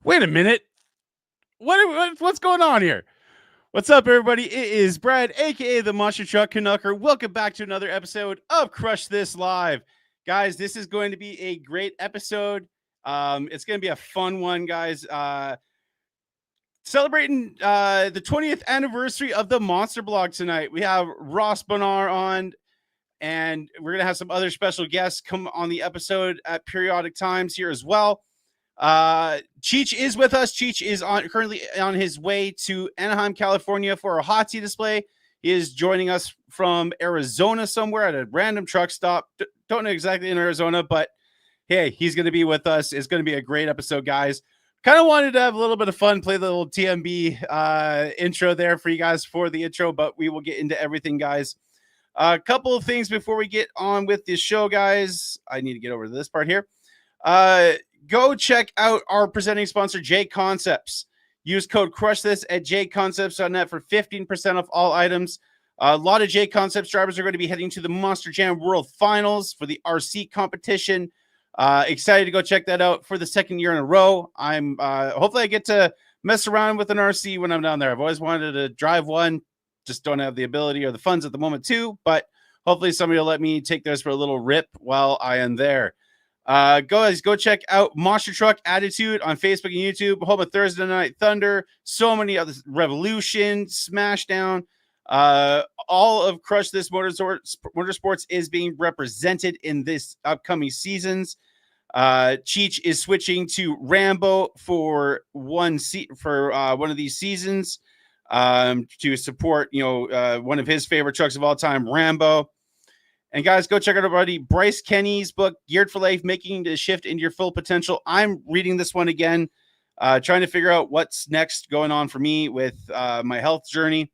Wait a minute. What's going on here? What's up, everybody? It is Brad, aka the Monster Truck Canucker. Welcome back to another episode of Crush This Live. Guys, this is going to be a great episode. It's going to be a fun one, guys. Celebrating the 20th anniversary of the Monster Blog tonight. We have Ross Bonar on, and we're going to have some other special guests come on the episode at periodic times here as well. Cheech is with us. Cheech is currently on his way to Anaheim, California for a hot seat display. He is joining us from Arizona somewhere at a random truck stop. Don't know exactly in Arizona, but hey, he's going to be with us. It's going to be a great episode, guys. Kind of wanted to have a little bit of fun, play the little TMB intro there for you guys for the intro, but we will get into everything, guys. A couple of things before we get on with this show, guys. I need to get over to this part here. Go check out our presenting sponsor, J Concepts. Use code CRUSHTHIS at jconcepts.net for 15% off all items. A lot of J Concepts drivers are going to be heading to the Monster Jam World Finals for the RC competition. Excited to go check that out for the second year in a row. I'm hopefully I get to mess around with an RC when I'm down there. I've always wanted to drive one, just don't have the ability or the funds at the moment too, but hopefully somebody will let me take theirs for a little rip while I am there. Go check out Monster Truck Attitude on Facebook and YouTube. Home of Thursday Night Thunder. So many other Revolution, Smashdown. All of Crush This Motorsports is being represented in this upcoming seasons. Cheech is switching to Rambo for one of these seasons to support one of his favorite trucks of all time, Rambo. And guys, go check out our buddy Bryce Kenny's book, Geared for Life, Making the Shift into Your Full Potential. I'm reading this one again, trying to figure out what's next going on for me with my health journey.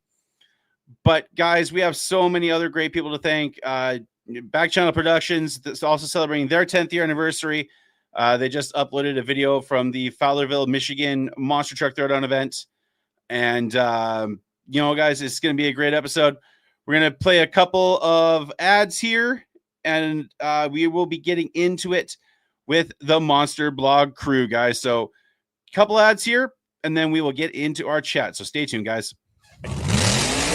But guys, we have so many other great people to thank. Back Channel Productions, that's also celebrating their 10th year anniversary. They just uploaded a video from the Fowlerville, Michigan Monster Truck Throwdown event. And, guys, it's going to be a great episode. We're going to play a couple of ads here, and we will be getting into it with the Monster Blog crew, guys. So a couple ads here, and then we will get into our chat. So stay tuned, guys.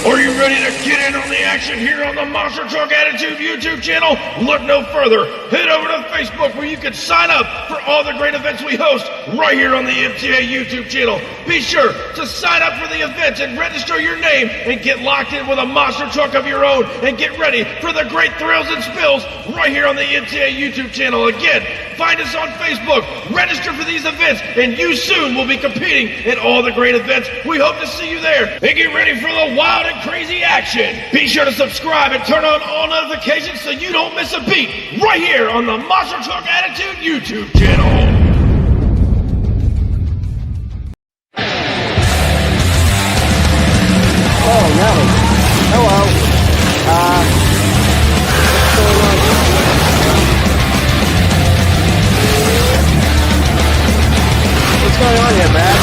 Are you ready to get in on the action here on the Monster Truck Attitude YouTube channel? Look no further. Head over to Facebook where you can sign up for all the great events we host right here on the MTA YouTube channel. Be sure to sign up for the events and register your name and get locked in with a monster truck of your own and get ready for the great thrills and spills right here on the MTA YouTube channel. Again, find us on Facebook, register for these events, and you soon will be competing in all the great events. We hope to see you there. And get ready for the wild and crazy action. Be sure to subscribe and turn on all notifications so you don't miss a beat right here on the Monster Truck Attitude YouTube channel. Oh, no. Hello. What's going on? What's going on here, Brad?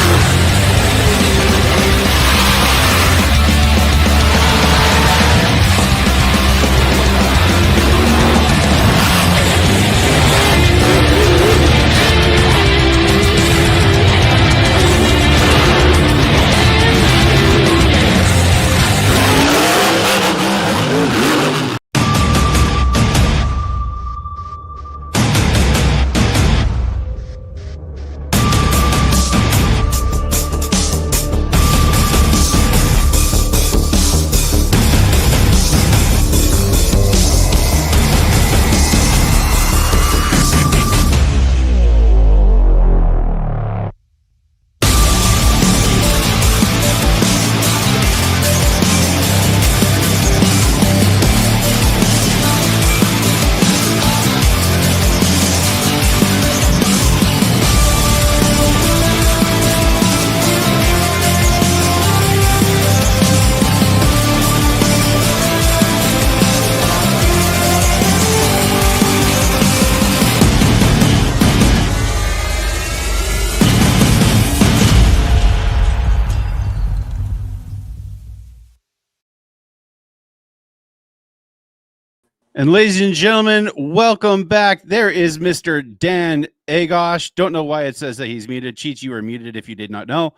And ladies and gentlemen, welcome back. There is Mr. Dan Agosh. Don't know why it says that he's muted. Cheech, you are muted if you did not know.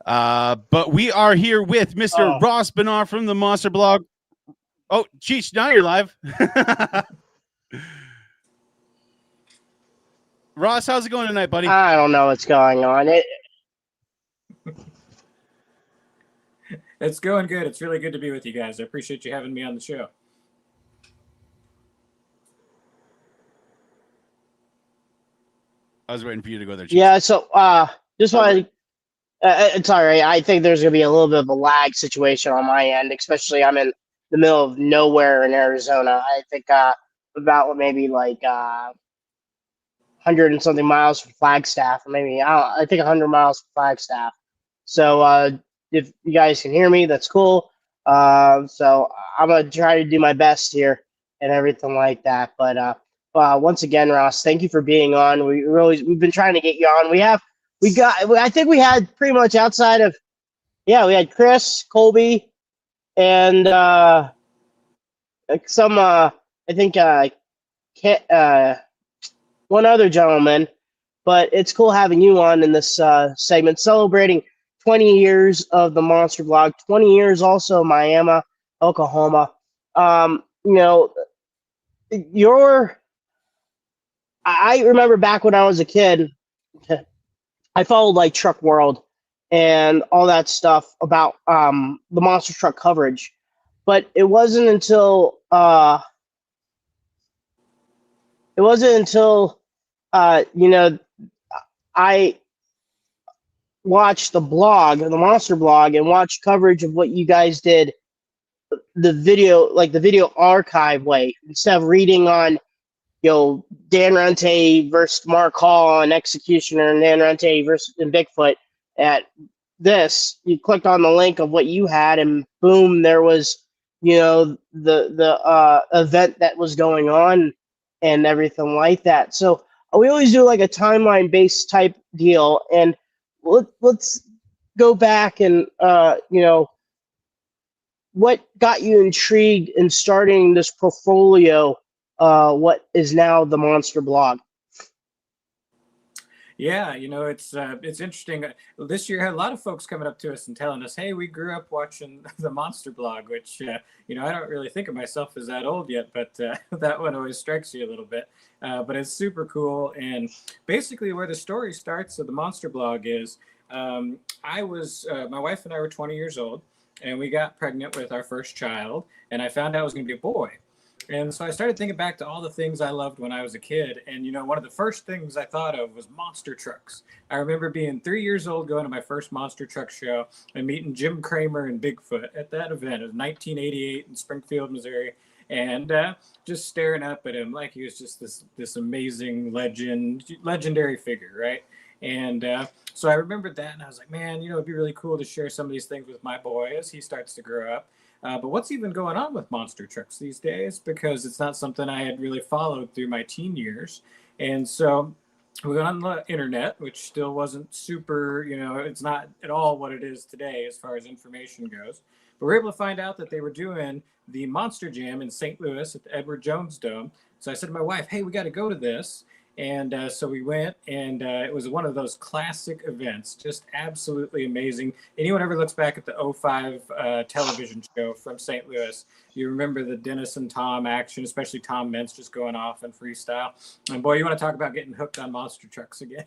But we are here with Mr. Ross Bonar from the Monster Blog. Oh, Cheech, now you're live. Ross, how's it going tonight, buddy? I don't know what's going on. It's going good. It's really good to be with you guys. I appreciate you having me on the show. I was waiting for you to go there, Cheech. Yeah, so just wanted it's all right. I think there's going to be a little bit of a lag situation on my end, especially I'm in the middle of nowhere in Arizona. I think about maybe like 100 and something miles from Flagstaff, or maybe I think 100 miles from Flagstaff. So if you guys can hear me, that's cool. So I'm gonna try to do my best here and everything like that. But once again, Ross, thank you for being on. We've been trying to get you on. I think we had pretty much outside of, we had Chris, Colby, and some I think one other gentleman. But it's cool having you on in this segment, celebrating 20 years of the Monster Blog, 20 years also Miami, Oklahoma. I remember back when I was a kid, I followed like Truck World and all that stuff about the monster truck coverage. But it wasn't until I watched the blog, the Monster Blog, and watched coverage of what you guys did, the video archive way, instead of reading on, Dan Rente versus Mark Hall and Executioner, and Dan Rente versus Bigfoot. At this, you clicked on the link of what you had, and boom, there was, the event that was going on and everything like that. So we always do like a timeline based type deal, and let's go back and what got you intrigued in starting this portfolio, what is now the Monster Blog? Yeah, it's interesting. This year had a lot of folks coming up to us and telling us, hey, we grew up watching the Monster Blog, which, I don't really think of myself as that old yet, but that one always strikes you a little bit. But it's super cool. And basically where the story starts of the Monster Blog is my wife and I were 20 years old, and we got pregnant with our first child, and I found out it was going to be a boy. And so I started thinking back to all the things I loved when I was a kid. And, one of the first things I thought of was monster trucks. I remember being 3 years old, going to my first monster truck show and meeting Jim Kramer and Bigfoot at that event. It was 1988 in Springfield, Missouri. And just staring up at him like he was just this amazing legendary figure, right? And so I remembered that, and I was like, man, it'd be really cool to share some of these things with my boy as he starts to grow up. But what's even going on with monster trucks these days? Because it's not something I had really followed through my teen years. And so we went on the internet, which still wasn't super, it's not at all what it is today as far as information goes. But we were able to find out that they were doing the Monster Jam in St. Louis at the Edward Jones Dome. So I said to my wife, hey, we got to go to this. And so we went, and it was one of those classic events, just absolutely amazing. Anyone ever looks back at the 2005 television show from St. Louis, you remember the Dennis and Tom action, especially Tom Mentz just going off in freestyle. And boy, you want to talk about getting hooked on monster trucks again.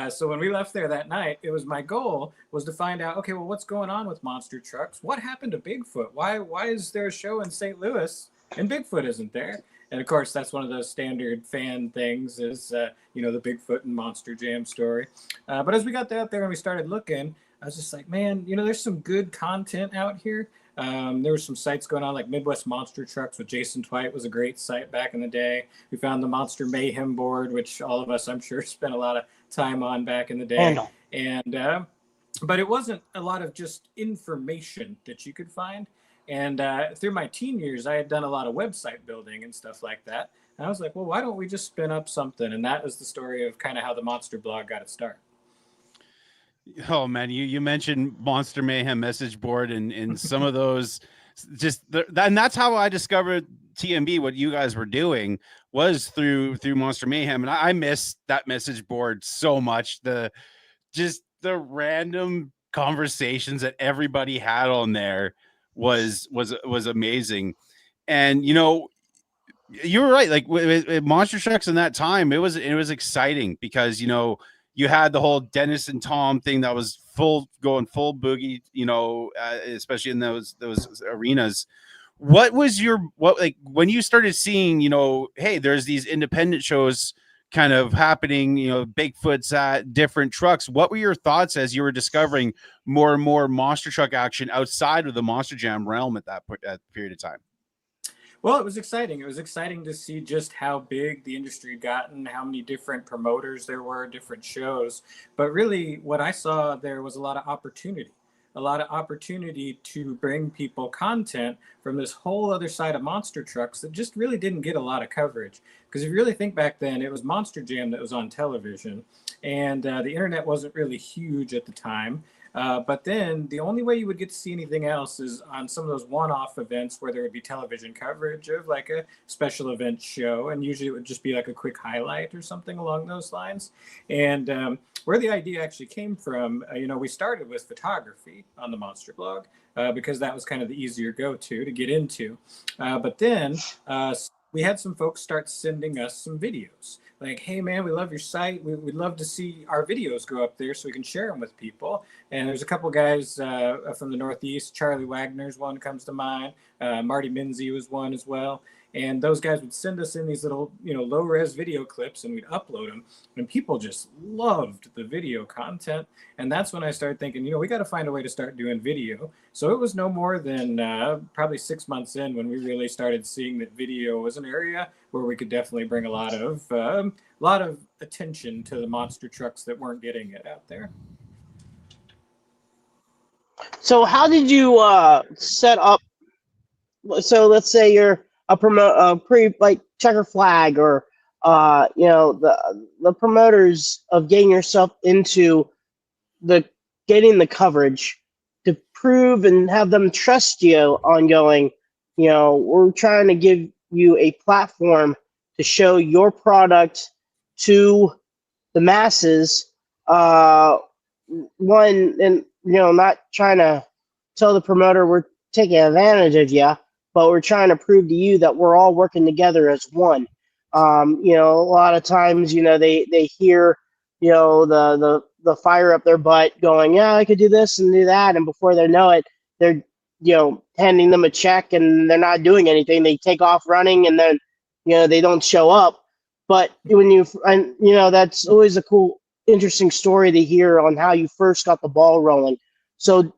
So when we left there that night, it was my goal was to find out, okay, well, what's going on with monster trucks? What happened to Bigfoot? Why is there a show in St. Louis and Bigfoot isn't there? And of course, that's one of those standard fan things is, the Bigfoot and Monster Jam story. But as we got out there and we started looking, I was just like, man, there's some good content out here. There were some sites going on like Midwest Monster Trucks with Jason Twite was a great site back in the day. We found the Monster Mayhem board, which all of us, I'm sure, spent a lot of time on back in the day. And but it wasn't a lot of just information that you could find. And through my teen years, I had done a lot of website building and stuff like that. And I was like, well, why don't we just spin up something? And that was the story of kind of how the Monster Blog got its start. Oh, man, you mentioned Monster Mayhem message board and some of those and that's how I discovered TMB, what you guys were doing was through Monster Mayhem, and I miss that message board so much. Just the random conversations that everybody had on there was amazing. And you were right. Like with Monster Trucks in that time, it was exciting because you had the whole Dennis and Tom thing that was going full boogie. Especially in those arenas. What like when you started seeing, hey, there's these independent shows kind of happening, Bigfoot's at different trucks. What were your thoughts as you were discovering more and more monster truck action outside of the Monster Jam realm at that period of time? Well, it was exciting. It was exciting to see just how big the industry had gotten, how many different promoters there were, different shows. But really, what I saw there was a lot of opportunity to bring people content from this whole other side of monster trucks that just really didn't get a lot of coverage. Because if you really think back then, it was Monster Jam that was on television, and the internet wasn't really huge at the time. But then the only way you would get to see anything else is on some of those one-off events where there would be television coverage of like a special event show. And usually it would just be like a quick highlight or something along those lines. And where the idea actually came from, we started with photography on the Monster blog because that was kind of the easier go-to to get into. But then we had some folks start sending us some videos. Like, hey, man, we love your site. We'd love to see our videos go up there so we can share them with people. And there's a couple guys from the Northeast. Charlie Wagner's one comes to mind. Marty Minzy was one as well. And those guys would send us in these little, low-res video clips, and we'd upload them. And people just loved the video content. And that's when I started thinking, we got to find a way to start doing video. So it was no more than probably 6 months in when we really started seeing that video was an area where we could definitely bring a lot of attention to the monster trucks that weren't getting it out there. So how did you set up? So let's say you're like Checker Flag or the promoters of getting yourself into getting the coverage to prove and have them trust you on going, we're trying to give you a platform to show your product to the masses. Not trying to tell the promoter we're taking advantage of you, but we're trying to prove to you that we're all working together as one. A lot of times, they hear, the fire up their butt going, yeah, I could do this and do that. And before they know it, they're, handing them a check and they're not doing anything. They take off running and then, they don't show up. But that's always a cool, interesting story to hear on how you first got the ball rolling. So do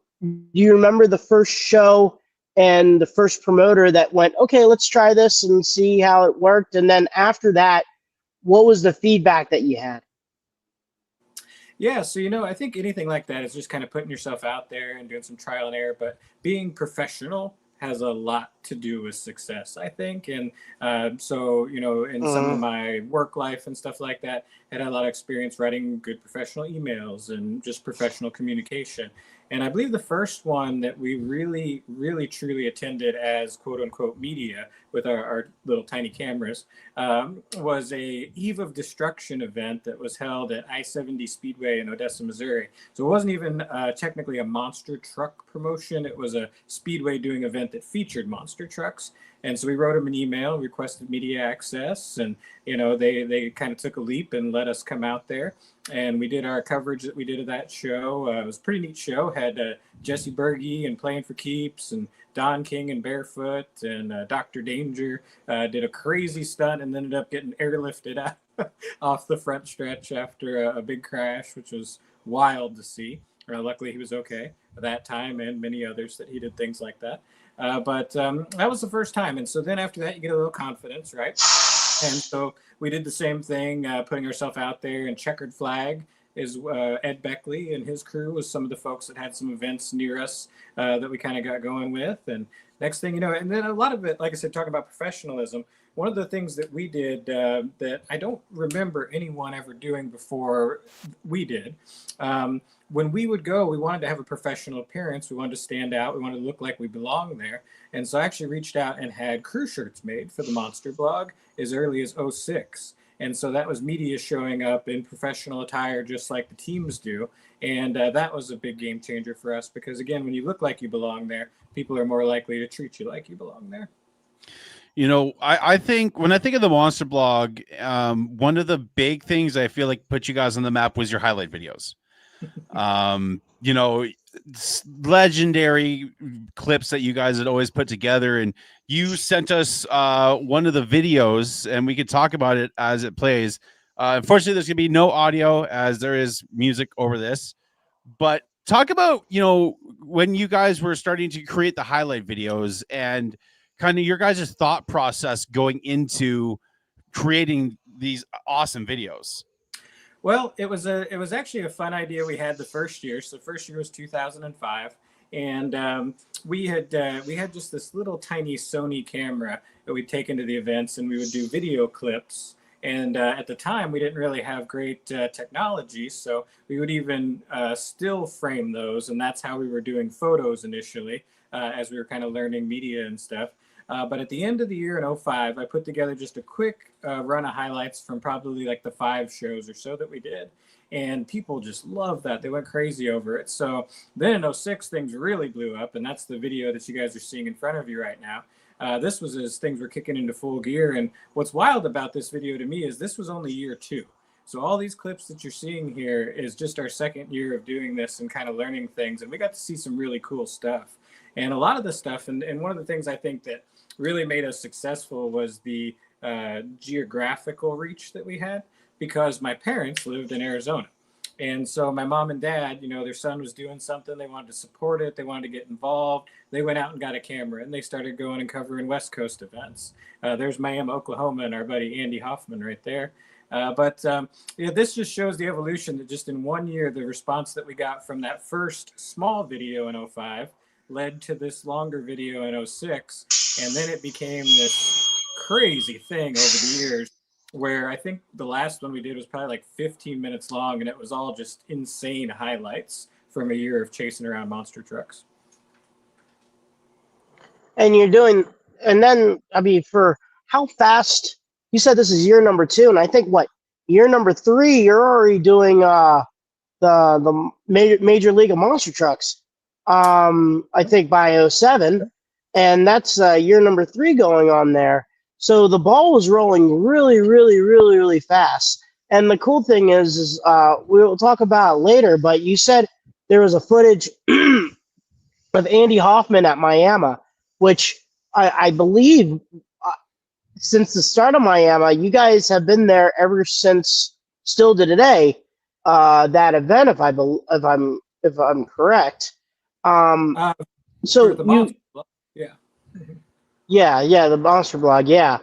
you remember the first show and the first promoter that went, okay, let's try this and see how it worked? And then after that, what was the feedback that you had? Yeah, so I think anything like that is just kind of putting yourself out there and doing some trial and error, but being professional has a lot to do with success, I think. And in some of my work life and stuff like that, I had a lot of experience writing good professional emails and just professional communication. And I believe the first one that we really, really, truly attended as quote unquote media with our little tiny cameras was a Eve of Destruction event that was held at I-70 Speedway in Odessa, Missouri. So it wasn't even technically a monster truck promotion. It was a Speedway doing event that featured monster trucks. And so we wrote them an email, requested media access, and they kind of took a leap and let us come out there. And we did our coverage that we did of that show. It was a pretty neat show. Had Jesse Berge and Playing for Keeps and Don King and Barefoot and Dr. Danger did a crazy stunt and ended up getting airlifted out off the front stretch after a big crash, which was wild to see. Luckily, he was okay at that time, and many others that he did things like that. But that was the first time. And so then after that, you get a little confidence, right? And so we did the same thing, putting ourselves out there. And Checkered Flag is Ed Beckley and his crew was some of the folks that had some events near us that we kind of got going with. And next thing you know, and then a lot of it, like I said, talking about professionalism, one of the things that we did that I don't remember anyone ever doing before we did. When we would go, we wanted to have a professional appearance. We wanted to stand out. We wanted to look like we belonged there. And so I actually reached out and had crew shirts made for the Monster Blog as early as '06. And so that was media showing up in professional attire, just like the teams do. And that was a big game changer for us because, again, when you look like you belong there, people are more likely to treat you like you belong there. You know, I think when I think of the Monster Blog, one of the big things I feel like put you guys on the map was your highlight videos. You know, legendary clips that you guys had always put together, and you sent us one of the videos, and we could talk about it as it plays. Unfortunately, there's gonna be no audio as there is music over this, but talk about, you know, when you guys were starting to create the highlight videos and kind of your guys' thought process going into creating these awesome videos. Well, it was actually a fun idea we had the first year. So the first year was 2005, and we had just this little tiny Sony camera that we'd take into the events, and we would do video clips. And at the time, we didn't really have great technology, so we would even still frame those, and that's how we were doing photos initially, as we were kind of learning media and stuff. But at the end of the year in '05, I put together just a quick run of highlights from probably like the 5 shows or so that we did. And people just loved that. They went crazy over it. So then in '06, things really blew up. And that's the video that you guys are seeing in front of you right now. This was as things were kicking into full gear. And what's wild about this video to me is this was only year 2. So all these clips that you're seeing here is just our second year of doing this and kind of learning things. And we got to see some really cool stuff. And a lot of the stuff, and one of the things I think that really made us successful was the geographical reach that we had, because my parents lived in Arizona. And so my mom and dad, you know, their son was doing something, they wanted to support it, they wanted to get involved. They went out and got a camera and they started going and covering West Coast events. There's Miami, Oklahoma, and our buddy Andy Hoffman right there. Yeah, this just shows the evolution that just in 1 year, the response that we got from that first small video in '05 led to this longer video in '06. And then it became this crazy thing over the years, where I think the last one we did was probably like 15 minutes long, and it was all just insane highlights from a year of chasing around monster trucks. And you're doing, and then, I mean, for how fast, you said this is year number 2, and I think year number 3, you're already doing the Major League of Monster Trucks. I think by '07, and that's year number 3 going on there. So the ball was rolling really, really, really, really fast. And the cool thing is we'll talk about it later, but you said there was a footage of Andy Hoffman at Miami, which I believe since the start of Miami, you guys have been there ever since, still to today, that event, if I'm correct. So you, yeah, the Monster Blog, yeah.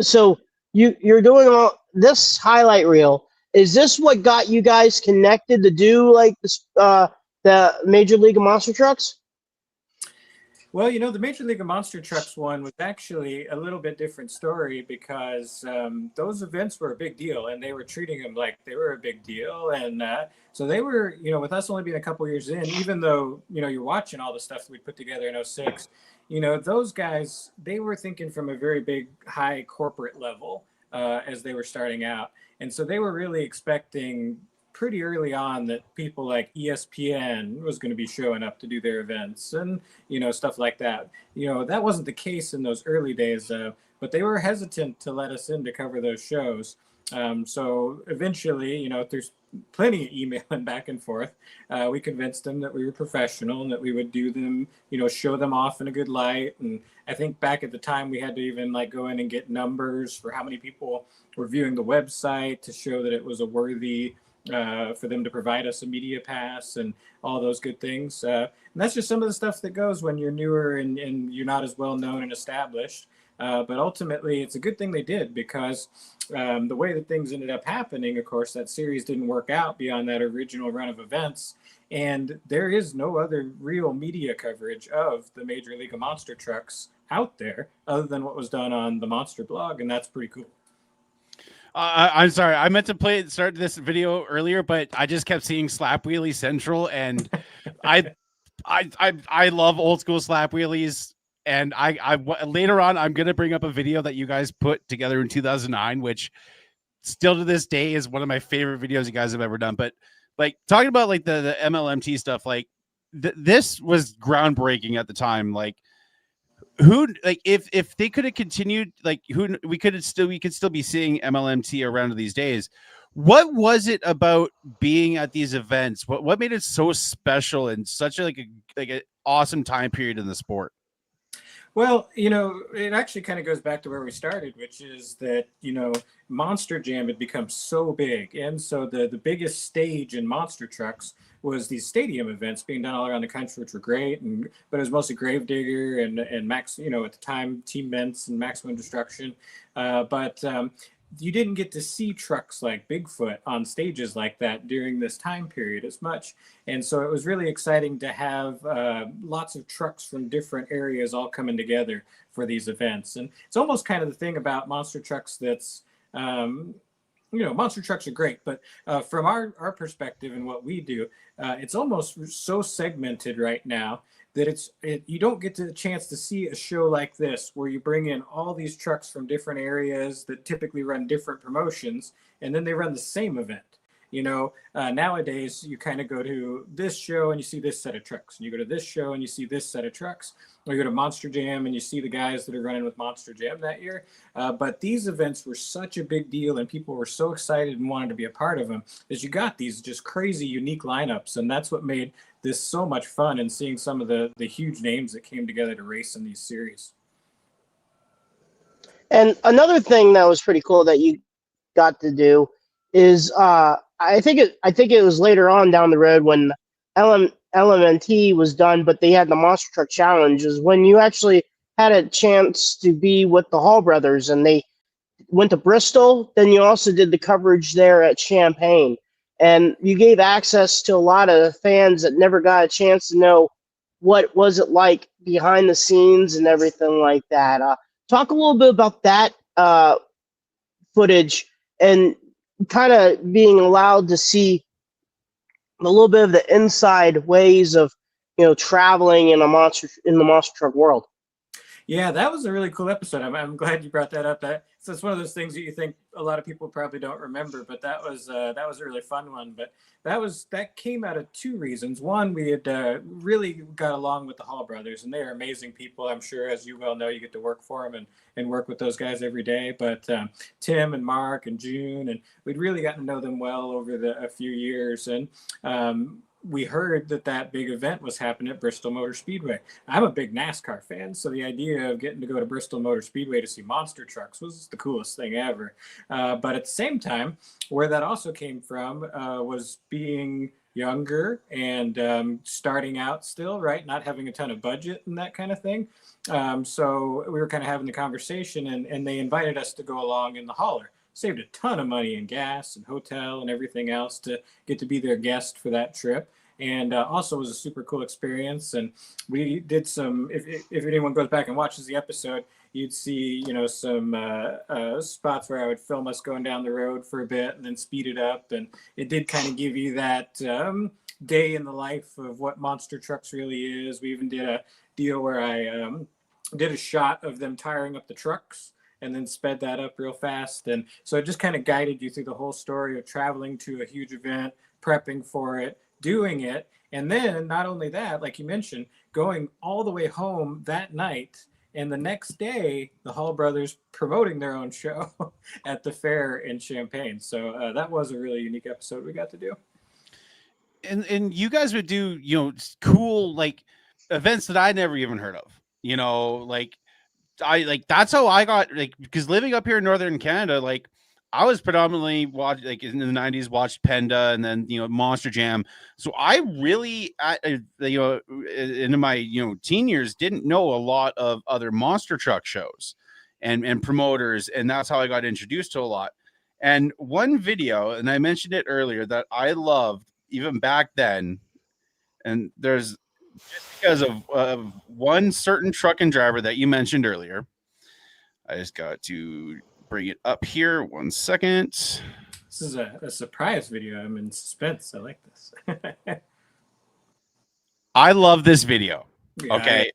So you're doing all this highlight reel. Is this what got you guys connected to do like this, the Major League of Monster Trucks? Well, you know, the Major League of Monster Trucks one was actually a little bit different story, because those events were a big deal, and they were treating them like they were a big deal. And so they were, you know, with us only being a couple years in, even though, you know, you're watching all the stuff that we put together in '06, you know, those guys, they were thinking from a very big, high corporate level as they were starting out. And so they were really expecting pretty early on that people like ESPN was going to be showing up to do their events and, you know, stuff like that. You know, that wasn't the case in those early days, but they were hesitant to let us in to cover those shows. So eventually, you know, there's plenty of emailing back and forth. We convinced them that we were professional and that we would do them, you know, show them off in a good light. And I think back at the time we had to even like go in and get numbers for how many people were viewing the website to show that it was a worthy for them to provide us a media pass and all those good things. And that's just some of the stuff that goes when you're newer and you're not as well known and established. But ultimately, it's a good thing they did, because the way that things ended up happening, of course, that series didn't work out beyond that original run of events. And there is no other real media coverage of the Major League of Monster Trucks out there other than what was done on the Monster blog, and that's pretty cool. I'm sorry. I meant to start this video earlier, but I just kept seeing Slap Wheelie Central, and I love old school slap wheelies. And later on, I'm gonna bring up a video that you guys put together in 2009, which still to this day is one of my favorite videos you guys have ever done. But like talking about like the MLMT stuff, like this was groundbreaking at the time. Like who, like if they could have continued, like who we could still be seeing MLMT around these days. What was it about being at these events? What made it so special and such like an awesome time period in the sport? Well, it actually kind of goes back to where we started, which is that, Monster Jam had become so big. And so the biggest stage in monster trucks was these stadium events being done all around the country, which were great. But it was mostly Gravedigger and Max, at the time, Team Ments and Maximum Destruction. But you didn't get to see trucks like Bigfoot on stages like that during this time period as much. And so it was really exciting to have lots of trucks from different areas all coming together for these events. And it's almost kind of the thing about monster trucks that's, monster trucks are great, but from our perspective and what we do, it's almost so segmented right now that you don't get the chance to see a show like this where you bring in all these trucks from different areas that typically run different promotions, and then they run the same event. Nowadays you kind of go to this show and you see this set of trucks, and you go to this show and you see this set of trucks, or you go to Monster Jam and you see the guys that are running with Monster Jam that year. But these events were such a big deal and people were so excited and wanted to be a part of them that you got these just crazy unique lineups. And that's what made this so much fun, and seeing some of the huge names that came together to race in these series. And another thing that was pretty cool that you got to do is I think it was later on down the road when LMNT was done, but they had the Monster Truck Challenge, is when you actually had a chance to be with the Hall brothers, and they went to Bristol. Then you also did the coverage there at Champaign, and you gave access to a lot of fans that never got a chance to know what was it like behind the scenes and everything like that. Talk a little bit about that footage and kind of being allowed to see a little bit of the inside ways of traveling in the monster truck world. Yeah, that was a really cool episode. I'm glad you brought that up. So it's one of those things that you think a lot of people probably don't remember, but that was a really fun one. But that came out of two reasons. One, we had really got along with the Hall brothers, and they are amazing people. I'm sure, as you well know, you get to work for them and work with those guys every day. But Tim and Mark and June, and we'd really gotten to know them well over a few years. And we heard that big event was happening at Bristol Motor Speedway. I'm a big NASCAR fan, so the idea of getting to go to Bristol Motor Speedway to see monster trucks was the coolest thing ever. But at the same time, where that also came from was being younger and starting out still, right? Not having a ton of budget and that kind of thing. So we were kind of having the conversation, and they invited us to go along in the hauler. Saved a ton of money in gas and hotel and everything else to get to be their guest for that trip. And also was a super cool experience. And we did some, if anyone goes back and watches the episode, you'd see, some spots where I would film us going down the road for a bit and then speed it up. And it did kind of give you that day in the life of what monster trucks really is. We even did a deal where I did a shot of them tiring up the trucks and then sped that up real fast. And so it just kind of guided you through the whole story of traveling to a huge event, prepping for it, doing it. And then not only that, like you mentioned, going all the way home that night, and the next day, the Hall brothers promoting their own show at the fair in Champaign. So that was a really unique episode we got to do. And you guys would do, cool, like events that I never even heard of, that's how I got, because living up here in Northern Canada, I was predominantly watched, in the 90s, watched Penda and then, Monster Jam. So I really, in my, teen years, didn't know a lot of other monster truck shows and promoters. And that's how I got introduced to a lot. And one video, and I mentioned it earlier, that I loved even back then, and there's because of one certain truck and driver that you mentioned earlier. I just got to bring it up here. 1 second. This is a surprise video. I'm in suspense. I like this. I love this video. Yeah, Okay.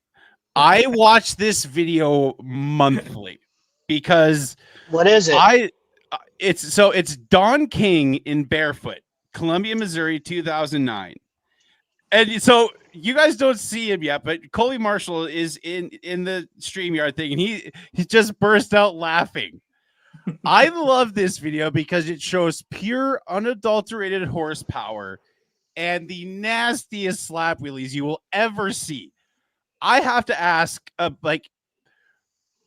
I watch this video monthly because What is it? it's Don King in Barefoot, Columbia, Missouri, 2009. And so you guys don't see him yet, but Coley Marshall is in the StreamYard thing, and he just burst out laughing. I love this video because it shows pure, unadulterated horsepower and the nastiest slap wheelies you will ever see. I have to ask, which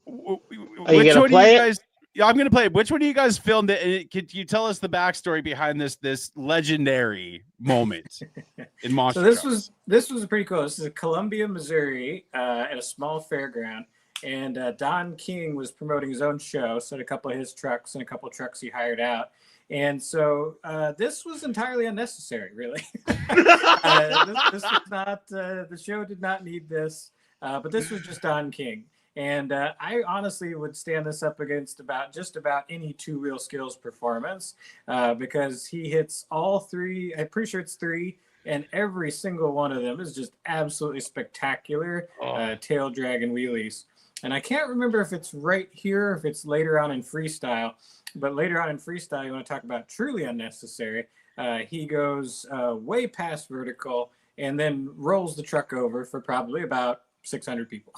one do you guys? Yeah, I'm gonna play it. Which one of you guys filmed it? And could you tell us the backstory behind this legendary moment in Monster? So this was pretty cool. This is Columbia, Missouri, at a small fairground, and Don King was promoting his own show. So had a couple of his trucks and a couple of trucks he hired out, and so this was entirely unnecessary, really. This was not the show did not need this, but this was just Don King. And I honestly would stand this up against just about any two-wheel skills performance because he hits all three. I'm pretty sure it's three, and every single one of them is just absolutely spectacular tail drag and wheelies. And I can't remember if it's right here or if it's later on in freestyle. But later on in freestyle, you want to talk about truly unnecessary. He goes way past vertical and then rolls the truck over for probably about 600 people.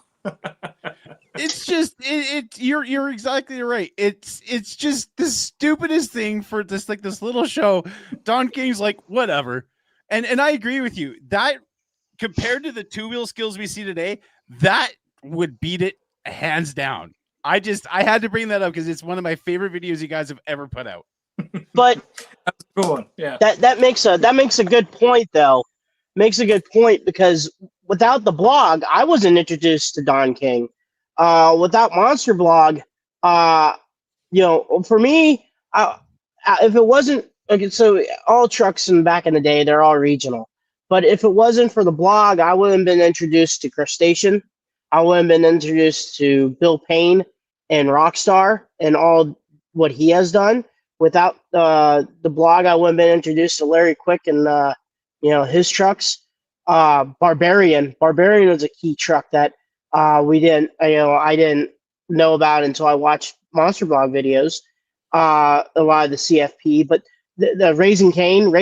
It's just you're exactly right. It's just the stupidest thing for this little show. Don King's like, whatever. And I agree with you. That compared to the two-wheel skills we see today, that would beat it hands down. I had to bring that up because it's one of my favorite videos you guys have ever put out. But That's a cool one. Yeah. that makes a good point though. Makes a good point because without the blog, I wasn't introduced to Don King. Without Monster Blog, for me, if it wasn't okay, so all trucks back in the day, they're all regional. But if it wasn't for the blog, I wouldn't have been introduced to Crustacean. I wouldn't have been introduced to Bill Payne and Rockstar and all what he has done. Without the blog, I wouldn't have been introduced to Larry Quick and his trucks. Barbarian was a key truck that I didn't know about until I watched Monster Blog videos. A lot of the CFP, but the Raising Cane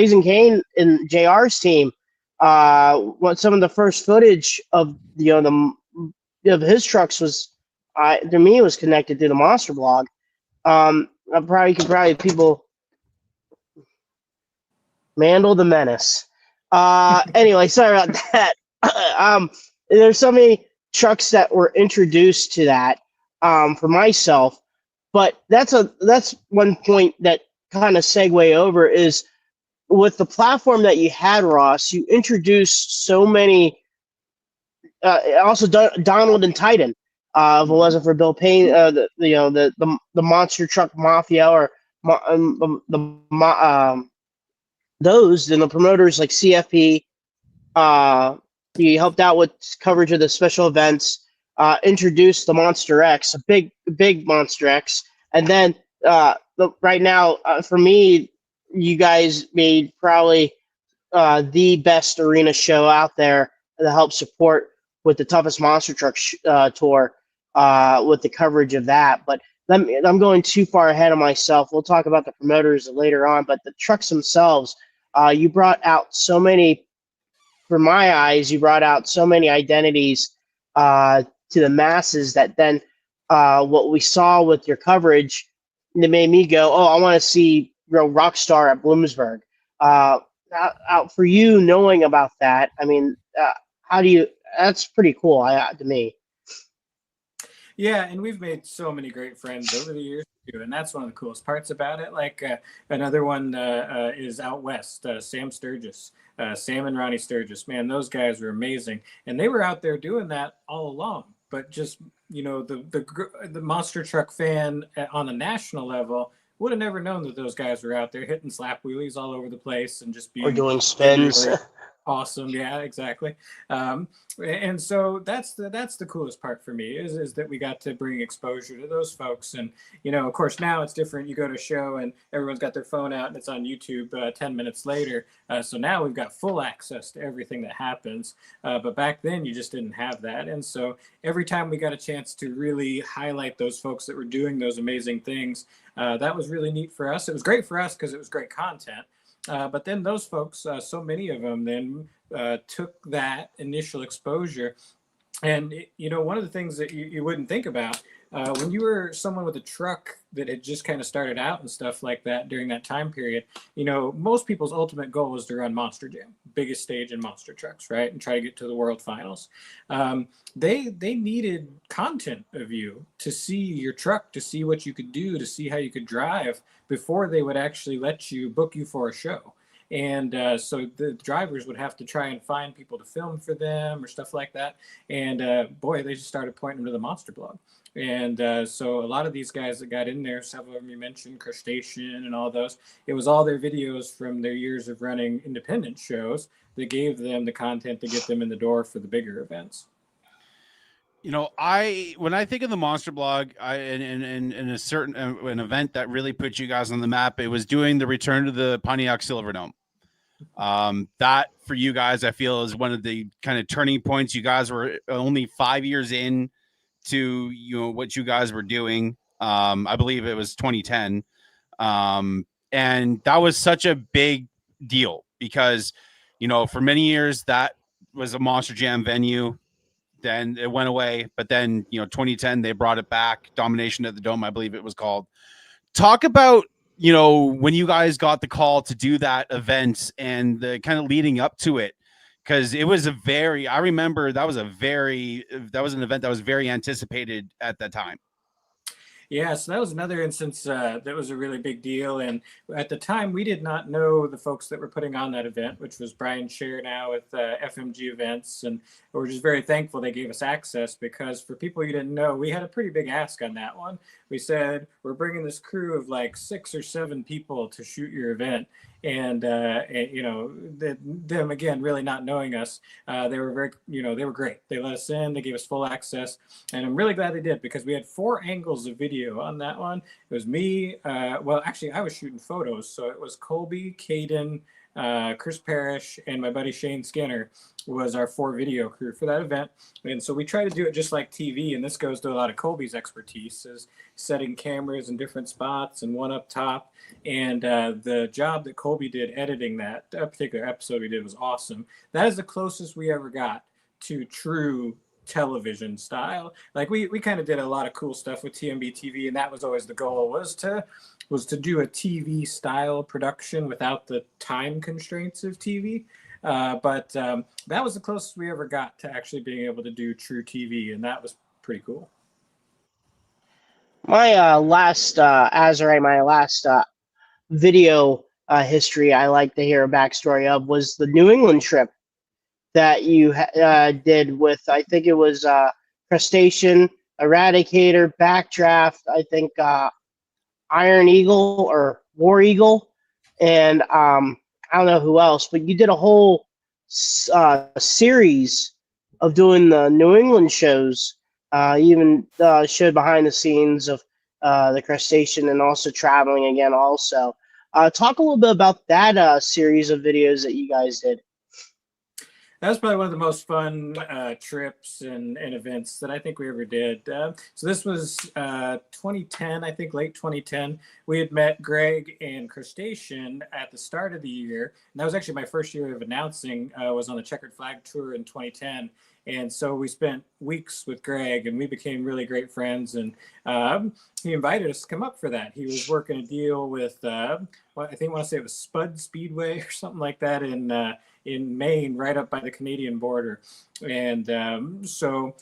and JR's team. What some of the first footage of of his trucks was to me was connected to the Monster Blog. People Mandel the Menace. Anyway, sorry about that. There's so many trucks that were introduced to that for myself, but that's one point that kind of segue over is with the platform that you had, Ross. You introduced so many. Also, Donald and Titan. If it wasn't for Bill Payne, the Monster Truck Mafia or those, then the promoters like CFP, he helped out with coverage of the special events, introduced the Monster X, a big Monster X, and then right now, for me, you guys made probably the best arena show out there to help support with the toughest monster truck tour with the coverage of that. But I'm going too far ahead of myself. We'll talk about the promoters later on, but the trucks themselves, you brought out so many, for my eyes, you brought out so many identities to the masses that then what we saw with your coverage, it made me go, oh, I want to see real Rockstar at Bloomsburg. Out for you knowing about that, I mean, that's pretty cool to me. Yeah, and we've made so many great friends over the years too, and that's one of the coolest parts about it. Like another one is out west, Sam Sturgis, Sam and Ronnie Sturgis. Man, those guys were amazing, and they were out there doing that all along. But just the monster truck fan on a national level would have never known that those guys were out there hitting slap wheelies all over the place and just being or doing spins. Awesome. Yeah, exactly. And so that's the coolest part for me is that we got to bring exposure to those folks. And, of course, now it's different. You go to a show and everyone's got their phone out and it's on YouTube 10 minutes later. So now we've got full access to everything that happens. But back then you just didn't have that. And so every time we got a chance to really highlight those folks that were doing those amazing things, that was really neat for us. It was great for us because it was great content. But then those folks, so many of them then took that initial exposure. And, one of the things that you wouldn't think about when you were someone with a truck that had just kind of started out and stuff like that during that time period, most people's ultimate goal was to run Monster Jam, biggest stage in monster trucks, right? And try to get to the world finals. They needed content of you to see your truck, to see what you could do, to see how you could drive before they would actually let you book you for a show. And so the drivers would have to try and find people to film for them or stuff like that. And boy, they just started pointing them to the Monster Blog. And so a lot of these guys that got in there, several of them you mentioned, Crustacean and all those, it was all their videos from their years of running independent shows that gave them the content to get them in the door for the bigger events. When I think of the Monster Blog, in a certain an event that really put you guys on the map, it was doing the return to the Pontiac Silverdome. That for you guys, I feel, is one of the kind of turning points. You guys were only 5 years in to what you guys were doing. I believe it was 2010, and that was such a big deal because for many years that was a Monster Jam venue. Then it went away, but then 2010 they brought it back. Domination at the Dome, I believe it was called. Talk about when you guys got the call to do that event and the kind of leading up to it, because it was I remember that was an event that was very anticipated at that time. Yeah, so that was another instance that was a really big deal. And at the time, we did not know the folks that were putting on that event, which was Brian Scher now with FMG Events. And we're just very thankful they gave us access because for people you didn't know, we had a pretty big ask on that one. We said, we're bringing this crew of like 6 or 7 people to shoot your event. And them again, really not knowing us, they were very, they were great. They let us in, they gave us full access, and I'm really glad they did because we had 4 angles of video on that one. It was me, well, actually, I was shooting photos, so it was Colby, Caden, Chris Parrish, and my buddy Shane Skinner was our 4 video crew for that event. And so we try to do it just like TV, and this goes to a lot of Colby's expertise, is setting cameras in different spots and one up top. And the job that Colby did editing that particular episode we did was awesome. That is the closest we ever got to true television style. Like we kind of did a lot of cool stuff with TMB TV, and that was always the goal, was to do a TV style production without the time constraints of TV. But that was the closest we ever got to actually being able to do true TV, and that was pretty cool. My last video history I like to hear a backstory of was the New England trip that you did with, I think it was Crustacean, Eradicator, Backdraft, I think Iron Eagle or War Eagle, and I don't know who else, but you did a whole series of doing the New England shows. Even showed behind the scenes of the Crustacean and also traveling again also. Talk a little bit about that series of videos that you guys did. That was probably one of the most fun trips and events that I think we ever did. So this was 2010, I think late 2010. We had met Greg and Crustacean at the start of the year. And that was actually my first year of announcing, was on the Checkered Flag Tour in 2010. And so we spent weeks with Greg and we became really great friends. And he invited us to come up for that. He was working a deal with, I want to say it was Spud Speedway or something like that in Maine, right up by the Canadian border. And so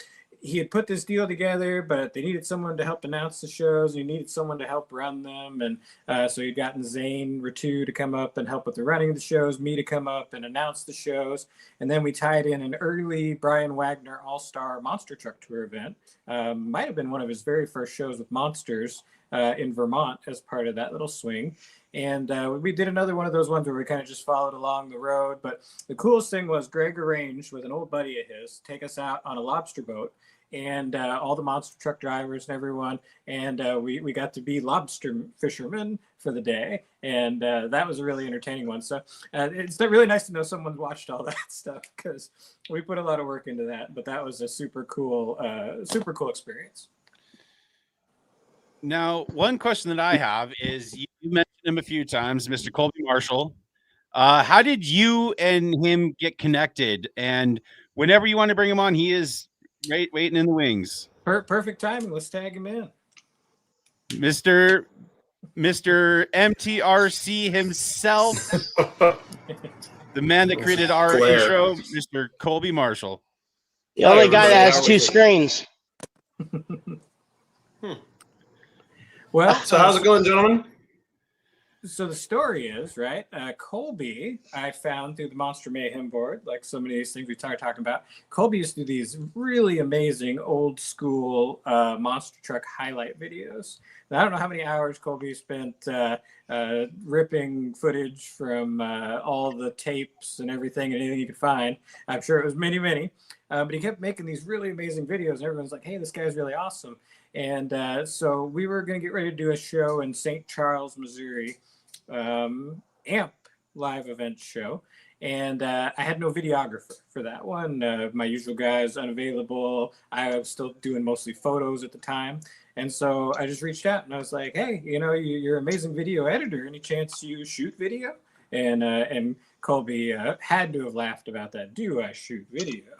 he had put this deal together, but they needed someone to help announce the shows. He needed someone to help run them. And so he'd gotten Zane Ratu to come up and help with the running of the shows, me to come up and announce the shows. And then we tied in an early Brian Wagner All-Star Monster Truck Tour event. Might have been one of his very first shows with Monsters. in Vermont as part of that little swing. And we did another one of those ones where we kind of just followed along the road. But the coolest thing was Greg arranged with an old buddy of his take us out on a lobster boat, and all the monster truck drivers and everyone. And we got to be lobster fishermen for the day. And that was a really entertaining one. So it's really nice to know someone watched all that stuff, because we put a lot of work into that. But that was a super cool experience. Now, one question that I have is, you mentioned him a few times, Mr. Colby Marshall. How did you and him get connected? And whenever you want to bring him on, he is waiting in the wings. Perfect timing. Let's tag him in. Mr. MTRC himself, the man that created our intro, Mr. Colby Marshall. The only guy that has two screens. Well, So how's it going, gentlemen? So the story is, right, Colby, I found through the Monster Mayhem board, like so many of these things we started talking about. Colby used to do these really amazing old school monster truck highlight videos. Now, I don't know how many hours Colby spent ripping footage from all the tapes and everything and anything he could find. I'm sure it was many, many. But he kept making these really amazing videos, and everyone's like, hey, this guy's really awesome. And so we were going to get ready to do a show in St. Charles, Missouri, AMP live event show. And I had no videographer for that one. My usual guy's unavailable. I was still doing mostly photos at the time. And so I just reached out and I was like, hey, you're an amazing video editor. Any chance you shoot video? And Colby had to have laughed about that. Do I shoot video?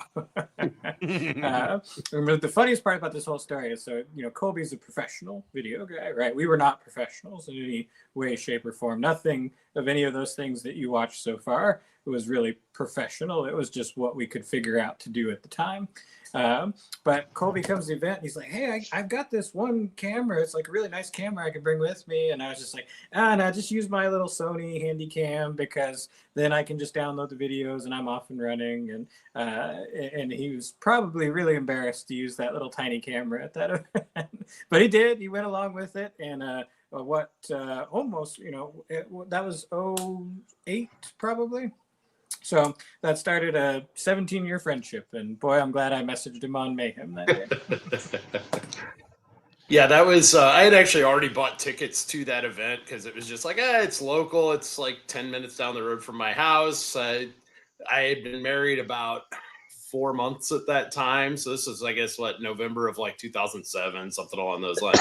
Remember, the funniest part about this whole story is, Colby's a professional video guy, right? We were not professionals in any way, shape, or form. Nothing of any of those things that you watched so far was really professional. It was just what we could figure out to do at the time. But Colby comes to the event and he's like, hey, I've got this one camera. It's like a really nice camera I could bring with me. And I was just like, no, just use my little Sony handy cam, because then I can just download the videos and I'm off and running. And he was probably really embarrassed to use that little tiny camera at that event. But he did. He went along with it. And almost, that was 2008 probably. So that started a 17-year friendship, and boy, I'm glad I messaged him on Mayhem that day. Yeah, that was, I had actually already bought tickets to that event because it was just like, it's local. It's like 10 minutes down the road from my house. I had been married about 4 months at that time. So this is, I guess, November of 2007, something along those lines.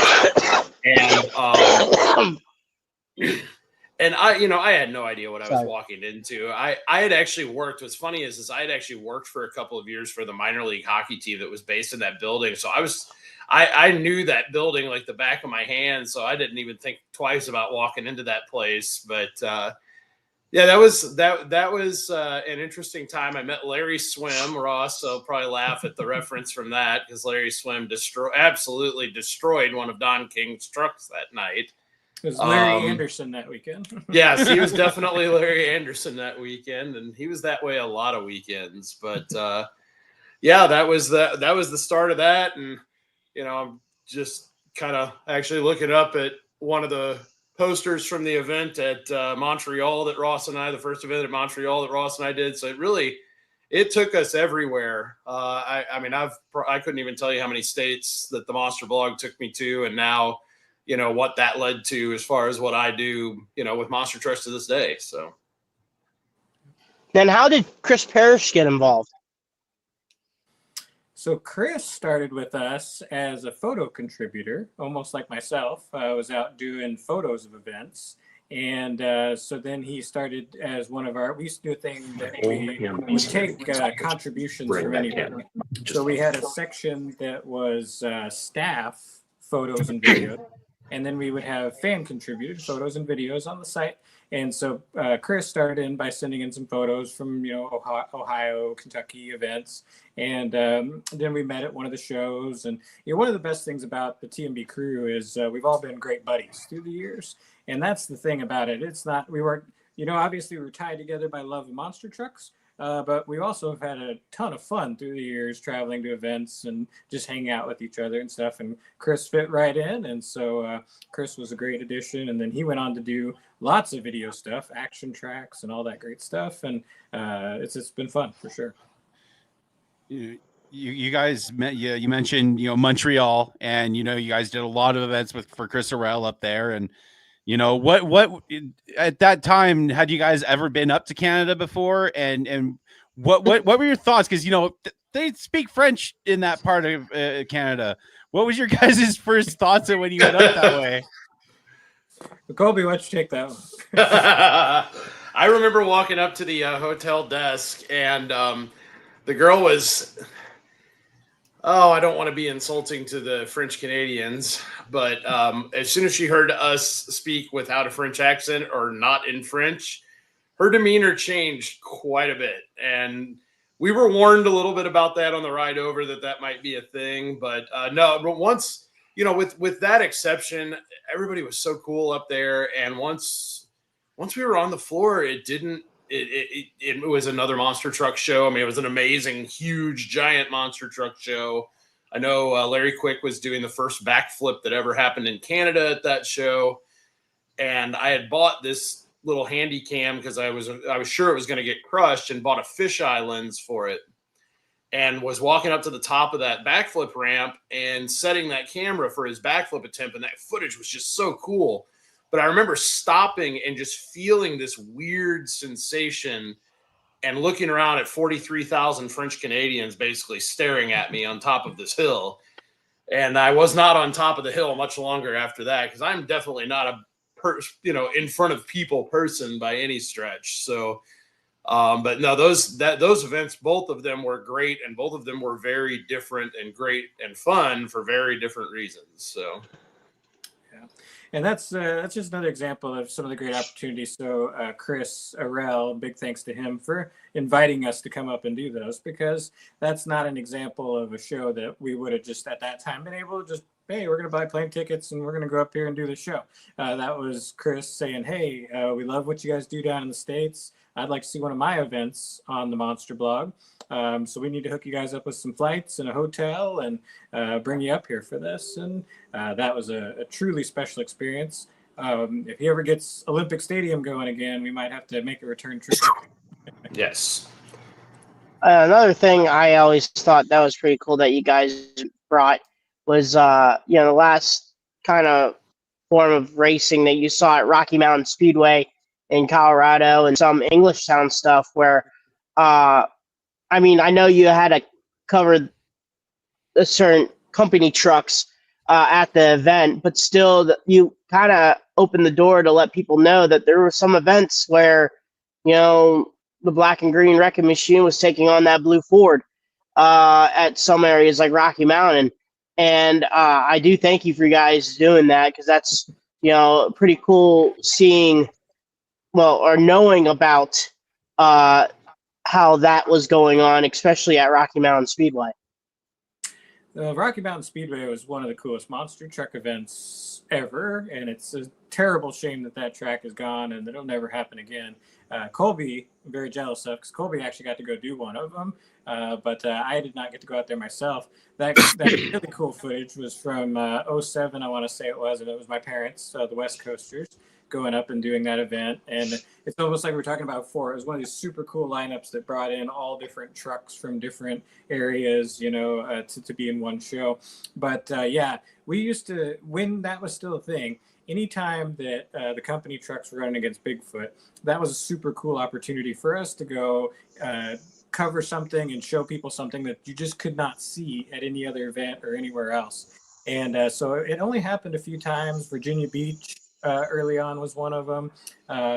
And I had no idea what I was walking into. I had actually worked. What's funny is I had actually worked for a couple of years for the minor league hockey team that was based in that building. So I knew that building like the back of my hand. So I didn't even think twice about walking into that place. But yeah, that was an interesting time. I met Larry Swim, Ross. So probably laugh at the reference from that, because Larry Swim absolutely destroyed one of Don King's trucks that night. It was Larry Anderson that weekend. Yes, he was definitely Larry Anderson that weekend, and he was that way a lot of weekends. But yeah, that was the start of that, and I'm just kind of actually looking up at one of the posters from the event at Montreal that Ross and I, the first event at Montreal that Ross and I did. So it took us everywhere. I couldn't even tell you how many states that the Monster Blog took me to, and now, what that led to as far as what I do, with Monster Trucks to this day. So Then how did Chris Parrish get involved? So Chris started with us as a photo contributor, almost like myself. I was out doing photos of events. And so then he started as one of we used to do a thing that we would take contributions from anybody. So we had a section that was staff photos and videos. And then we would have fan contributed photos and videos on the site. And so Chris started in by sending in some photos from, Ohio, Kentucky events. And then we met at one of the shows. And one of the best things about the TMB crew is we've all been great buddies through the years. And that's the thing about it. It's not, we weren't, obviously we were tied together by love of monster trucks, But we also have had a ton of fun through the years traveling to events and just hanging out with each other and stuff. And Chris fit right in. And so Chris was a great addition. And then he went on to do lots of video stuff, action tracks and all that great stuff. And it's been fun for sure. You guys met, you mentioned, Montreal, and, you guys did a lot of events for Chris Orell up there. And, what at that time, had you guys ever been up to Canada before? And what were your thoughts? Because, they speak French in that part of Canada. What was your guys' first thoughts of when you went up that way? Colby, why don't you take that one? I remember walking up to the hotel desk, and the girl was, I don't want to be insulting to the French Canadians, but as soon as she heard us speak without a French accent or not in French, her demeanor changed quite a bit. And we were warned a little bit about that on the ride over, that might be a thing. But no, but once, with that exception, everybody was so cool up there. And once we were on the floor, it was another monster truck show. I mean, it was an amazing, huge, giant monster truck show. I know Larry Quick was doing the first backflip that ever happened in Canada at that show. And I had bought this little handy cam because I was sure it was going to get crushed, and bought a fisheye lens for it, and was walking up to the top of that backflip ramp and setting that camera for his backflip attempt. And that footage was just so cool. But I remember stopping and just feeling this weird sensation and looking around at 43,000 French Canadians basically staring at me on top of this hill. And I was not on top of the hill much longer after that, because I'm definitely not a in front of people person by any stretch. So, but no, those events, both of them were great, and both of them were very different and great and fun for very different reasons. So. And that's just another example of some of the great opportunities. So Chris Orell, big thanks to him for inviting us to come up and do those, because that's not an example of a show that we would have just at that time been able to just, hey, we're going to buy plane tickets and we're going to go up here and do the show. That was Chris saying, hey, we love what you guys do down in the States. I'd like to see one of my events on the Monster Blog. So we need to hook you guys up with some flights and a hotel and bring you up here for this. And that was a truly special experience. If he ever gets Olympic Stadium going again, we might have to make a return trip. Yes. Another thing I always thought that was pretty cool that you guys brought was, the last kind of form of racing that you saw at Rocky Mountain Speedway in Colorado, and some English Town stuff where, I know you had to cover a certain company trucks at the event, but still you kind of opened the door to let people know that there were some events where, the black and green wrecking machine was taking on that blue Ford at some areas like Rocky Mountain. And I do thank you for you guys doing that, because that's, pretty cool seeing, or knowing about how that was going on, especially at Rocky Mountain Speedway. Rocky Mountain Speedway was one of the coolest monster truck events ever, and it's a terrible shame that track is gone and that it'll never happen again. Colby, I'm very jealous of, because Colby actually got to go do one of them, but I did not get to go out there myself. That really cool footage was from 07, I want to say it was, and it was my parents, the West Coasters, going up and doing that event. And it's almost like we were talking about before. It was one of these super cool lineups that brought in all different trucks from different areas, to be in one show. But we used to, when that was still a thing, anytime that the company trucks were running against Bigfoot, that was a super cool opportunity for us to go cover something and show people something that you just could not see at any other event or anywhere else. And so it only happened a few times. Virginia Beach early on was one of them.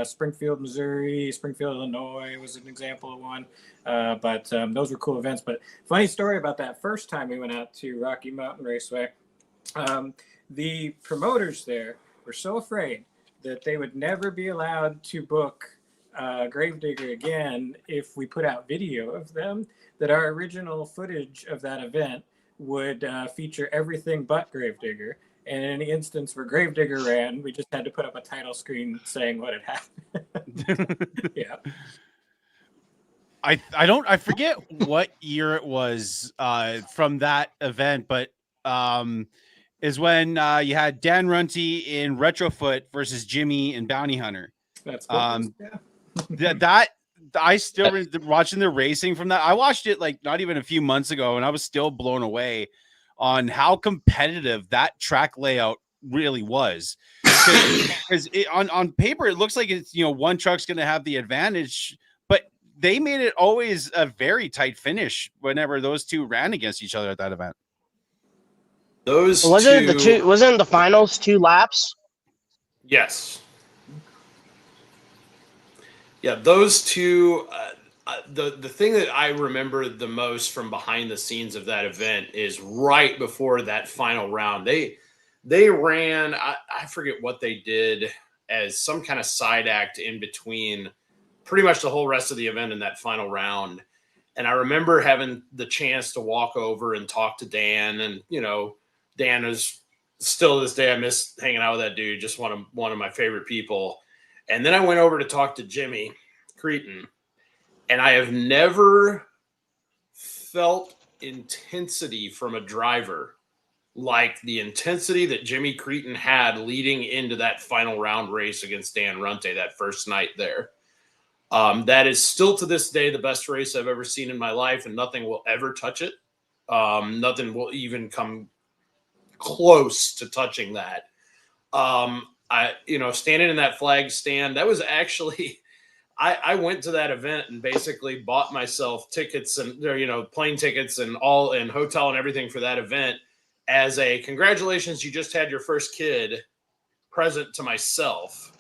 Springfield, Missouri, Springfield, Illinois was an example of one. But those were cool events. But funny story about that first time we went out to Rocky Mountain Raceway. The promoters there were so afraid that they would never be allowed to book Gravedigger again if we put out video of them, that our original footage of that event would feature everything but Gravedigger. And in any instance where Gravedigger ran, we just had to put up a title screen saying what had happened. Yeah. I forget what year it was from that event, but is when you had Dan Runte in Retrofoot versus Jimmy in Bounty Hunter. That's what That I still watching the racing from that. I watched it like not even a few months ago, and I was still blown away on how competitive that track layout really was. Because on paper it looks like it's one truck's going to have the advantage, but they made it always a very tight finish whenever those two ran against each other at that event. Wasn't the finals 2 laps? Yes. Yeah, those two. The thing that I remember the most from behind the scenes of that event is right before that final round. They ran. I forget what they did as some kind of side act in between pretty much the whole rest of the event in that final round. And I remember having the chance to walk over and talk to Dan, and Dan is still to this day, I miss hanging out with that dude. Just one of my favorite people. And then I went over to talk to Jimmy Cretin, and I have never felt intensity from a driver like the intensity that Jimmy Cretin had leading into that final round race against Dan Runte that first night there. That is still to this day the best race I've ever seen in my life, and nothing will ever touch it. Nothing will even come close to touching that. Standing in that flag stand, that was actually, I went to that event and basically bought myself tickets and, plane tickets and hotel and everything for that event as a congratulations, you just had your first kid present to myself.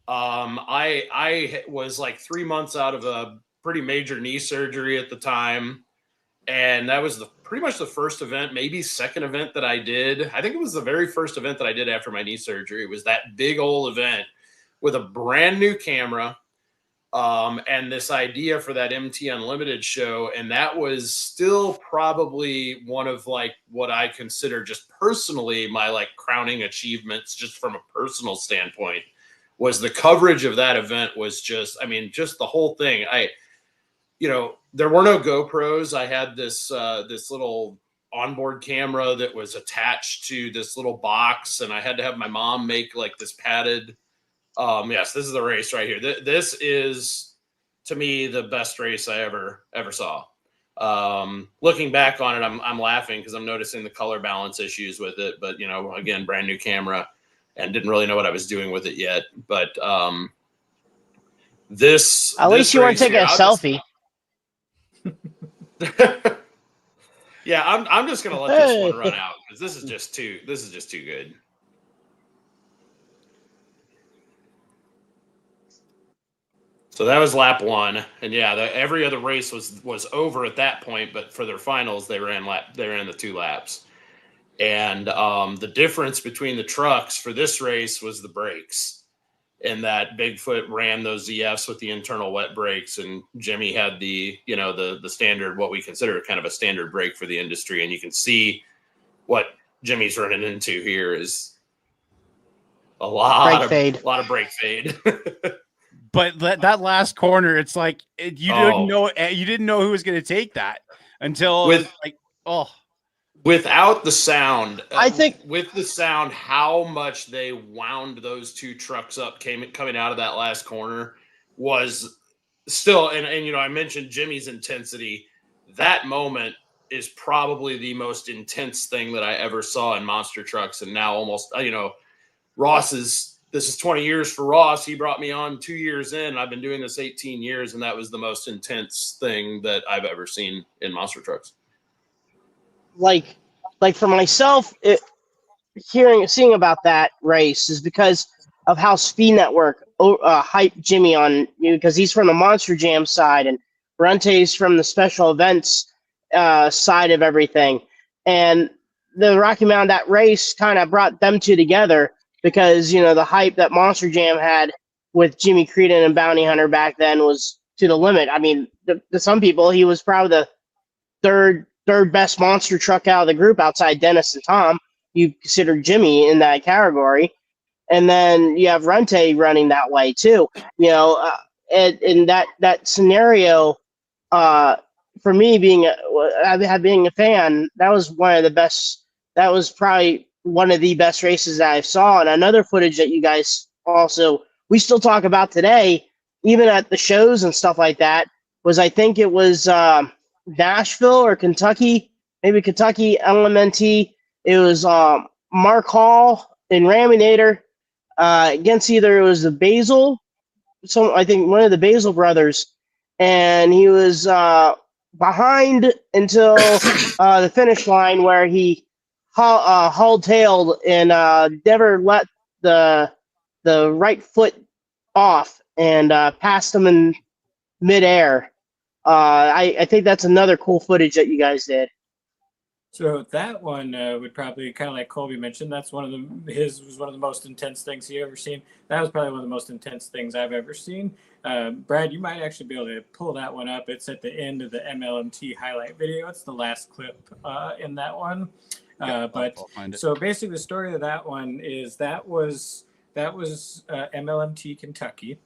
I was like 3 months out of a pretty major knee surgery at the time. And that was pretty much the first event, maybe second event that I did. I think it was the very first event that I did after my knee surgery. It was that big old event with a brand new camera and this idea for that MT Unlimited show. And that was still probably one of like what I consider just personally my like crowning achievements, just from a personal standpoint, was the coverage of that event was just the whole thing. There were no GoPros. I had this little onboard camera that was attached to this little box, and I had to have my mom make like this padded. Yes, this is the race right here. This is, to me, the best race I ever saw. Looking back on it, I'm laughing because I'm noticing the color balance issues with it. But again, brand new camera, and didn't really know what I was doing with it yet. But at least you weren't taking a selfie. Yeah, I'm just gonna let this one run out because this is just too good. So that was lap 1, and yeah, every other race was over at that point. But for their finals, they ran the 2 laps, and the difference between the trucks for this race was the brakes. And that Bigfoot ran those ZFs with the internal wet brakes, and Jimmy had the standard, what we consider kind of a standard brake for the industry. And you can see what Jimmy's running into here is a lot of brake fade. But that last corner, it's like you didn't know who was going to take that until without the sound. I think with the sound, how much they wound those 2 trucks up coming out of that last corner was still, and I mentioned Jimmy's intensity. That moment is probably the most intense thing that I ever saw in monster trucks. And now almost, this is 20 years for Ross. He brought me on 2 years in. I've been doing this 18 years, and that was the most intense thing that I've ever seen in monster trucks. Like for myself, seeing about that race is because of how Speed Network hyped Jimmy on, because he's from the Monster Jam side and Runte's from the special events side of everything. And the Rocky Mountain, that race kind of brought them two together because, the hype that Monster Jam had with Jimmy Cretin and Bounty Hunter back then was to the limit. I mean, to some people, he was probably the third best monster truck out of the group outside Dennis and Tom. You consider Jimmy in that category. And then you have Runte running that way too, and that scenario for me being a fan, that was one of the best. That was probably one of the best races that I saw. And another footage that you guys also we still talk about today, even at the shows and stuff like that, was I think it was Nashville or Kentucky, maybe Kentucky LMNT. It was Mark Hall in Raminator against either it was the Basil, I think one of the Basil brothers, and he was behind until the finish line where he hauled-tailed and never let the right foot off and passed him in midair. I think that's another cool footage that you guys did. So that one would probably, kind of like Colby mentioned, that's his was one of the most intense things he ever seen. That was probably one of the most intense things I've ever seen. Brad, you might actually be able to pull that one up. It's at the end of the MLMT highlight video. It's the last clip in that one. But so basically the story of that one is that was MLMT Kentucky.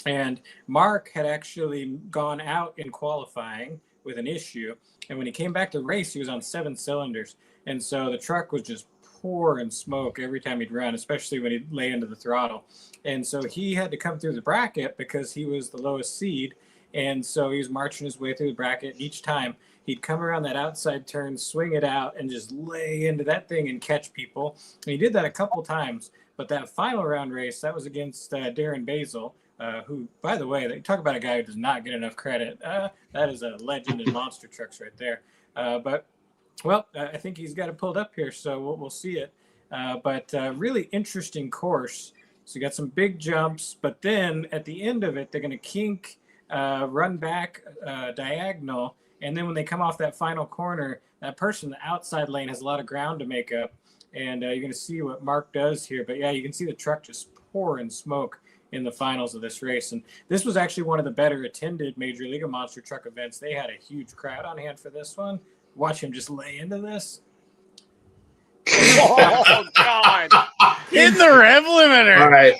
And Mark had actually gone out in qualifying with an issue. And when he came back to race, he was on 7 cylinders. And so the truck was just pouring smoke every time he'd run, especially when he'd lay into the throttle. And so he had to come through the bracket because he was the lowest seed. And so he was marching his way through the bracket. And each time he'd come around that outside turn, swing it out, and just lay into that thing and catch people. And he did that a couple times. But that final round race, that was against Darren Basil. Who, by the way, they talk about a guy who does not get enough credit. That is a legend in monster trucks right there. But I think he's got it pulled up here, so we'll see it. But really interesting course. So you got some big jumps, but then at the end of it, they're going to kink, run back diagonal, and then when they come off that final corner, that person in the outside lane has a lot of ground to make up. And you're going to see what Mark does here. But yeah, you can see the truck just pouring smoke in the finals of this race. And this was actually one of the better attended Major League of Monster Truck events. They had a huge crowd on hand for this one. Watch him just lay into this. Oh, God. In the rev limiter. All right.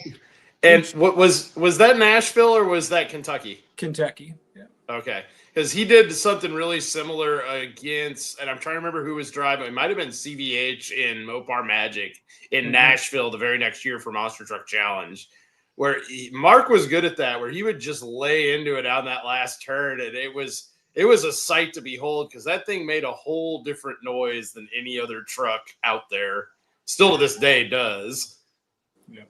And what was that Nashville or was that Kentucky? Kentucky. Yeah. Okay. Because he did something really similar against, and I'm trying to remember who was driving. It might have been CVH in Mopar Magic in Nashville the very next year for Monster Truck Challenge, where Mark was good at that, where he would just lay into it on that last turn, and it was a sight to behold because that thing made a whole different noise than any other truck out there. Still to this day does. Yeah.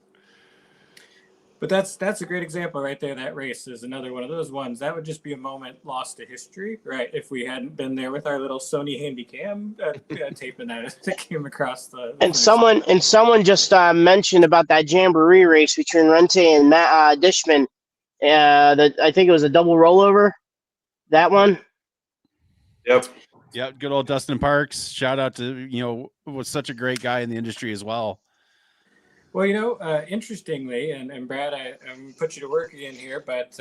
But that's a great example right there. That race is another one of those ones that would just be a moment lost to history, right? If we hadn't been there with our little Sony Handycam taping that came across the and someone just mentioned about that Jamboree race between Rente and Matt Dishman. I think it was a double rollover. That one. Yep. Yeah, good old Dustin Parks. Shout out to was such a great guy in the industry as well. Well, interestingly, and Brad, I'm put you to work again here, but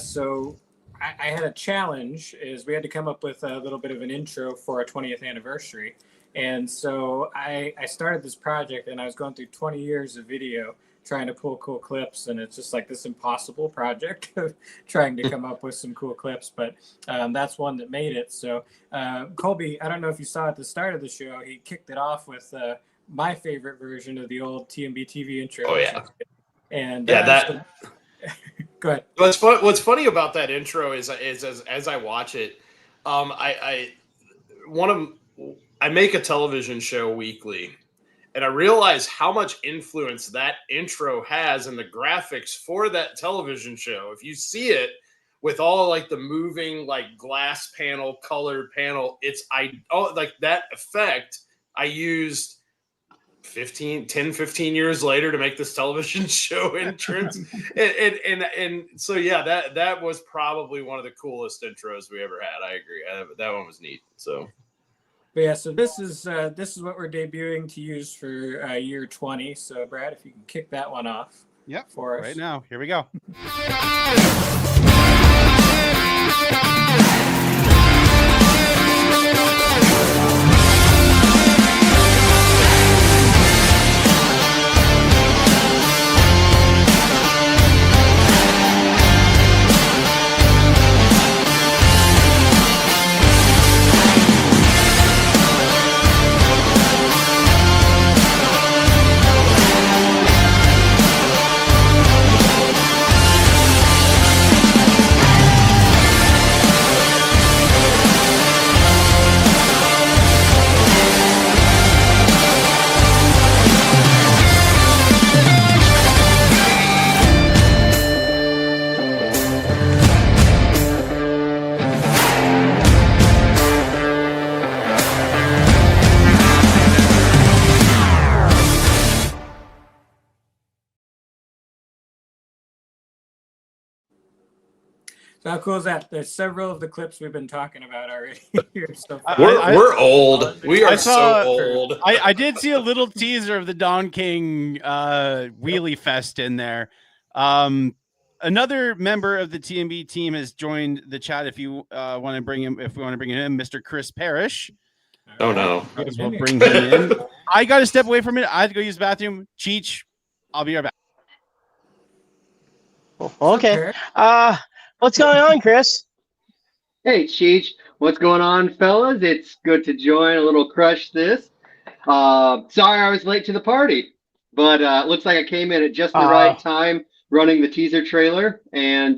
so I had a challenge. Is we had to come up with a little bit of an intro for our 20th anniversary, and so I started this project, and I was going through 20 years of video trying to pull cool clips, and it's just like this impossible project of trying to come up with some cool clips, but that's one that made it. So Colby, I don't know if you saw at the start of the show, he kicked it off with my favorite version of the old TMB TV intro. Oh yeah. And that go ahead. What's funny about that intro is as I watch it, I make a television show weekly, and I realize how much influence that intro has in the graphics for that television show. If you see it with all like the moving like glass panel, colored panel, like that effect I used 15 years later to make this television show entrance. and so yeah, that was probably one of the coolest intros we ever had. I agree. That one was neat. So but yeah, so this is what we're debuting to use for year 20. So Brad, if you can kick that one off. Yep. For us right now. Here we go. How cool is that? There's several of the clips we've been talking about already here so far. We're old. We are so old. I did see a little teaser of the Don King wheelie fest in there. Another member of the TMB team has joined the chat. If you want to bring him, Mr. Chris Parrish. Oh no! We'll bring him in. I got to step away from it. I had to go use the bathroom. Cheech, I'll be right back. Okay. What's going on, Chris? Hey, Cheech. What's going on, fellas? It's good to join a little crush this. Sorry I was late to the party, but looks like I came in at just the right time running the teaser trailer, and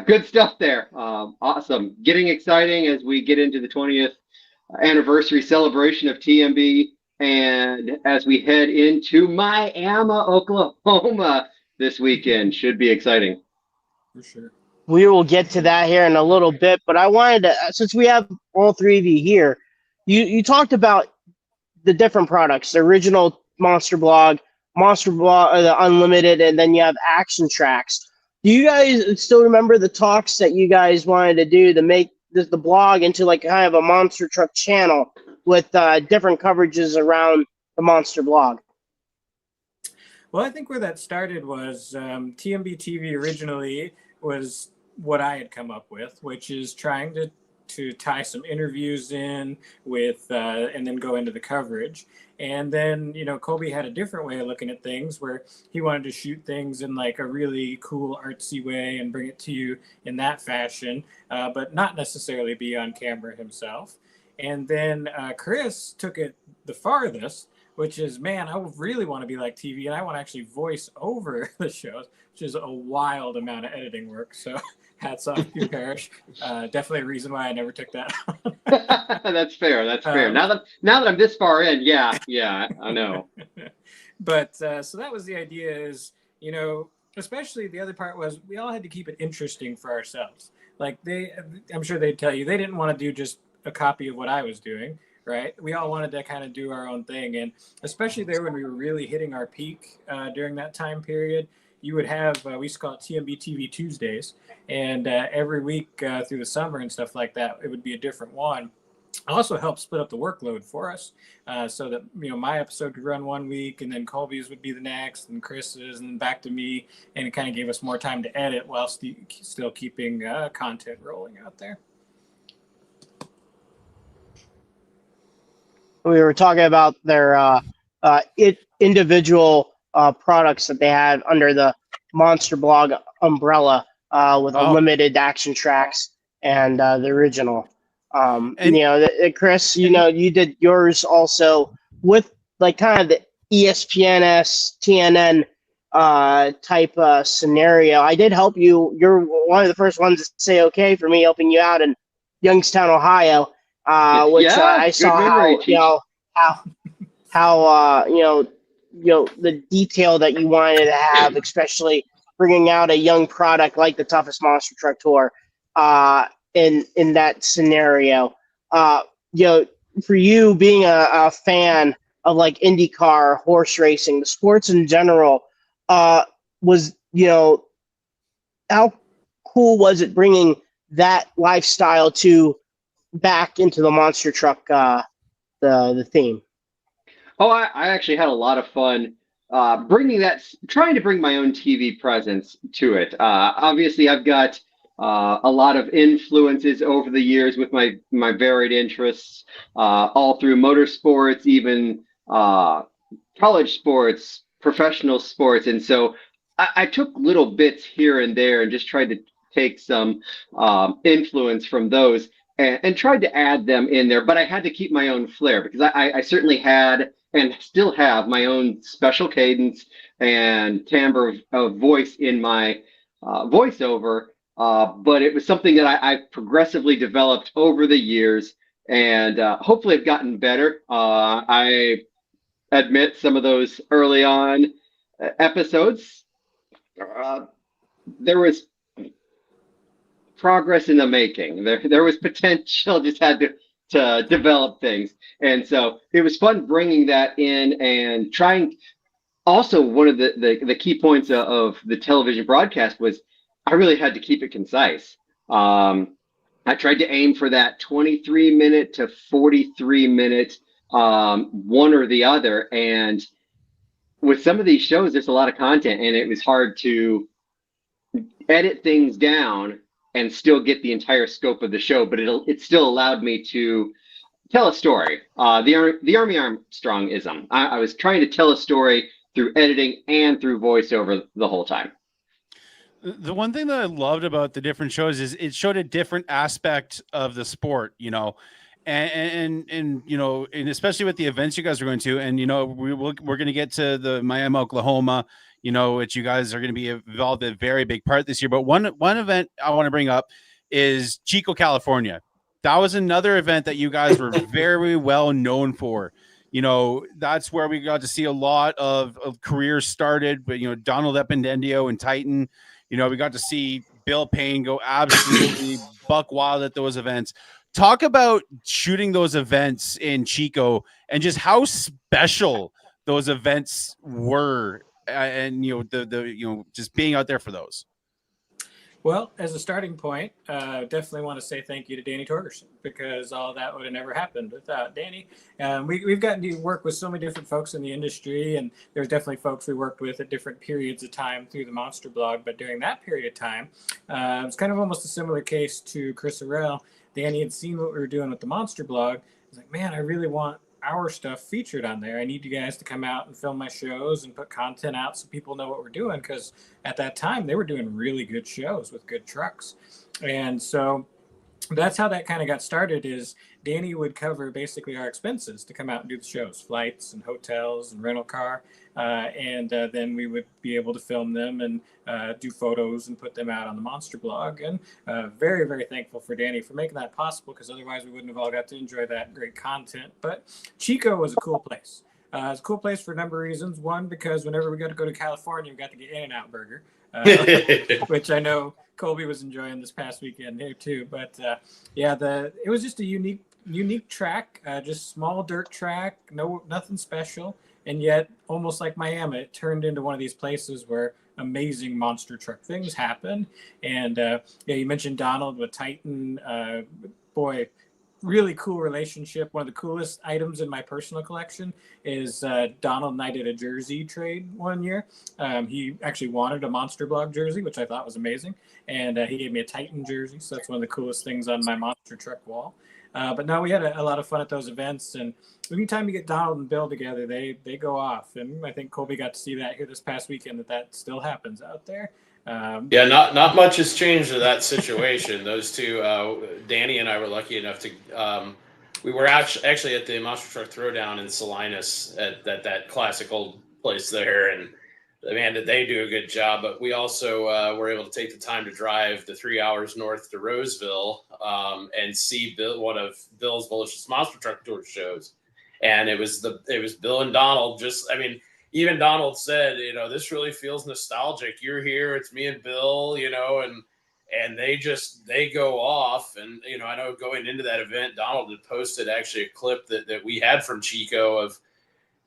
good stuff there. Awesome. Getting exciting as we get into the 20th anniversary celebration of TMB, and as we head into Miami, Oklahoma this weekend. Should be exciting. For sure. We will get to that here in a little bit, but I wanted to, since we have all three of you here, you talked about the different products, the original Monster Blog, the Unlimited, and then you have Action Tracks. Do you guys still remember the talks that you guys wanted to do to make the blog into like kind of a monster truck channel with different coverages around the Monster Blog? Well, I think where that started was TMB TV originally was what I had come up with, which is trying to tie some interviews in with and then go into the coverage. And then, Colby had a different way of looking at things where he wanted to shoot things in like a really cool artsy way and bring it to you in that fashion, but not necessarily be on camera himself. And then Chris took it the farthest, which is, man, I really want to be like TV and I want to actually voice over the shows, which is a wild amount of editing work. So hats off to you, Parrish. Definitely a reason why I never took that on. That's fair. That's fair. Now that I'm this far in, yeah, I know. But so that was the idea is, especially the other part was we all had to keep it interesting for ourselves. Like I'm sure they'd tell you, they didn't want to do just a copy of what I was doing. Right. We all wanted to kind of do our own thing. And especially there when we were really hitting our peak during that time period, you would have, we used to call it TMB TV Tuesdays. And every week through the summer and stuff like that, it would be a different one. Also helped split up the workload for us so that, my episode could run one week and then Colby's would be the next and Chris's and then back to me. And it kind of gave us more time to edit while still keeping content rolling out there. We were talking about their individual products that they had under the Monster Blog umbrella with Unlimited, Action Tracks, and the original. Chris, you did yours also with like kind of the ESPN-S, TNN type scenario. I did help you. You're one of the first ones to say okay for me helping you out in Youngstown, Ohio. Which I saw how the detail that you wanted to have, especially bringing out a young product like the Toughest Monster Truck Tour in that scenario. For you being a fan of like IndyCar, horse racing, the sports in general, was how cool was it bringing that lifestyle back into the monster truck, the theme? Oh, I actually had a lot of fun trying to bring my own TV presence to it. Obviously, I've got a lot of influences over the years with my varied interests, all through motorsports, even college sports, professional sports. And so I took little bits here and there and just tried to take some influence from those and tried to add them in there. But I had to keep my own flair because I certainly had and still have my own special cadence and timbre of voice in my voiceover. But it was something that I progressively developed over the years, and hopefully I've gotten better. I admit some of those early on episodes, there was progress in the making. There was potential, just had to develop things. And so it was fun bringing that in and trying. Also, one of the key points of the television broadcast was I really had to keep it concise. I tried to aim for that 23-minute to 43-minute, one or the other. And with some of these shows, there's a lot of content, and it was hard to edit things down and still get the entire scope of the show. But it still allowed me to tell a story. The Army Armstrongism. I was trying to tell a story through editing and through voiceover the whole time. The one thing that I loved about the different shows is it showed a different aspect of the sport, you know, and you know, and especially with the events you guys are going to, and you know, we're going to get to the Miami, Oklahoma, you know, which you guys are going to be involved in a very big part this year. But one event I want to bring up is Chico, California. That was another event that you guys were very well known for. You know, that's where we got to see a lot of careers started, but you know, Donald Ependendio and Titan. You know, we got to see Bill Payne go absolutely buck wild at those events. Talk about shooting those events in Chico and just how special those events were, and you know, the you know, just being out there for those. Well, as a starting point, definitely want to say thank you to Danny Torgerson, because all that would have never happened without Danny. We've gotten to work with so many different folks in the industry, and there's definitely folks we worked with at different periods of time through the Monster Blog. But during that period of time, it's kind of almost a similar case to Chris Arell. Danny had seen what we were doing with the Monster Blog. He's like, man, I really want our stuff featured on there. I need you guys to come out and film my shows and put content out so people know what we're doing, because at that time they were doing really good shows with good trucks. And so that's how that kind of got started. Is Danny would cover basically our expenses to come out and do the shows, flights and hotels and rental car, and then we would be able to film them and do photos and put them out on the Monster Blog. And very, very thankful for Danny for making that possible, because otherwise we wouldn't have all got to enjoy that great content. But Chico was a cool place. It's a cool place for a number of reasons. One, because whenever we got to go to California, we got to get In-N-Out Burger, which I know Colby was enjoying this past weekend here too. But yeah, it was just a unique track, just small dirt track, nothing special, and yet almost like Miami, it turned into one of these places where amazing monster truck things happen. And yeah, you mentioned Donald with Titan. Boy, really cool relationship. One of the coolest items in my personal collection is Donald and I did a jersey trade one year. He actually wanted a Monster Blog jersey, which I thought was amazing. And he gave me a Titan jersey. So that's one of the coolest things on my monster truck wall. But no, we had a lot of fun at those events. And anytime you get Donald and Bill together, they go off. And I think Colby got to see that here this past weekend, that still happens out there. Yeah, not much has changed in that situation. Those two, Danny and I were lucky enough to, we were actually at the Monster Truck Throwdown in Salinas at that classic old place there, and man, did they do a good job. But we also were able to take the time to drive the 3 hours north to Roseville and see one of Bill's Malicious Monster Truck Tour shows, and it was Bill and Donald. Even Donald said, you know, this really feels nostalgic. You're here, it's me and Bill, you know, and they go off. And, you know, I know going into that event, Donald had posted actually a clip that we had from Chico of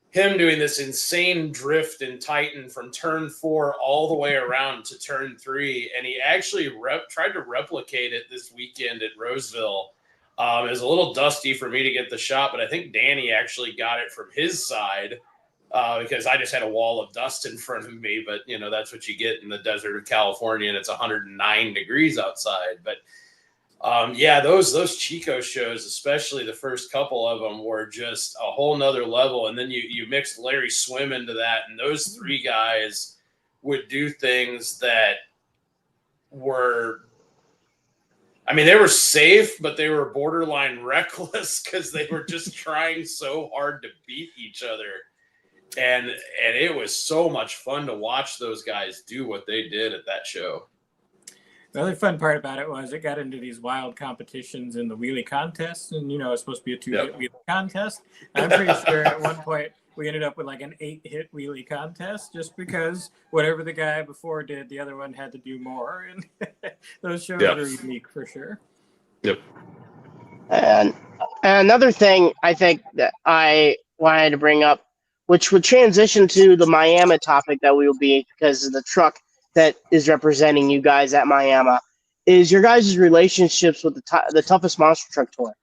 him doing this insane drift in Titan from turn 4 all the way around to turn 3. And he actually tried to replicate it this weekend at Roseville. It was a little dusty for me to get the shot, but I think Danny actually got it from his side. Because I just had a wall of dust in front of me, but you know, that's what you get in the desert of California, and it's 109 degrees outside. But yeah, those Chico shows, especially the first couple of them, were just a whole nother level. And then you mixed Larry Swim into that, and those three guys would do things that were, I mean, they were safe, but they were borderline reckless because they were just trying so hard to beat each other. And it was so much fun to watch those guys do what they did at that show. The other fun part about it was it got into these wild competitions in the wheelie contest, and you know it's supposed to be a 2-hit wheelie contest. I'm pretty sure at one point we ended up with like an 8-hit wheelie contest, just because whatever the guy before did, the other one had to do more, and those shows are unique for sure. Yep. And another thing I think that I wanted to bring up, which would transition to the Miami topic that we will be, because the truck that is representing you guys at Miami is your guys' relationships with the toughest monster truck tour.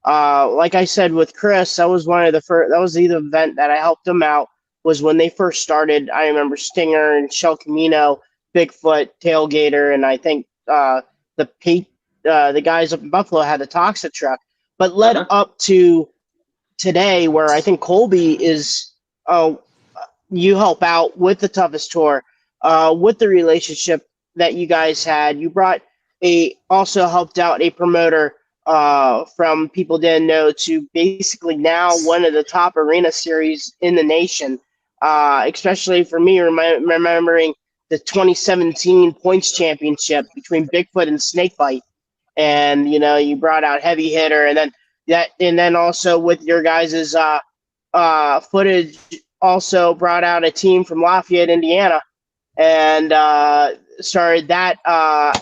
Like I said with Chris, that was one of the first. That was the event that I helped him out. Was when they first started. I remember Stinger and Shell Camino, Bigfoot, Tailgater, and I think the guys up in Buffalo had the Toxic truck. But led up to today, where I think Colby is. You help out with the toughest tour, with the relationship that you guys had. You also helped out a promoter from people didn't know to basically now one of the top arena series in the nation. Especially for me, remembering the 2017 points championship between Bigfoot and Snakebite, and you brought out Heavy Hitter, and then also with your guys's footage, also brought out a team from Lafayette, Indiana, and started that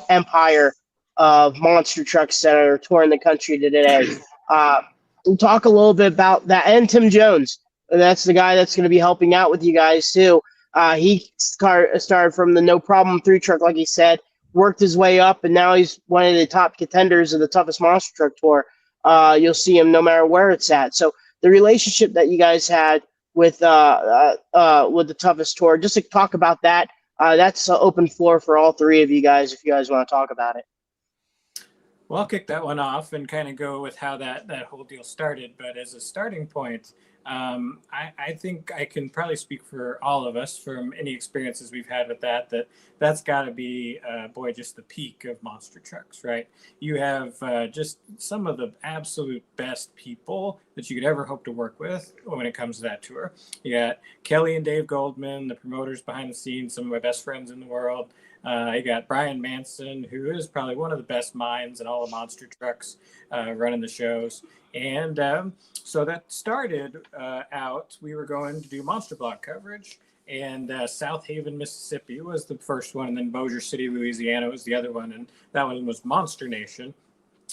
empire of monster trucks that are touring the country today. We'll talk a little bit about that. And Tim Jones, that's the guy that's going to be helping out with you guys too. He started from the No Problem 3 truck, like he said, worked his way up, and now he's one of the top contenders of the toughest monster truck tour. You'll see him no matter where it's at. So the relationship that you guys had with the toughest tour, just to talk about that, that's an open floor for all three of you guys if you guys want to talk about it. Well, I'll kick that one off and kind of go with how that whole deal started. But as a starting point, I think I can probably speak for all of us from any experiences we've had with that's got to be, just the peak of monster trucks, right? You have just some of the absolute best people that you could ever hope to work with when it comes to that tour. You got Kelly and Dave Goldman, the promoters behind the scenes, some of my best friends in the world. You got Brian Manson, who is probably one of the best minds in all of monster trucks, running the shows. And so that started out, we were going to do monster block coverage, and South Haven, Mississippi was the first one, and then Bossier City, Louisiana was the other one, and that one was Monster Nation.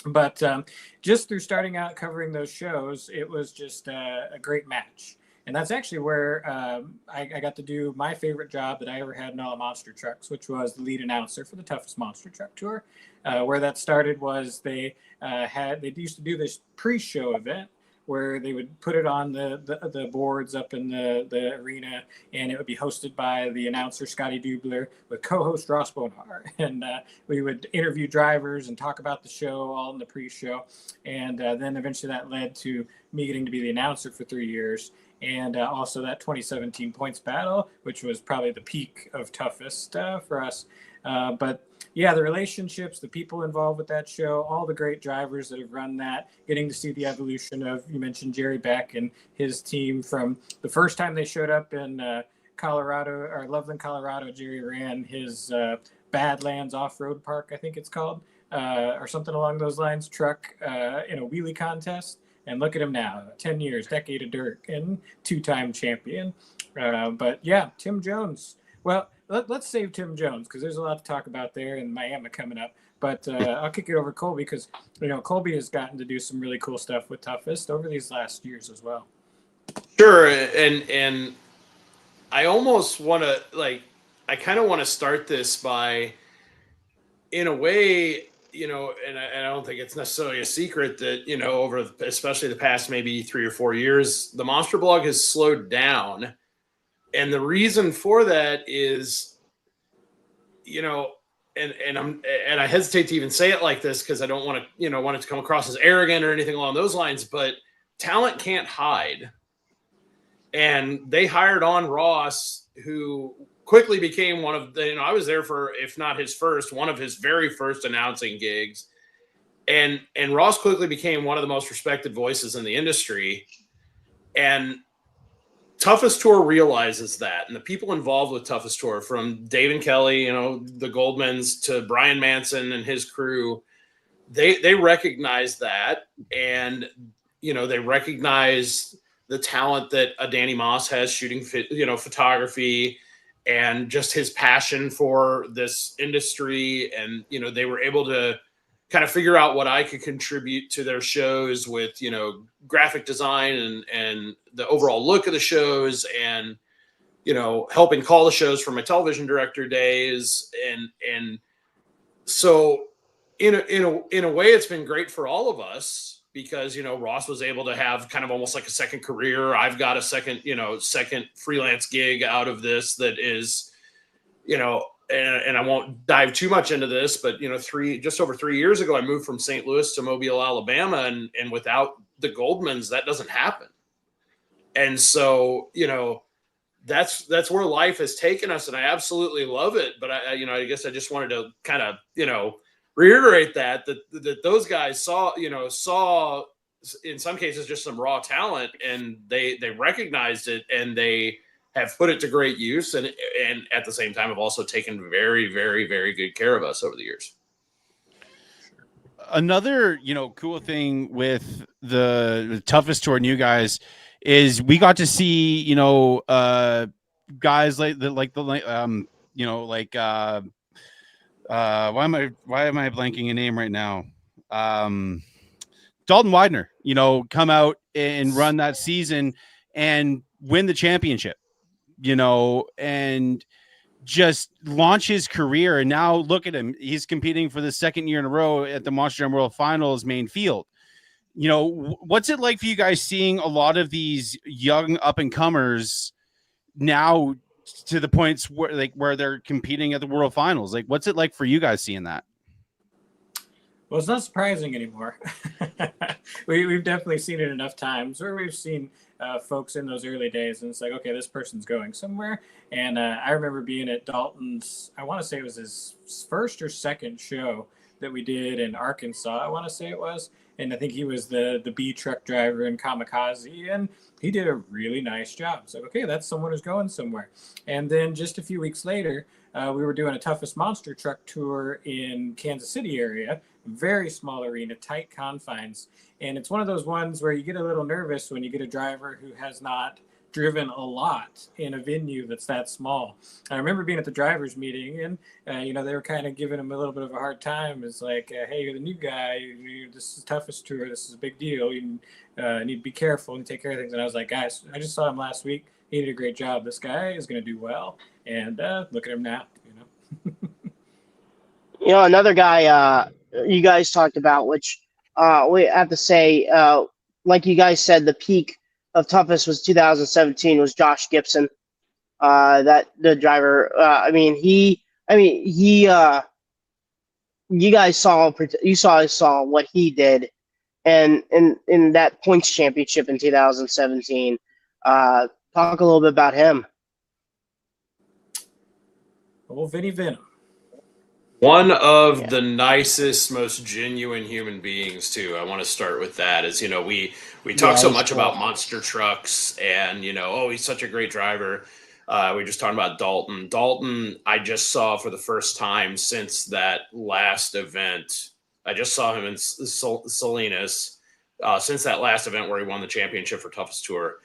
But just through starting out covering those shows, it was just a great match. And that's actually where I got to do my favorite job that I ever had in all of monster trucks, which was the lead announcer for the toughest monster truck tour. Where that started was they used to do this pre-show event where they would put it on the boards up in the arena, and it would be hosted by the announcer Scotty Dubler with co-host Ross Bonar, and we would interview drivers and talk about the show all in the pre-show, and then eventually that led to me getting to be the announcer for 3 years. And also that 2017 points battle, which was probably the peak of toughest for us. But yeah, the relationships, the people involved with that show, all the great drivers that have run that, getting to see the evolution of, you mentioned Jerry Beck and his team from the first time they showed up in Colorado, or Loveland, Colorado. Jerry ran his Badlands Off-Road Park, I think it's called, or something along those lines, truck in a wheelie contest. And look at him now, 10 years, decade of dirt, and 2-time champion. But yeah, Tim Jones. Well, let's save Tim Jones because there's a lot to talk about there in Miami coming up. But I'll kick it over to Colby because, Colby has gotten to do some really cool stuff with Toughest over these last years as well. Sure. And I almost want to, I kind of want to start this by, in a way, and I don't think it's necessarily a secret that, over especially the past maybe 3 or 4 years, the Monster Blog has slowed down. And the reason for that is, and I hesitate to even say it like this because I don't want to, want it to come across as arrogant or anything along those lines, but talent can't hide. And they hired on Ross, who quickly became one of the, I was there for, if not his first, one of his very first announcing gigs. And Ross quickly became one of the most respected voices in the industry. And Toughest Tour realizes that. And the people involved with Toughest Tour, from Dave and Kelly, the Goldmans, to Brian Manson and his crew, they recognize that. And, they recognize the talent that a Danny Moss has shooting, photography, and just his passion for this industry. And, they were able to kind of figure out what I could contribute to their shows with, graphic design and the overall look of the shows. And helping call the shows from my television director days. And so in a way, it's been great for all of us because, Ross was able to have kind of almost like a second career. I've got a second freelance gig out of this that is, and I won't dive too much into this, but just over 3 years ago, I moved from St. Louis to Mobile, Alabama, and without the Goldmans, that doesn't happen. And so, that's where life has taken us, and I absolutely love it. But I guess I just wanted to kind of, reiterate that those guys saw in some cases just some raw talent, and they recognized it, and they have put it to great use, and at the same time have also taken very, very, very good care of us over the years. Another, cool thing with the toughest tour and you guys is we got to see, guys why am I blanking a name right now? Dalton Widener, come out and run that season and win the championship, and just launch his career. And now look at him. He's competing for the second year in a row at the Monster Jam World Finals main field. What's it like for you guys seeing a lot of these young up and comers now to the points where they're competing at the World Finals? Like, what's it like for you guys seeing that? Well, it's not surprising anymore. We've definitely seen it enough times where we've seen folks in those early days, and it's like, okay, this person's going somewhere. And I remember being at Dalton's, I want to say it was his first or second show that we did in Arkansas, I want to say it was. And I think he was the B truck driver in Kamikaze, and he did a really nice job. So, okay, that's someone who's going somewhere. And then just a few weeks later, we were doing a Toughest Monster Truck tour in Kansas City area, very small arena, tight confines. And it's one of those ones where you get a little nervous when you get a driver who has not driven a lot in a venue that's that small. I remember being at the drivers meeting, and they were kind of giving him a little bit of a hard time. It's like, hey, you're the new guy. This is the toughest tour. This is a big deal. You need to be careful and take care of things. And I was like, guys, I just saw him last week. He did a great job. This guy is going to do well. And look at him now. Another guy you guys talked about, which we have to say, like you guys said, the peak of toughest was 2017 was Josh Gibson. That the driver. You guys saw what he did, and in that points championship in 2017. Talk a little bit about him. Old Vinny Venom. One of the nicest, most genuine human beings, too. I want to start with that. Is we talk so much about monster trucks, and he's such a great driver. We were just talking about Dalton. Dalton, I just saw for the first time since that last event. I just saw him in Salinas since that last event where he won the championship for Toughest Tour.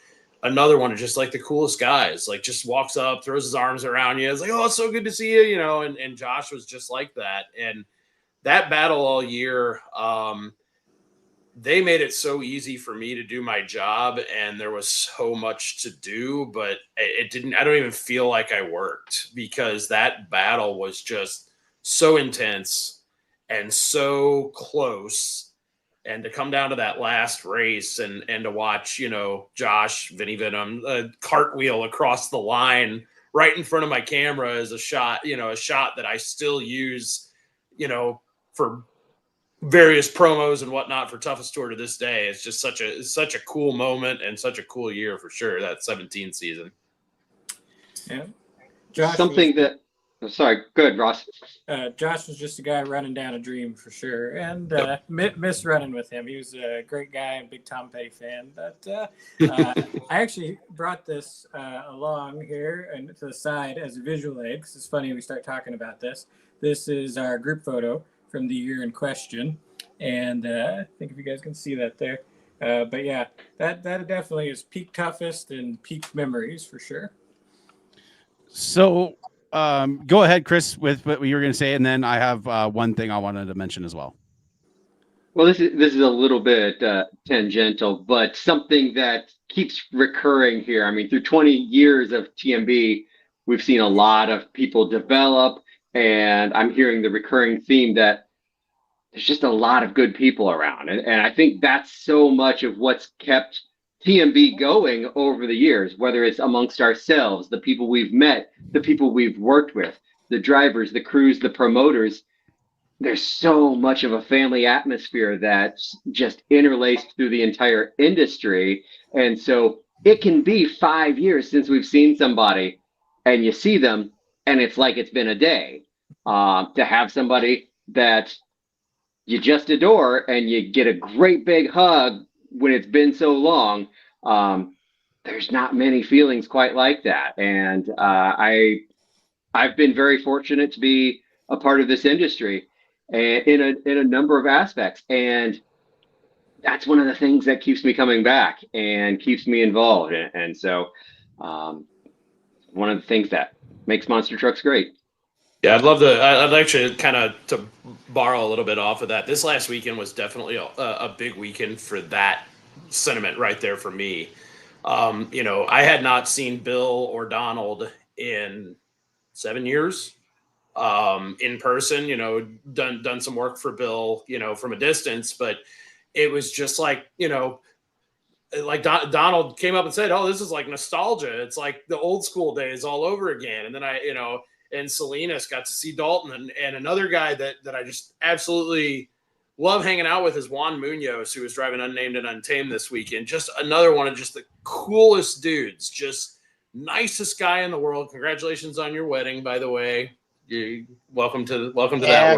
Another one of just like the coolest guys, like just walks up, throws his arms around you. It's like, oh, it's so good to see you, and Josh was just like that. And that battle all year, they made it so easy for me to do my job, and there was so much to do, but I don't even feel like I worked, because that battle was just so intense and so close. And to come down to that last race and to watch, Josh, Vinny Venom, cartwheel across the line right in front of my camera is a shot that I still use, for various promos and whatnot for Toughest Tour to this day. It's just such a cool moment and such a cool year for sure, that 17 season. Yeah. Josh Sorry, good, Ross. Josh was just a guy running down a dream for sure, and miss running with him. He was a great guy and big Tom Petty fan. But I actually brought this along here and to the side as a visual aid, because it's funny we start talking about this. This is our group photo from the year in question, and I think if you guys can see that there. But yeah, that definitely is peak toughest and peak memories for sure. So go ahead, Chris, with what you were going to say, and then I have one thing I wanted to mention as well. Well, this is a little bit tangential, but something that keeps recurring here. I mean, through 20 years of TMB, we've seen a lot of people develop, and I'm hearing the recurring theme that there's just a lot of good people around. And I think that's so much of what's kept TMB going over the years, whether it's amongst ourselves, the people we've met, the people we've worked with, the drivers, the crews, the promoters. There's so much of a family atmosphere that's just interlaced through the entire industry. And so it can be 5 years since we've seen somebody, and you see them and it's like it's been a day. To have somebody that you just adore and you get a great big hug when it's been so long, there's not many feelings quite like that. And I've been very fortunate to be a part of this industry and in a number of aspects, and that's one of the things that keeps me coming back and keeps me involved. And so one of the things that makes monster trucks great. Yeah, I'd actually kind of to borrow a little bit off of that. This last weekend was definitely a big weekend for that sentiment right there for me. I had not seen Bill or Donald in 7 years in person, done some work for Bill, from a distance, but it was just like, like Donald came up and said, "Oh, this is like nostalgia. It's like the old school days all over again." And then and Salinas got to see Dalton, and another guy that I just absolutely love hanging out with is Juan Munoz, who was driving Unnamed and Untamed this weekend. Just another one of just the coolest dudes, just nicest guy in the world. Congratulations on your wedding, by the way. Welcome to that world.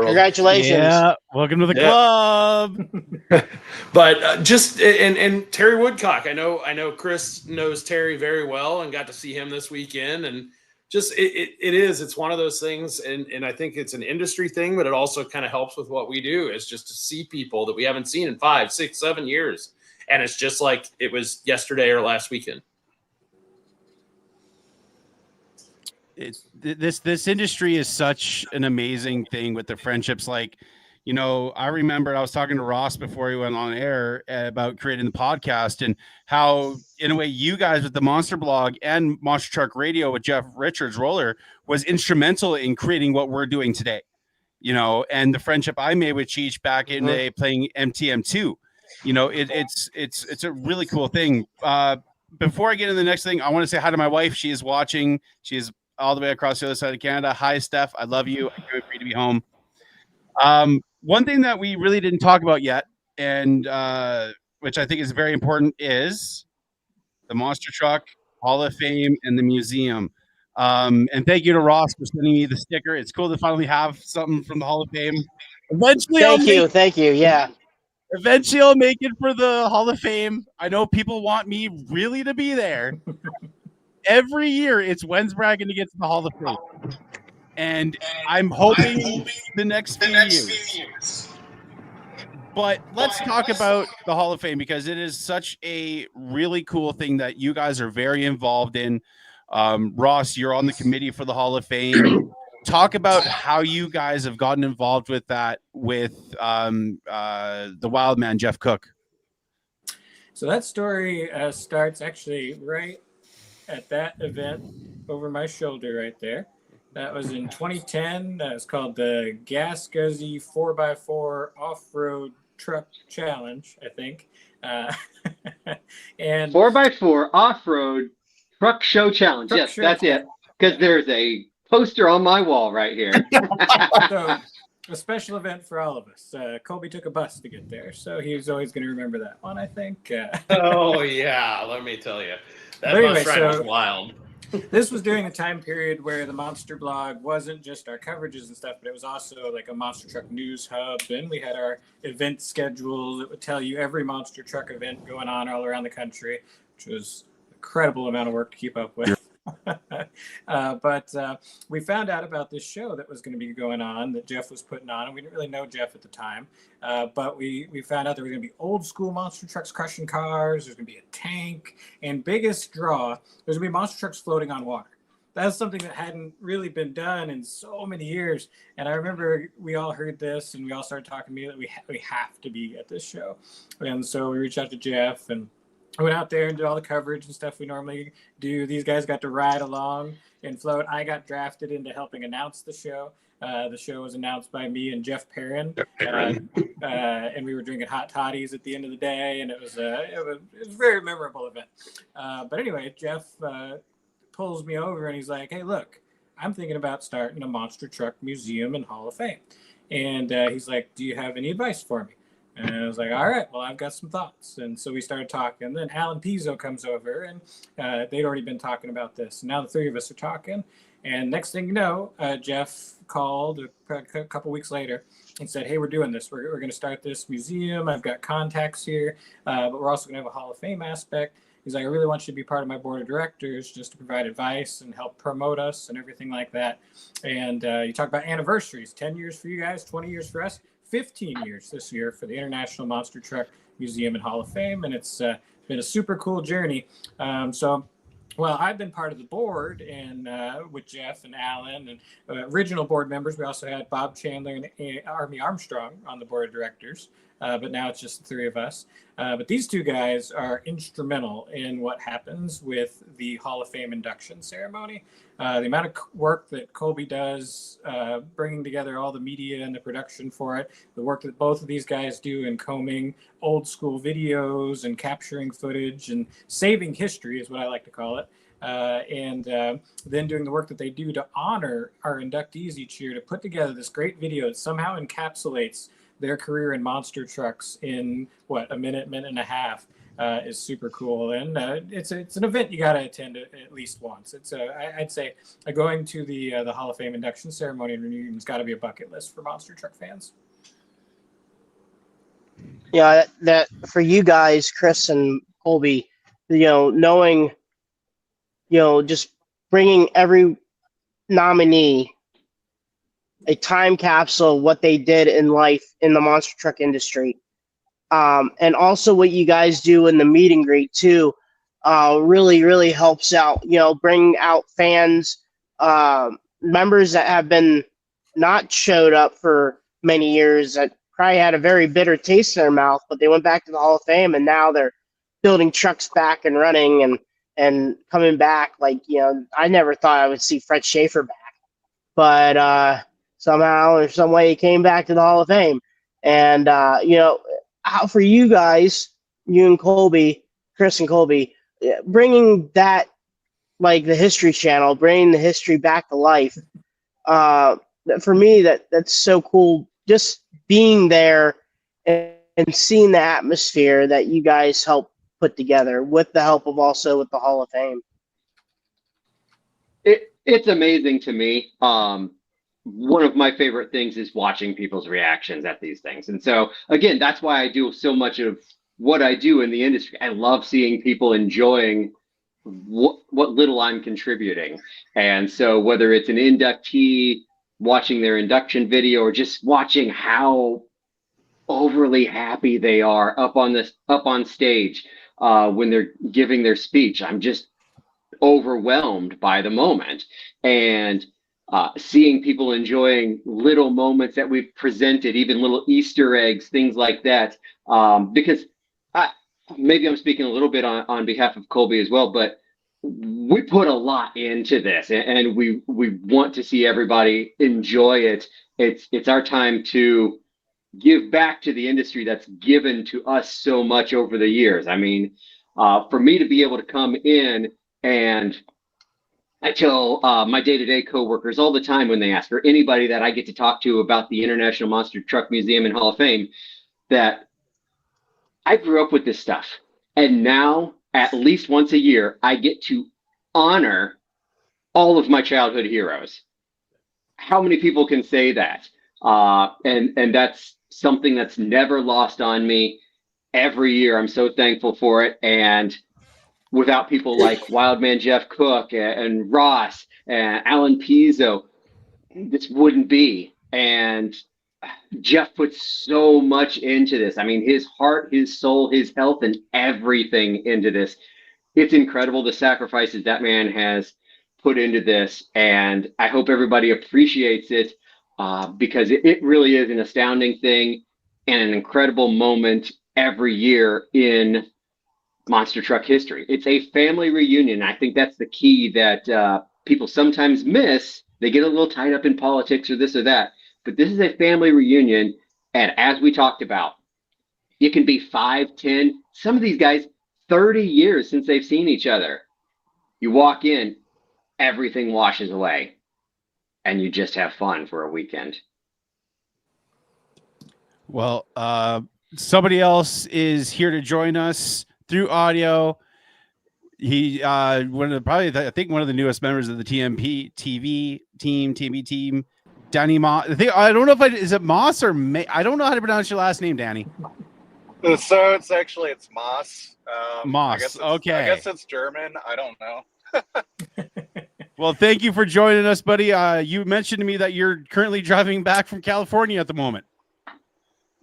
Congratulations. Yeah, welcome to the club. But just and Terry Woodcock, I know Chris knows Terry very well and got to see him this weekend, and just it's one of those things, and I think it's an industry thing, but it also kind of helps with what we do, is just to see people that we haven't seen in 5, 6, 7 years, and it's just like it was yesterday or last weekend. This industry is such an amazing thing with the friendships. Like, I remember I was talking to Ross before he went on air about creating the podcast, and how, in a way, you guys with the Monster Blog and Monster Truck Radio with Jeff Richards Roller was instrumental in creating what we're doing today. And the friendship I made with Cheech back in the day playing MTM2. It's a really cool thing. Before I get into the next thing, I want to say hi to my wife. She is watching. She is all the way across the other side of Canada. Hi, Steph. I love you. I can't wait for you to be home. One thing that we really didn't talk about yet, and which I think is very important, is the Monster Truck Hall of Fame and the museum. And thank you to Ross for sending me the sticker. It's cool to finally have something from the Hall of Fame. Eventually, Thank you. Yeah. Eventually, I'll make it for the Hall of Fame. I know people want me really to be there. Every year, it's when's Brad going to get to the Hall of Fame? And I'm hoping the next few years. But let's talk about the Hall of Fame, because it is such a really cool thing that you guys are very involved in. Ross, you're on the committee for the Hall of Fame. Talk about how you guys have gotten involved with that with the wild man, Jeff Cook. So that story starts actually right at that event over my shoulder right there. That was in 2010. It's called the Gas Guzzy 4x4 Off-Road Truck Challenge, I think. And 4x4 Off-Road Truck Show Challenge. Yes, that's it. Because there's a poster on my wall right here. So, a special event for all of us. Colby took a bus to get there, so he's always going to remember that one, I think. Oh, yeah. Let me tell you. That bus ride was wild. This was during a time period where the Monster Blog wasn't just our coverages and stuff, but it was also like a Monster Truck news hub. And we had our event schedule that would tell you every Monster Truck event going on all around the country, which was an incredible amount of work to keep up with. But we found out about this show that was going to be going on that Jeff was putting on, and we didn't really know Jeff at the time. But we found out there were going to be old school monster trucks crushing cars. There's going to be a tank, and biggest draw, there's going to be monster trucks floating on water. That's something that hadn't really been done in so many years. And I remember we all heard this, and we all started talking to me that we have to be at this show. And so we reached out to Jeff, and I went out there and did all the coverage and stuff we normally do. These guys got to ride along and float. I got drafted into helping announce the show. The show was announced by me and Jeff Perrin, and we were drinking hot toddies at the end of the day, and it was a very memorable event. But anyway, Jeff pulls me over and he's like, "Hey, look, I'm thinking about starting a monster truck museum and Hall of Fame," and he's like, "Do you have any advice for me?" And I was like, "All right, well, I've got some thoughts." And so we started talking. And then Alan Pizzo comes over, and they'd already been talking about this. And now the three of us are talking. And next thing you know, Jeff called a couple weeks later and said, "Hey, we're doing this. We're going to start this museum. I've got contacts here, but we're also going to have a Hall of Fame aspect." He's like, "I really want you to be part of my board of directors just to provide advice and help promote us and everything like that." And you talk about anniversaries, 10 years for you guys, 20 years for us, 15 years this year for the International Monster Truck Museum and Hall of Fame. And it's been a super cool journey. Well, I've been part of the board and with Jeff and Alan and original board members. We also had Bob Chandler and Army Armstrong on the board of directors, but now it's just the three of us. But these two guys are instrumental in what happens with the Hall of Fame induction ceremony. The amount of work that Colby does, bringing together all the media and the production for it, the work that both of these guys do in combing old school videos and capturing footage and saving history is what I like to call it. And then doing the work that they do to honor our inductees each year, to put together this great video that somehow encapsulates their career in monster trucks in a minute and a half is super cool. And it's an event you got to attend at least once. I'd say going to the Hall of Fame induction ceremony and reunion has got to be a bucket list for monster truck fans. Yeah, that for you guys, Chris and Colby, knowing, just bringing every nominee a time capsule of what they did in life in the monster truck industry. And also what you guys do in the meet and greet too, really, really helps out, bring out fans, members that have been not showed up for many years that probably had a very bitter taste in their mouth, but they went back to the Hall of Fame and now they're building trucks back and running and coming back. I never thought I would see Fred Schaefer back, but somehow or some way he came back to the Hall of Fame. And, how for you guys, you and Colby, Chris and Colby, bringing that, like the History Channel, bringing the history back to life, for me, that's so cool. Just being there and seeing the atmosphere that you guys help put together with the help of also with the Hall of Fame. It's amazing to me. One of my favorite things is watching people's reactions at these things. And so, again, that's why I do so much of what I do in the industry. I love seeing people enjoying what little I'm contributing. And so whether it's an inductee watching their induction video or just watching how overly happy they are up on stage when they're giving their speech, I'm just overwhelmed by the moment. And seeing people enjoying little moments that we've presented, even little Easter eggs, things like that. Because maybe I'm speaking a little bit on behalf of Colby as well, but we put a lot into this, and we want to see everybody enjoy it. It's our time to give back to the industry that's given to us so much over the years. I mean, for me to be able to come in and I tell my day-to-day coworkers all the time when they ask, or anybody that I get to talk to about the International Monster Truck Museum and Hall of Fame, that I grew up with this stuff. And now, at least once a year, I get to honor all of my childhood heroes. How many people can say that? And that's something that's never lost on me. Every year, I'm so thankful for it. And without people like Wildman Jeff Cook and Ross and Alan Pizzo, this wouldn't be. And Jeff puts so much into this. I mean, his heart, his soul, his health, and everything into this. It's incredible the sacrifices that man has put into this. And I hope everybody appreciates it because it really is an astounding thing and an incredible moment every year in monster truck history. It's a family reunion. I think that's the key that people sometimes miss. They get a little tied up in politics or this or that, but this is a family reunion. And as we talked about, it can be 5, 10, some of these guys, 30 years since they've seen each other. You walk in, everything washes away, and you just have fun for a weekend. Well, somebody else is here to join us through audio. He one of the I think one of the newest members of the TMB team, Danny Moss. I don't know if is it Moss or I don't know how to pronounce your last name, Danny. So it's Moss. Moss. I Okay. guess it's German. I don't know. Well, thank you for joining us, buddy. You mentioned to me that you're currently driving back from California at the moment.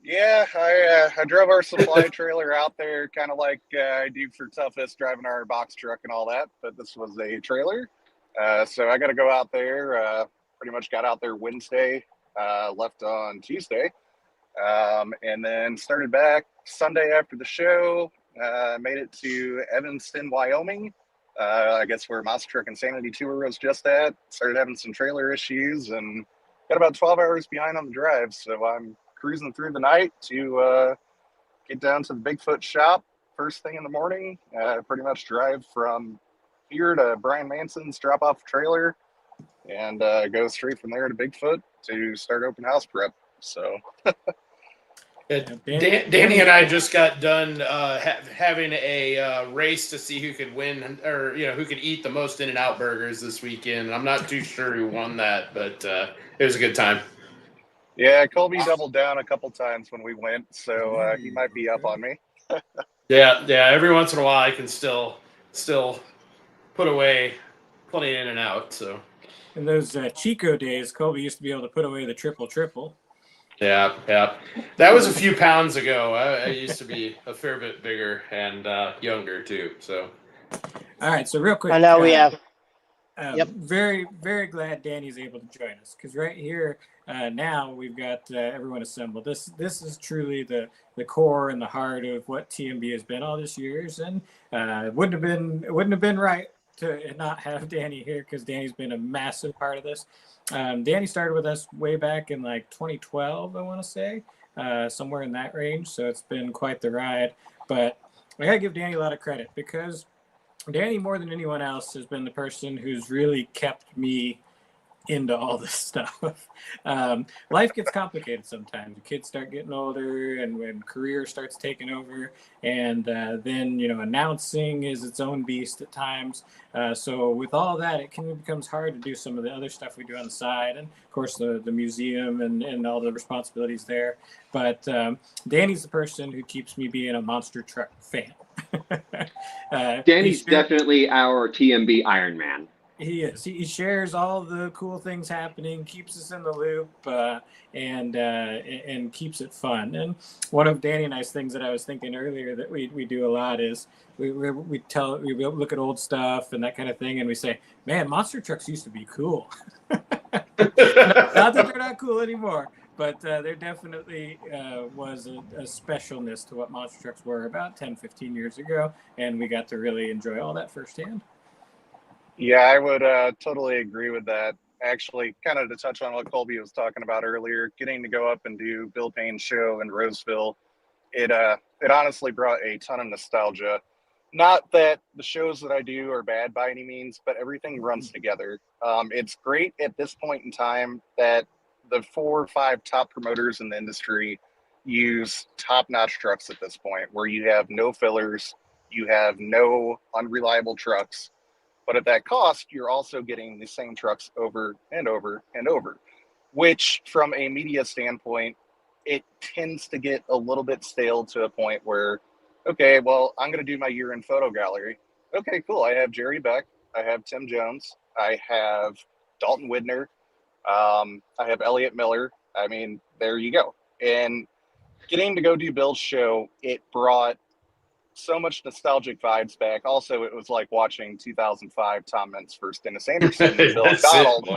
Yeah, I drove our supply trailer out there, kind of like I do for Toughest, driving our box truck and all that. But this was a trailer, so I got to go out there. Pretty much got out there Wednesday, left on Tuesday, and then started back Sunday after the show. Made it to Evanston, Wyoming. I guess where Monster Truck Insanity Tour was just at. Started having some trailer issues and got about 12 hours behind on the drive. So I'm cruising through the night to get down to the Bigfoot shop first thing in the morning. Pretty much drive from here to Brian Manson's, drop off a trailer, and go straight from there to Bigfoot to start open house prep. So Danny and I just got done having a race to see who could win, or who could eat the most In-N-Out burgers this weekend. I'm not too sure who won that, but it was a good time. Yeah, Colby doubled down a couple times when we went, so he might be up on me. Yeah. Every once in a while, I can still put away plenty of In-N-Out. So in those Chico days, Colby used to be able to put away the triple. Yeah. That was a few pounds ago. I used to be a fair bit bigger and younger too. So, all right. So real quick, I know we have. Very, very glad Danny's able to join us, because right here now we've got everyone assembled. This is truly the core and the heart of what TMB has been all this years, and it wouldn't have been right to not have Danny here, because Danny's been a massive part of this. Danny started with us way back in like 2012, I want to say, somewhere in that range. So it's been quite the ride. But I gotta give Danny a lot of credit, because Danny, more than anyone else, has been the person who's really kept me into all this stuff. Life gets complicated sometimes. The kids start getting older, and when career starts taking over, and then announcing is its own beast at times. So with all that, it becomes hard to do some of the other stuff we do on the side, and of course the museum and all the responsibilities there. But Danny's the person who keeps me being a monster truck fan. Danny's definitely our TMB Iron Man. He is. He shares all the cool things happening, keeps us in the loop, and keeps it fun. And one of Danny and I's things that I was thinking earlier that we do a lot is we look at old stuff and that kind of thing, and we say, "Man, monster trucks used to be cool." Not that they're not cool anymore, but there definitely was a specialness to what monster trucks were about 10, 15 years ago, and we got to really enjoy all that firsthand. Yeah, I would totally agree with that. Actually, kind of to touch on what Colby was talking about earlier, getting to go up and do Bill Payne's show in Roseville, it honestly brought a ton of nostalgia. Not that the shows that I do are bad by any means, but everything runs together. It's great at this point in time that the 4 or 5 top promoters in the industry use top-notch trucks at this point, where you have no fillers, you have no unreliable trucks. But at that cost, you're also getting the same trucks over and over and over, which from a media standpoint, it tends to get a little bit stale to a point where, okay, well, I'm going to do my year-end photo gallery. Okay, cool. I have Jerry Beck. I have Tim Jones. I have Dalton Widner. I have Elliot Miller. I mean, there you go. And getting to go do Bill's show, it brought so much nostalgic vibes back. Also, it was like watching 2005 Tom Mintz versus Dennis Anderson and Bill Donald.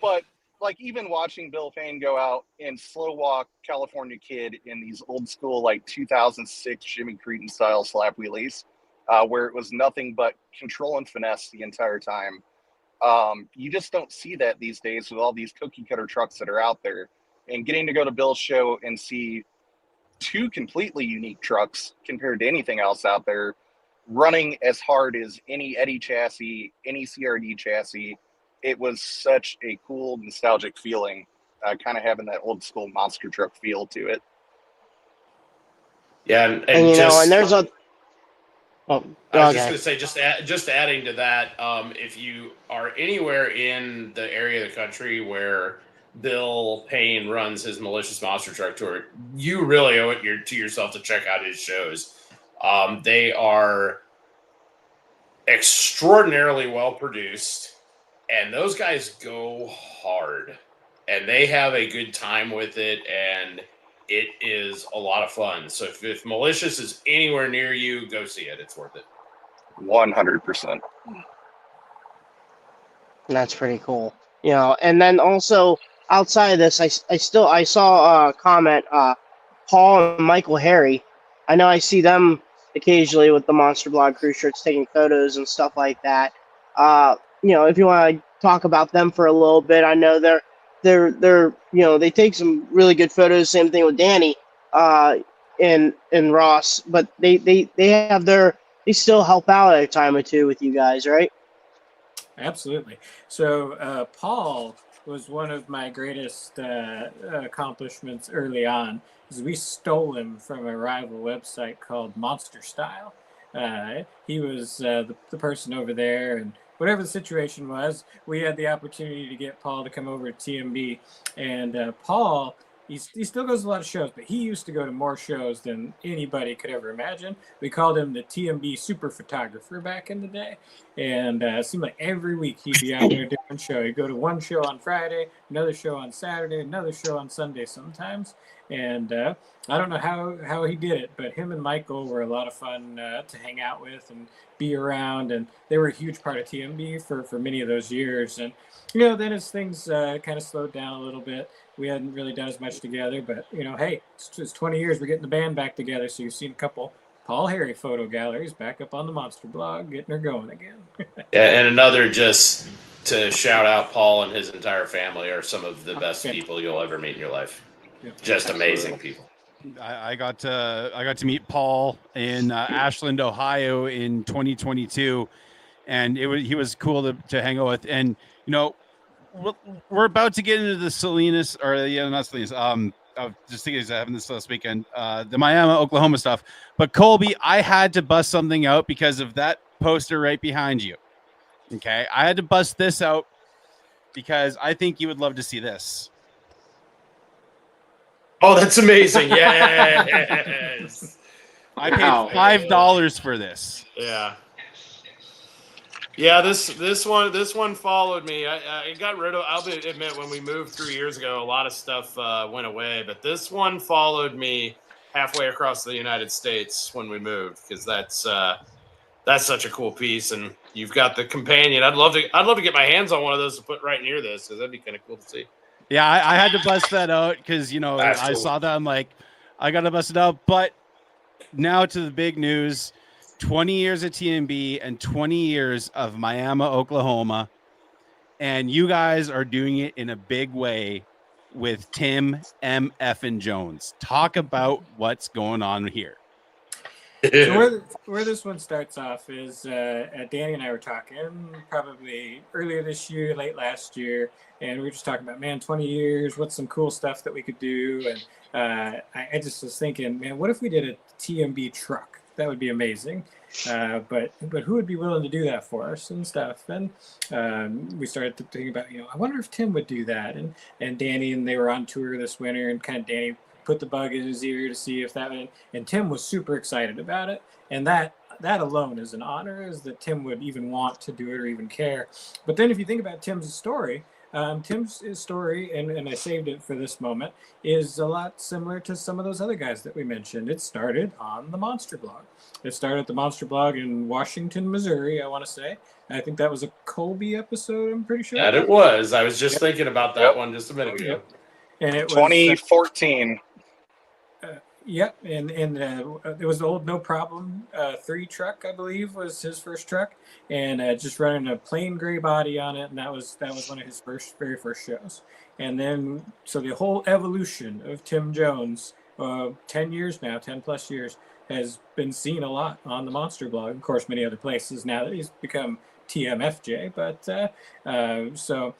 But like even watching Bill Payne go out and slow walk California Kid in these old school like 2006 Jimmy Cretin style slap wheelies, where it was nothing but control and finesse the entire time. You just don't see that these days with all these cookie cutter trucks that are out there. And getting to go to Bill's show and see two completely unique trucks compared to anything else out there, running as hard as any Eddie chassis, any CRD chassis. It was such a cool, nostalgic feeling, kind of having that old school monster truck feel to it. Yeah, And you know, and just there's a. Oh, I was just okay. going to say, just adding to that, if you are anywhere in the area of the country where Bill Payne runs his Malicious Monster Truck Tour, you really owe it to yourself to check out his shows. They are extraordinarily well produced, and those guys go hard, and they have a good time with it, and it is a lot of fun. So if Malicious is anywhere near you, go see it. It's worth it. 100%. That's pretty cool. You know, and then also outside of this, I saw a comment. Paul and Michael Harry. I know I see them occasionally with the Monster Blog crew shirts, taking photos and stuff like that. You know, if you want to talk about them for a little bit, I know they're you know, they take some really good photos. Same thing with Danny, and Ross, but they have they still help out at a time or two with you guys, right? Absolutely. So Paul was one of my greatest accomplishments early on, is we stole him from a rival website called Monster Style. He was the person over there, and whatever the situation was, we had the opportunity to get Paul to come over to TMB. And Paul, he still goes to a lot of shows, but he used to go to more shows than anybody could ever imagine. We called him the TMB super photographer back in the day. And it seemed like every week he'd be out to a different show. He'd go to one show on Friday, another show on Saturday, another show on Sunday sometimes. And I don't know how he did it, but him and Michael were a lot of fun to hang out with and be around. And they were a huge part of TMB for many of those years. And, you know, then as things kind of slowed down a little bit, we hadn't really done as much together. But, you know, hey, it's 20 years. We're getting the band back together. So you've seen a couple Paul Harry photo galleries back up on the Monster Blog, getting her going again. Yeah, and another, just to shout out, Paul and his entire family are some of the best people you'll ever meet in your life. Yeah. Just amazing people. I got to meet Paul in Ashland, Ohio in 2022, and he was cool to hang out with. And you know, we're about to get into the Salinas, or not Salinas. I just thinking of having this last weekend, the Miami, Oklahoma stuff. But Colby, I had to bust something out because of that poster right behind you. Okay, I had to bust this out because I think you would love to see this. Oh, that's amazing! Yes, I paid $5 for this. Yeah. Yeah, this one followed me. I got rid of. I'll admit, when we moved 3 years ago, a lot of stuff went away. But this one followed me halfway across the United States when we moved, because that's such a cool piece. And you've got the companion. I'd love to get my hands on one of those to put right near this, because that'd be kind of cool to see. Yeah, I had to bust that out because, you know, I saw that. I'm like, I got to bust it out. But now to the big news. 20 years of TMB and 20 years of Miami, Oklahoma. And you guys are doing it in a big way with Tim M. Effin Jones. Talk about what's going on here. So where this one starts off is Danny and I were talking probably earlier this year, late last year, and we were just talking about, man, 20 years, what's some cool stuff that we could do? And I just was thinking, man, what if we did a TMB truck? That would be amazing. But who would be willing to do that for us and stuff? And we started thinking about, you know, I wonder if Tim would do that. And Danny, and they were on tour this winter, and kind of Danny put the bug in his ear to see if that would, and Tim was super excited about it. And that alone is an honor, is that Tim would even want to do it or even care. But then if you think about Tim's story, Tim's story, and I saved it for this moment, is a lot similar to some of those other guys that we mentioned. It started on the Monster Blog. It started at the Monster Blog in Washington, Missouri, I want to say. I think that was a Colby episode, I'm pretty sure. That it was. I was just thinking about that one just a minute ago. And it was 2014. Yep, and it was the old No Problem 3 truck, I believe, was his first truck, and just running a plain gray body on it, and that was one of his very first shows. And then so the whole evolution of Tim Jones, 10 years now, 10 plus years, has been seen a lot on the Monster Blog. Of course, many other places now that he's become TMFJ, but so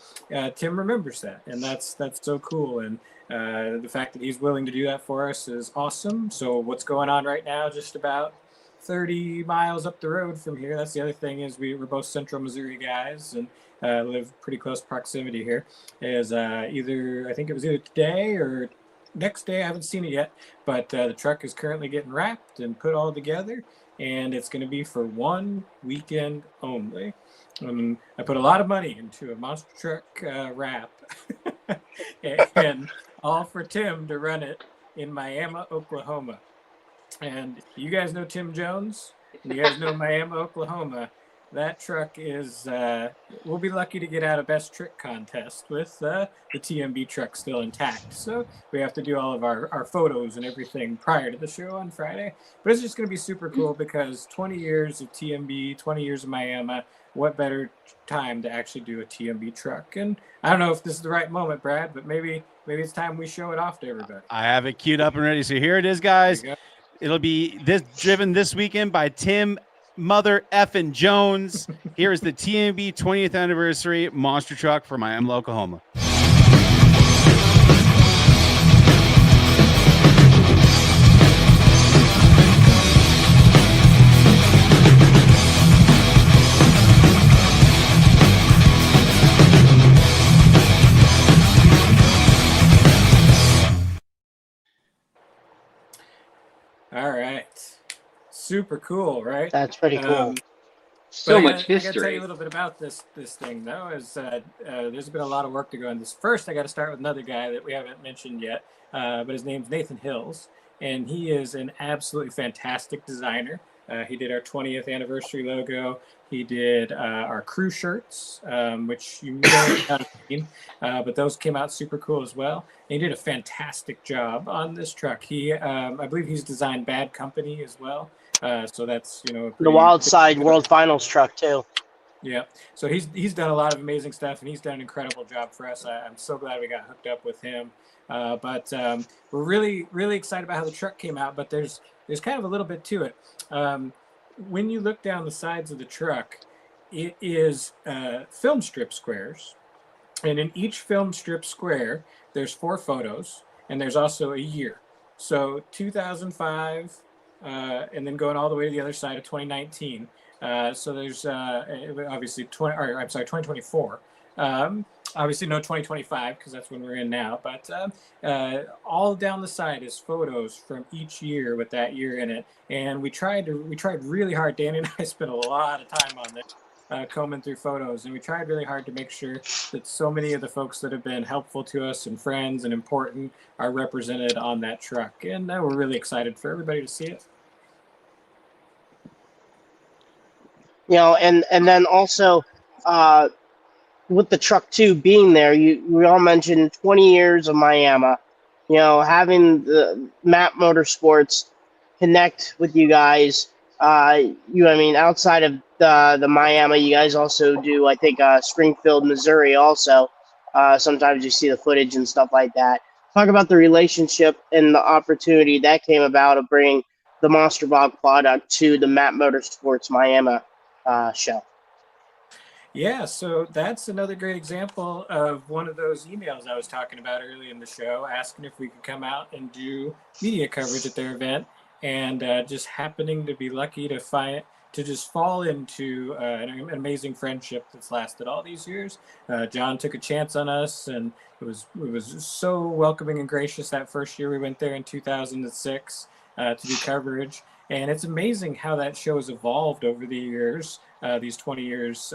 Tim remembers that, and that's so cool. And the fact that he's willing to do that for us is awesome. So what's going on right now, just about 30 miles up the road from here, that's the other thing, is we're both Central Missouri guys and live pretty close proximity here, is I think it was either today or next day, I haven't seen it yet, but the truck is currently getting wrapped and put all together, and it's going to be for one weekend only. I put a lot of money into a monster truck wrap, and all for Tim to run it in Miami, Oklahoma. And you guys know Tim Jones, and you guys know Miami, Oklahoma. That truck is, we'll be lucky to get out a best trick contest with the TMB truck still intact. So we have to do all of our photos and everything prior to the show on Friday. But it's just going to be super cool because 20 years of TMB, 20 years of Miami, what better time to actually do a TMB truck? And I don't know if this is the right moment, Brad, but maybe it's time we show it off to everybody. I have it queued up and ready. So here it is, guys. It'll be driven this weekend by Tim Mother effing Jones. Here is the TMB 20th anniversary monster truck for Miami, Oklahoma. All right. Super cool, right? That's pretty cool. So much history. I got to tell you a little bit about this thing, though. There's been a lot of work to go on this. First, I got to start with another guy that we haven't mentioned yet, but his name's Nathan Hills, and he is an absolutely fantastic designer. He did our 20th anniversary logo. He did our crew shirts, which you may not have seen, but those came out super cool as well. And he did a fantastic job on this truck. I believe he's designed Bad Company as well. So that's, the Wild Side World Finals truck too. Yeah. So he's done a lot of amazing stuff, and he's done an incredible job for us. I'm so glad we got hooked up with him. But we're really, really excited about how the truck came out, but there's kind of a little bit to it. When you look down the sides of the truck, it is film strip squares. And in each film strip square, there's 4 photos, and there's also a year. So 2005, and then going all the way to the other side of 2019. So there's obviously 2024. Obviously no 2025 because that's when we're in now. But all down the side is photos from each year with that year in it. And we tried really hard. Danny and I spent a lot of time on this. Combing through photos, and we tried really hard to make sure that so many of the folks that have been helpful to us and friends and important are represented on that truck, and we're really excited for everybody to see it. And then also with the truck too being there, we all mentioned 20 years of Miami. Having the Map Motorsports connect with you guys. Outside of the Miami, you guys also do, I think, Springfield, Missouri also. Sometimes you see the footage and stuff like that. Talk about the relationship and the opportunity that came about of bringing the Monster Blog product to the Map Motorsports Miami show. Yeah, so that's another great example of one of those emails I was talking about early in the show, asking if we could come out and do media coverage at their event. And just happening to be lucky to just fall into an amazing friendship that's lasted all these years. John took a chance on us, and it was so welcoming and gracious that first year we went there in 2006. to do coverage. And it's amazing how that show has evolved over the years, these 20 years.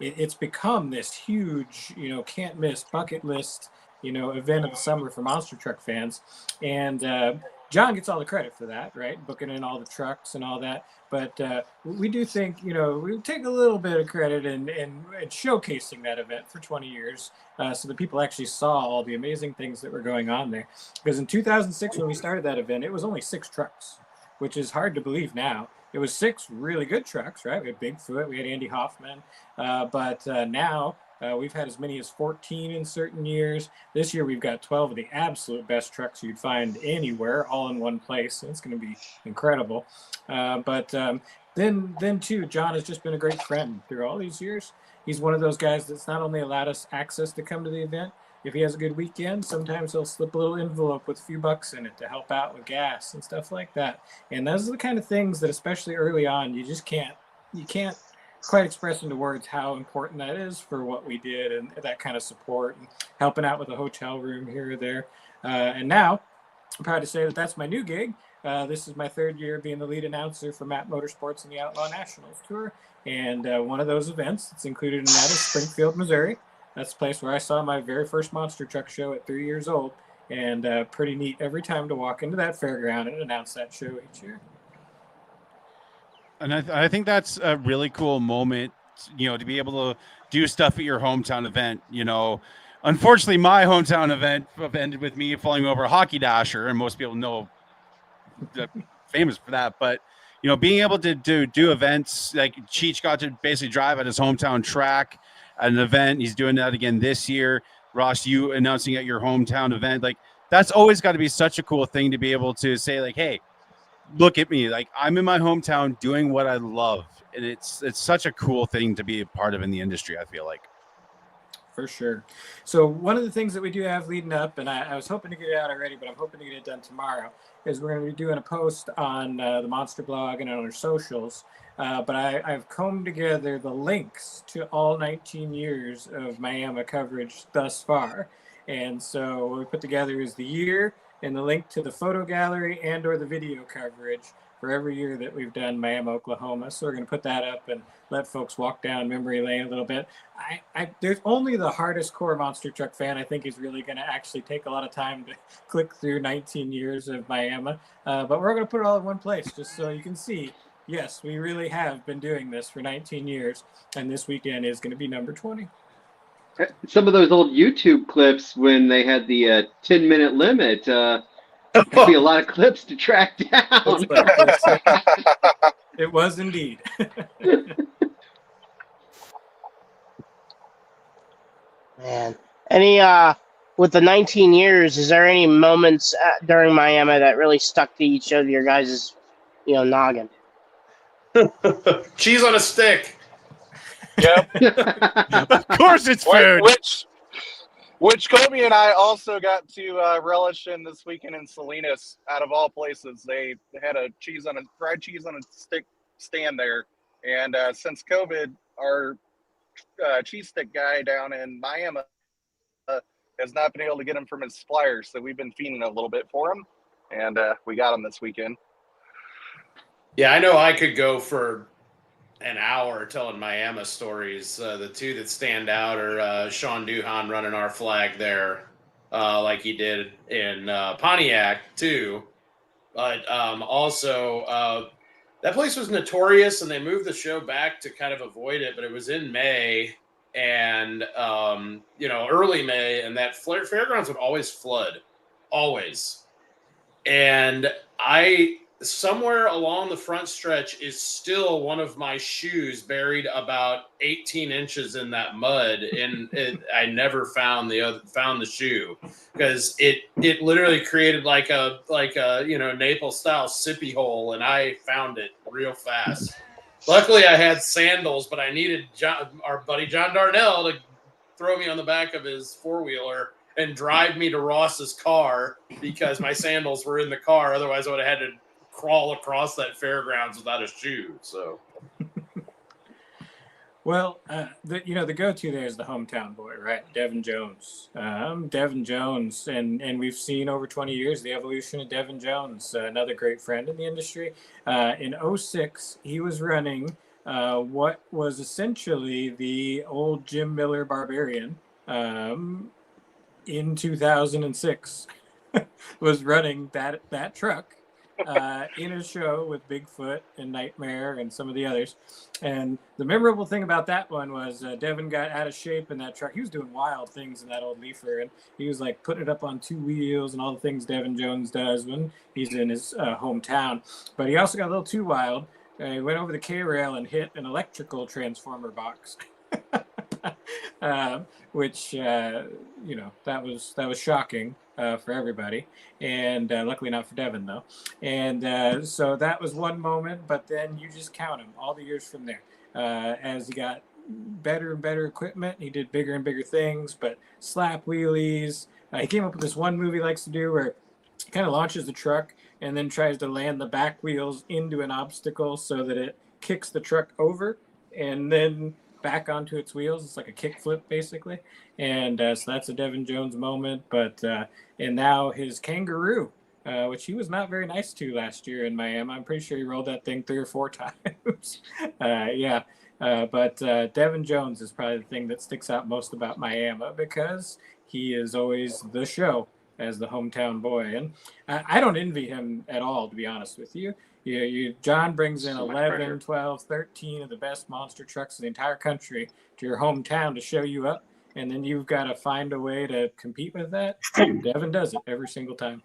It's become this huge, can't miss bucket list, event of the summer for monster truck fans. And John gets all the credit for that, right? Booking in all the trucks and all that. But we do think, we take a little bit of credit in showcasing that event for 20 years so that people actually saw all the amazing things that were going on there. Because in 2006, when we started that event, it was only 6 trucks, which is hard to believe now. It was 6 really good trucks, right? We had Bigfoot, we had Andy Hoffman, but now we've had as many as 14 in certain years. This year we've got 12 of the absolute best trucks you'd find anywhere, all in one place. And it's going to be incredible. But then too, John has just been a great friend through all these years. He's one of those guys that's not only allowed us access to come to the event. If he has a good weekend, sometimes he'll slip a little envelope with a few bucks in it to help out with gas and stuff like that. And those are the kind of things that, especially early on, you can't quite express into words how important that is for what we did and that kind of support and helping out with a hotel room here or there. And now I'm proud to say that that's my new gig. This is my 3rd year being the lead announcer for Matt Motorsports and the Outlaw Nationals Tour. And one of those events that's included in that is Springfield, Missouri. That's the place where I saw my very first monster truck show at 3 years old. And pretty neat every time to walk into that fairground and announce that show each year. And I think that's a really cool moment, to be able to do stuff at your hometown event. Unfortunately, my hometown event ended with me falling over a hockey dasher, and most people know famous for that. But being able to do events like Cheech got to basically drive at his hometown track at an event. He's doing that again this year. Ross, you announcing at your hometown event, like that's always got to be such a cool thing to be able to say, like, hey, look at me, like I'm in my hometown doing what I love. And it's such a cool thing to be a part of in the industry, I feel like. For sure. So one of the things that we do have leading up, and I was hoping to get it out already, but I'm hoping to get it done tomorrow, is we're going to be doing a post on the Monster Blog and on our socials. But I've combed together the links to all 19 years of Miami coverage thus far. And so what we put together is the year and the link to the photo gallery and or the video coverage for every year that we've done Miami, Oklahoma. So we're going to put that up and let folks walk down memory lane a little bit. There's only the hardest core monster truck fan I think is really going to actually take a lot of time to click through 19 years of Miami. But we're going to put it all in one place just so you can see, yes, we really have been doing this for 19 years. And this weekend is going to be number 20. Some of those old YouTube clips when they had the 10-minute limit, there'd be a lot of clips to track down. It was indeed. Man, any with the 19 years, is there any moments during Miami that really stuck to each of your guys' noggin? Cheese on a stick. Yep. Of course it's food. Which Colby and I also got to relish in this weekend in Salinas. Out of all places, they had a fried cheese on a stick stand there. And since COVID, our cheese stick guy down in Miami has not been able to get him from his supplier. So we've been feeding a little bit for him, and we got him this weekend. Yeah, I know I could go for an hour telling Miami stories. The two that stand out are Sean Duhan running our flag there, like he did in Pontiac too. But also, that place was notorious, and they moved the show back to kind of avoid it. But it was in May, and early May, and that fairgrounds would always flood, always. And somewhere along the front stretch is still one of my shoes buried about 18 inches in that mud, and I never found the shoe because it literally created like a Naples style sippy hole, and I found it real fast. Luckily, I had sandals, but I needed our buddy John Darnell to throw me on the back of his four-wheeler and drive me to Ross's car because my sandals were in the car. Otherwise, I would have had to crawl across that fairgrounds without a shoe. So, Well, the go-to there is the hometown boy, right? Devin Jones. Devin Jones, and we've seen over 20 years the evolution of Devin Jones, another great friend in the industry. In 06, he was running what was essentially the old Jim Miller Barbarian. In 2006, was running that truck in a show with Bigfoot and Nightmare and some of the others. And the memorable thing about that one was Devin got out of shape in that truck. He was doing wild things in that old Leafer, and he was like putting it up on 2 wheels and all the things Devin Jones does when he's in his hometown. But he also got a little too wild. He went over the K-rail and hit an electrical transformer box. Which that was shocking for everybody, and luckily not for Devin though. And so that was one moment, but then you just count him all the years from there. As he got better and better equipment, he did bigger and bigger things, but slap wheelies. He came up with this one move he likes to do where he kind of launches the truck and then tries to land the back wheels into an obstacle so that it kicks the truck over and then back onto its wheels. It's like a kick flip basically. And so that's a Devin Jones moment. But and now his kangaroo, which he was not very nice to last year in Miami. I'm pretty sure he rolled that thing 3 or 4 times. But Devin Jones is probably the thing that sticks out most about Miami because he is always the show as the hometown boy. And I don't envy him at all, to be honest with you. John brings in 11, 12, 13 of the best monster trucks in the entire country to your hometown to show you up, and then you've got to find a way to compete with that. Devin does it every single time.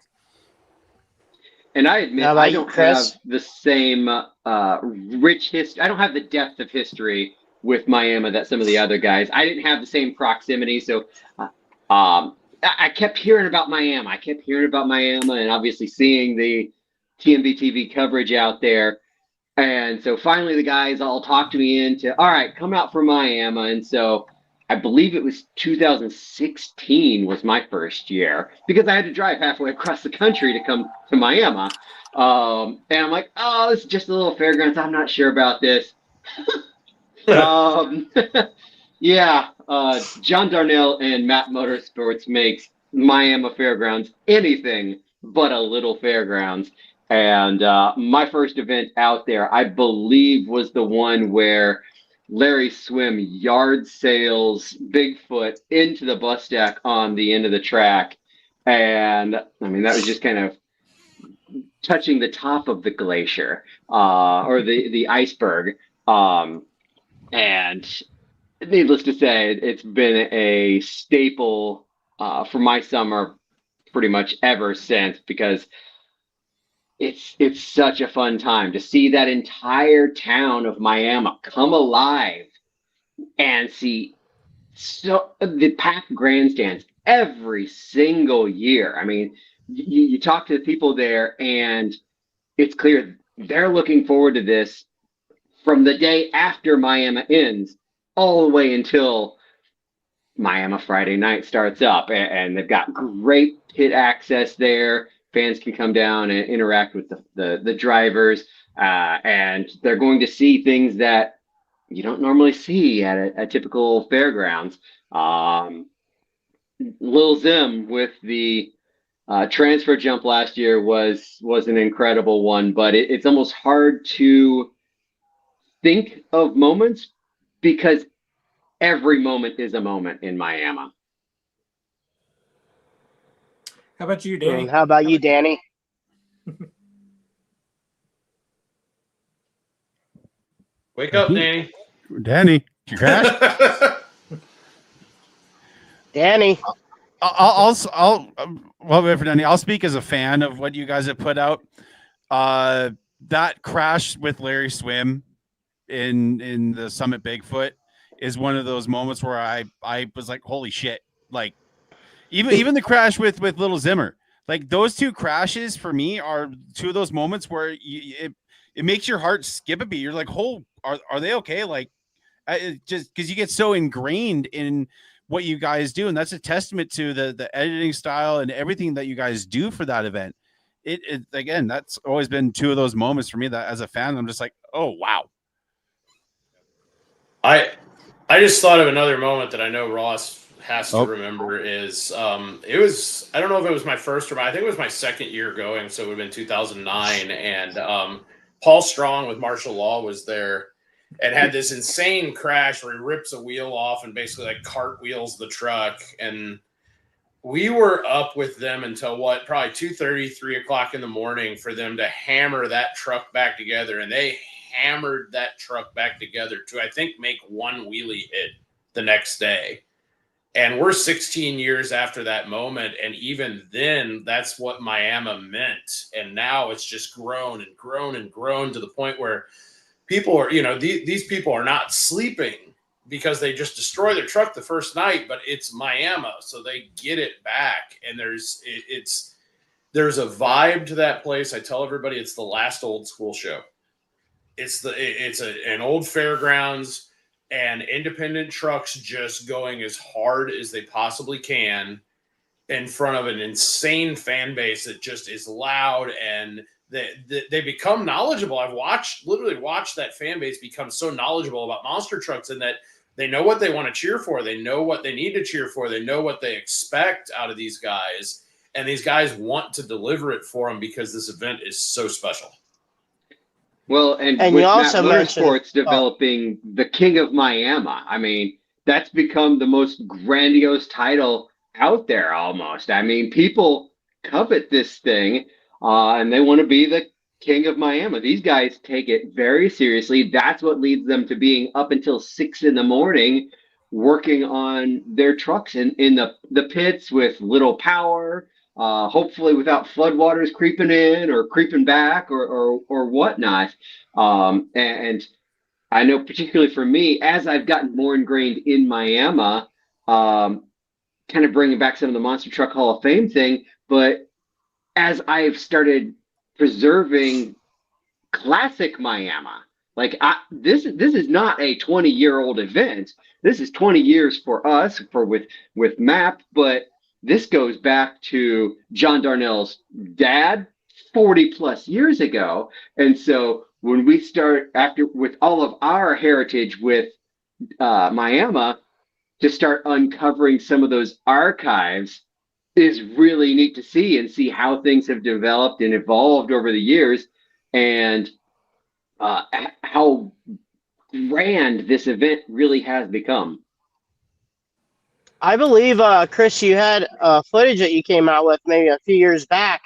And I admit, I don't have the same rich history. I don't have the depth of history with Miami that some of the other guys. I didn't have the same proximity, so I kept hearing about Miami. And obviously seeing the TMB TV coverage out there. And so finally the guys all talked me into, all right, come out for Miami. And so I believe it was 2016 was my first year because I had to drive halfway across the country to come to Miami. And I'm like, oh, this is just a little fairgrounds. I'm not sure about this. John Darnell and Matt Motorsports makes Miami Fairgrounds anything but a little fairgrounds. And my first event out there, I believe, was the one where Larry Swim yard sales Bigfoot into the bus stack on the end of the track. And I mean, that was just kind of touching the top of the glacier or the iceberg. And needless to say, it's been a staple for my summer pretty much ever since, because it's such a fun time to see that entire town of Miami come alive and see the packed grandstands every single year. I mean, you talk to the people there and it's clear they're looking forward to this from the day after Miami ends all the way until Miami Friday night starts up. And they've got great pit access there. Fans can come down and interact with the drivers, and they're going to see things that you don't normally see at a typical fairgrounds. Lil Zim with the transfer jump last year was an incredible one, but it's almost hard to think of moments because every moment is a moment in Miami. How about you, Danny? How about you, Danny? Wake up, Danny. Danny, did you crash? Danny. I'll wait for Danny. I'll speak as a fan of what you guys have put out. That crash with Larry Swim in the Summit Bigfoot is one of those moments where I was like, holy shit. Like even the crash with Little Zimmer, like those two crashes for me are two of those moments where it makes your heart skip a beat. You're like, are they okay? Like just because you get so ingrained in what you guys do. And that's a testament to the editing style and everything that you guys do for that event. It again, that's always been two of those moments for me that as a fan, I'm just like, oh, wow. I just thought of another moment that I know Ross has to Oh. remember is it was, I don't know if it was my first or I think it was my second year going, so it would have been 2009, and Paul Strong with Martial Law was there and had this insane crash where he rips a wheel off and basically like cartwheels the truck, and we were up with them until what, probably 2:30, 3 o'clock in the morning for them to hammer that truck back together, and they hammered that truck back together to, I think, make one wheelie hit the next day. And we're 16 years after that moment. And even then, that's what Miami meant. And now it's just grown and grown and grown to the point where people are, these people are not sleeping because they just destroy their truck the first night, but it's Miami. So they get it back. And there's a vibe to that place. I tell everybody it's the last old school show. It's an old fairgrounds and independent trucks just going as hard as they possibly can in front of an insane fan base that just is loud, and they become knowledgeable. I've literally watched that fan base become so knowledgeable about monster trucks, and that they know what they want to cheer for. They know what they need to cheer for. They know what they expect out of these guys, and these guys want to deliver it for them because this event is so special. Well, and And with you Matt also mentioned- Motorsports developing the King of Miami, I mean, that's become the most grandiose title out there almost. I mean, people covet this thing, and they want to be the King of Miami. These guys take it very seriously. That's what leads them to being up until 6 in the morning working on their trucks in the pits with little power, hopefully without floodwaters creeping in or creeping back or whatnot. And I know particularly for me, as I've gotten more ingrained in Miami, kind of bringing back some of the Monster Truck Hall of Fame thing, but as I've started preserving classic Miami, like this is not a 20-year-old event. This is 20 years for us with MAP, but this goes back to John Darnell's dad 40 plus years ago. And so when we start with all of our heritage with Miami, to start uncovering some of those archives is really neat to see how things have developed and evolved over the years, and how grand this event really has become. I believe, Chris, you had footage that you came out with maybe a few years back.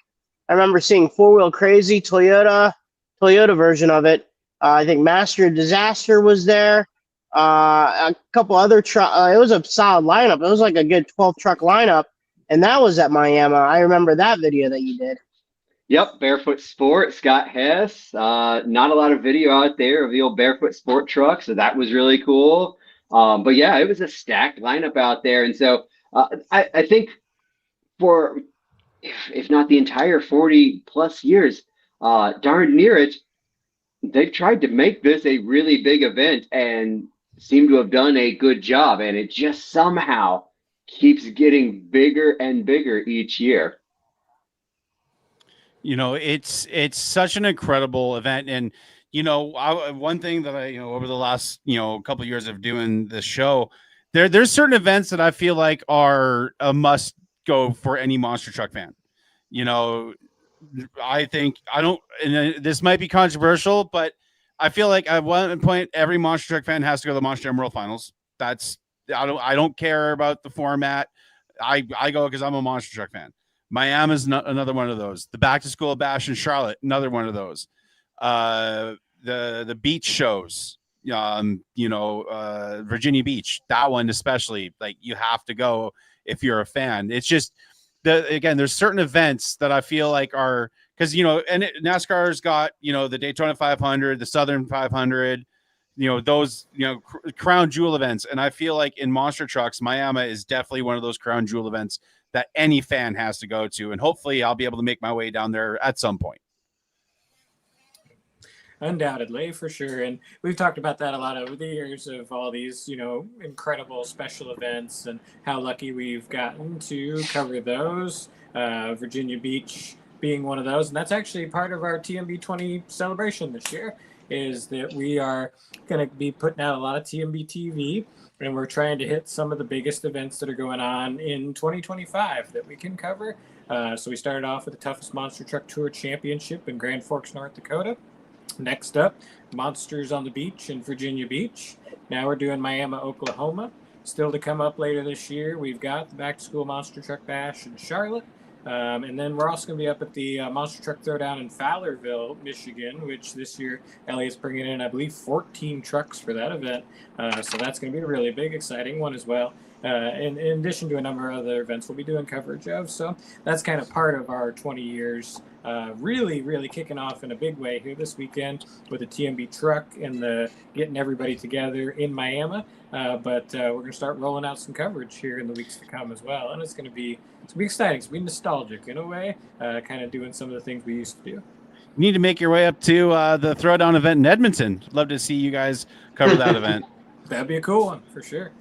I remember seeing Four Wheel Crazy, Toyota version of it. I think Master Disaster was there. A couple other truck. It was a solid lineup. It was like a good 12 truck lineup, and that was at Miami. I remember that video that you did. Yep, Barefoot Sport, Scott Hess. Not a lot of video out there of the old Barefoot Sport truck, so that was really cool. But yeah, it was a stacked lineup out there, and so I think for if not the entire 40 plus years, darn near it, they've tried to make this a really big event and seem to have done a good job, and it just somehow keeps getting bigger and bigger each year. It's such an incredible event. And one thing that I over the last couple of years of doing this show, there's certain events that I feel like are a must go for any monster truck fan. I think and this might be controversial, but I feel like at one point every monster truck fan has to go to the Monster Emerald Finals. I don't care about the format. I go because I'm a monster truck fan. Miami's another one of those. The Back to School Bash in Charlotte, another one of those. The beach shows, Virginia Beach, that one especially, like you have to go if you're a fan. It's just there's certain events that I feel like are because NASCAR's got the Daytona 500, the Southern 500, those crown jewel events, and I feel like in monster trucks, Miami is definitely one of those crown jewel events that any fan has to go to, and hopefully I'll be able to make my way down there at some point. Undoubtedly, for sure. And we've talked about that a lot over the years of all these, incredible special events and how lucky we've gotten to cover those. Virginia Beach being one of those. And that's actually part of our TMB 20 celebration this year, is that we are going to be putting out a lot of TMB TV, and we're trying to hit some of the biggest events that are going on in 2025 that we can cover. So we started off with the Toughest Monster Truck Tour Championship in Grand Forks, North Dakota. Next up, Monsters on the Beach in Virginia Beach. Now we're doing Miami, Oklahoma. Still to come up later this year, we've got the Back to School Monster Truck Bash in Charlotte. And then we're also going to be up at the Monster Truck Throwdown in Fowlerville, Michigan, which this year Elliott's bringing in, I believe, 14 trucks for that event. So that's going to be a really big, exciting one as well. In addition to a number of other events we'll be doing coverage of. So that's kind of part of our 20 years, really kicking off in a big way here this weekend with the TMB truck and the getting everybody together in Miami. But we're going to start rolling out some coverage here in the weeks to come as well. And it's going to be exciting. It's going to be nostalgic in a way, kind of doing some of the things we used to do. You need to make your way up to the Throwdown event in Edmonton. Love to see you guys cover that event. That'd be a cool one for sure.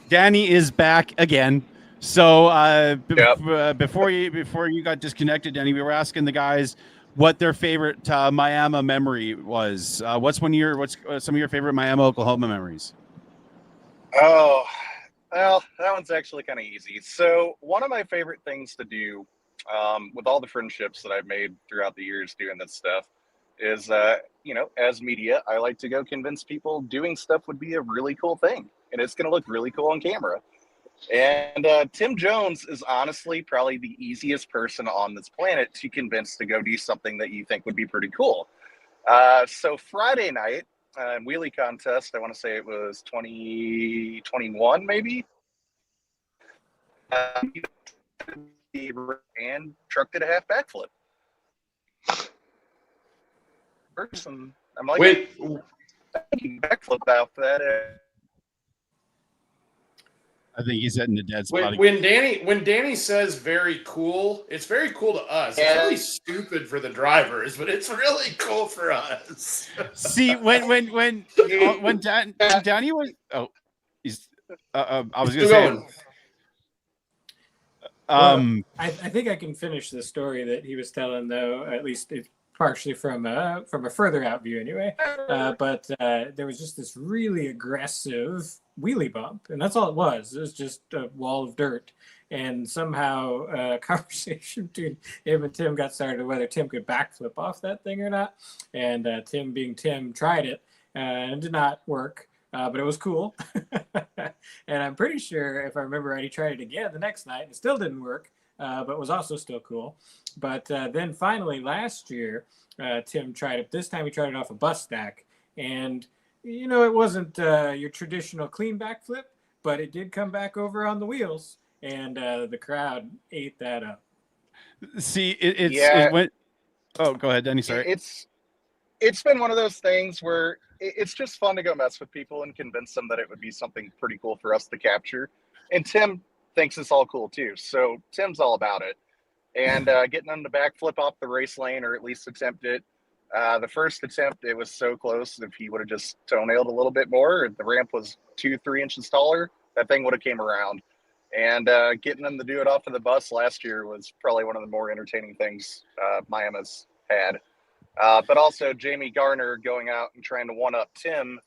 Danny is back again. So before you got disconnected, Danny, we were asking the guys what their favorite Miami memory was. What's some of your favorite Miami, Oklahoma memories? Oh, well, that one's actually kind of easy. So one of my favorite things to do with all the friendships that I've made throughout the years doing this stuff is, as media, I like to go convince people doing stuff would be a really cool thing. And it's going to look really cool on camera. And Tim Jones is honestly probably the easiest person on this planet to convince to go do something that you think would be pretty cool. So Friday night, wheelie contest, I want to say it was 2021 maybe. And truck did a half backflip. Person, I'm like, Wait, backflip off that. I think he's hitting the dead spot. when Danny says very cool, it's very cool to us. It's really stupid for the drivers, but it's really cool for us. See, when Danny was he's I was gonna say I think I can finish the story that he was telling, though, at least it's partially from a further out view anyway. But there was just this really aggressive wheelie bump, and that's all it was. It was just a wall of dirt. And somehow a conversation between him and Tim got started whether Tim could backflip off that thing or not. And Tim, being Tim, tried it and it did not work. But it was cool. And I'm pretty sure, if I remember right, he tried it again the next night. It still didn't work, but was also still cool. But then finally last year, Tim tried it. This time he tried it off a bus stack. And, it wasn't your traditional clean backflip, but it did come back over on the wheels. And the crowd ate that up. See, it went. Oh, go ahead, Danny. Sorry. It's been one of those things where it's just fun to go mess with people and convince them that it would be something pretty cool for us to capture. And Tim thinks it's all cool too. So Tim's all about it. And getting them to backflip off the race lane, or at least attempt it. The first attempt, it was so close. If he would have just toenailed a little bit more, the ramp was 2-3 inches taller, that thing would have came around. And getting them to do it off of the bus last year was probably one of the more entertaining things Miami's had. But also Jamie Garner going out and trying to one-up Tim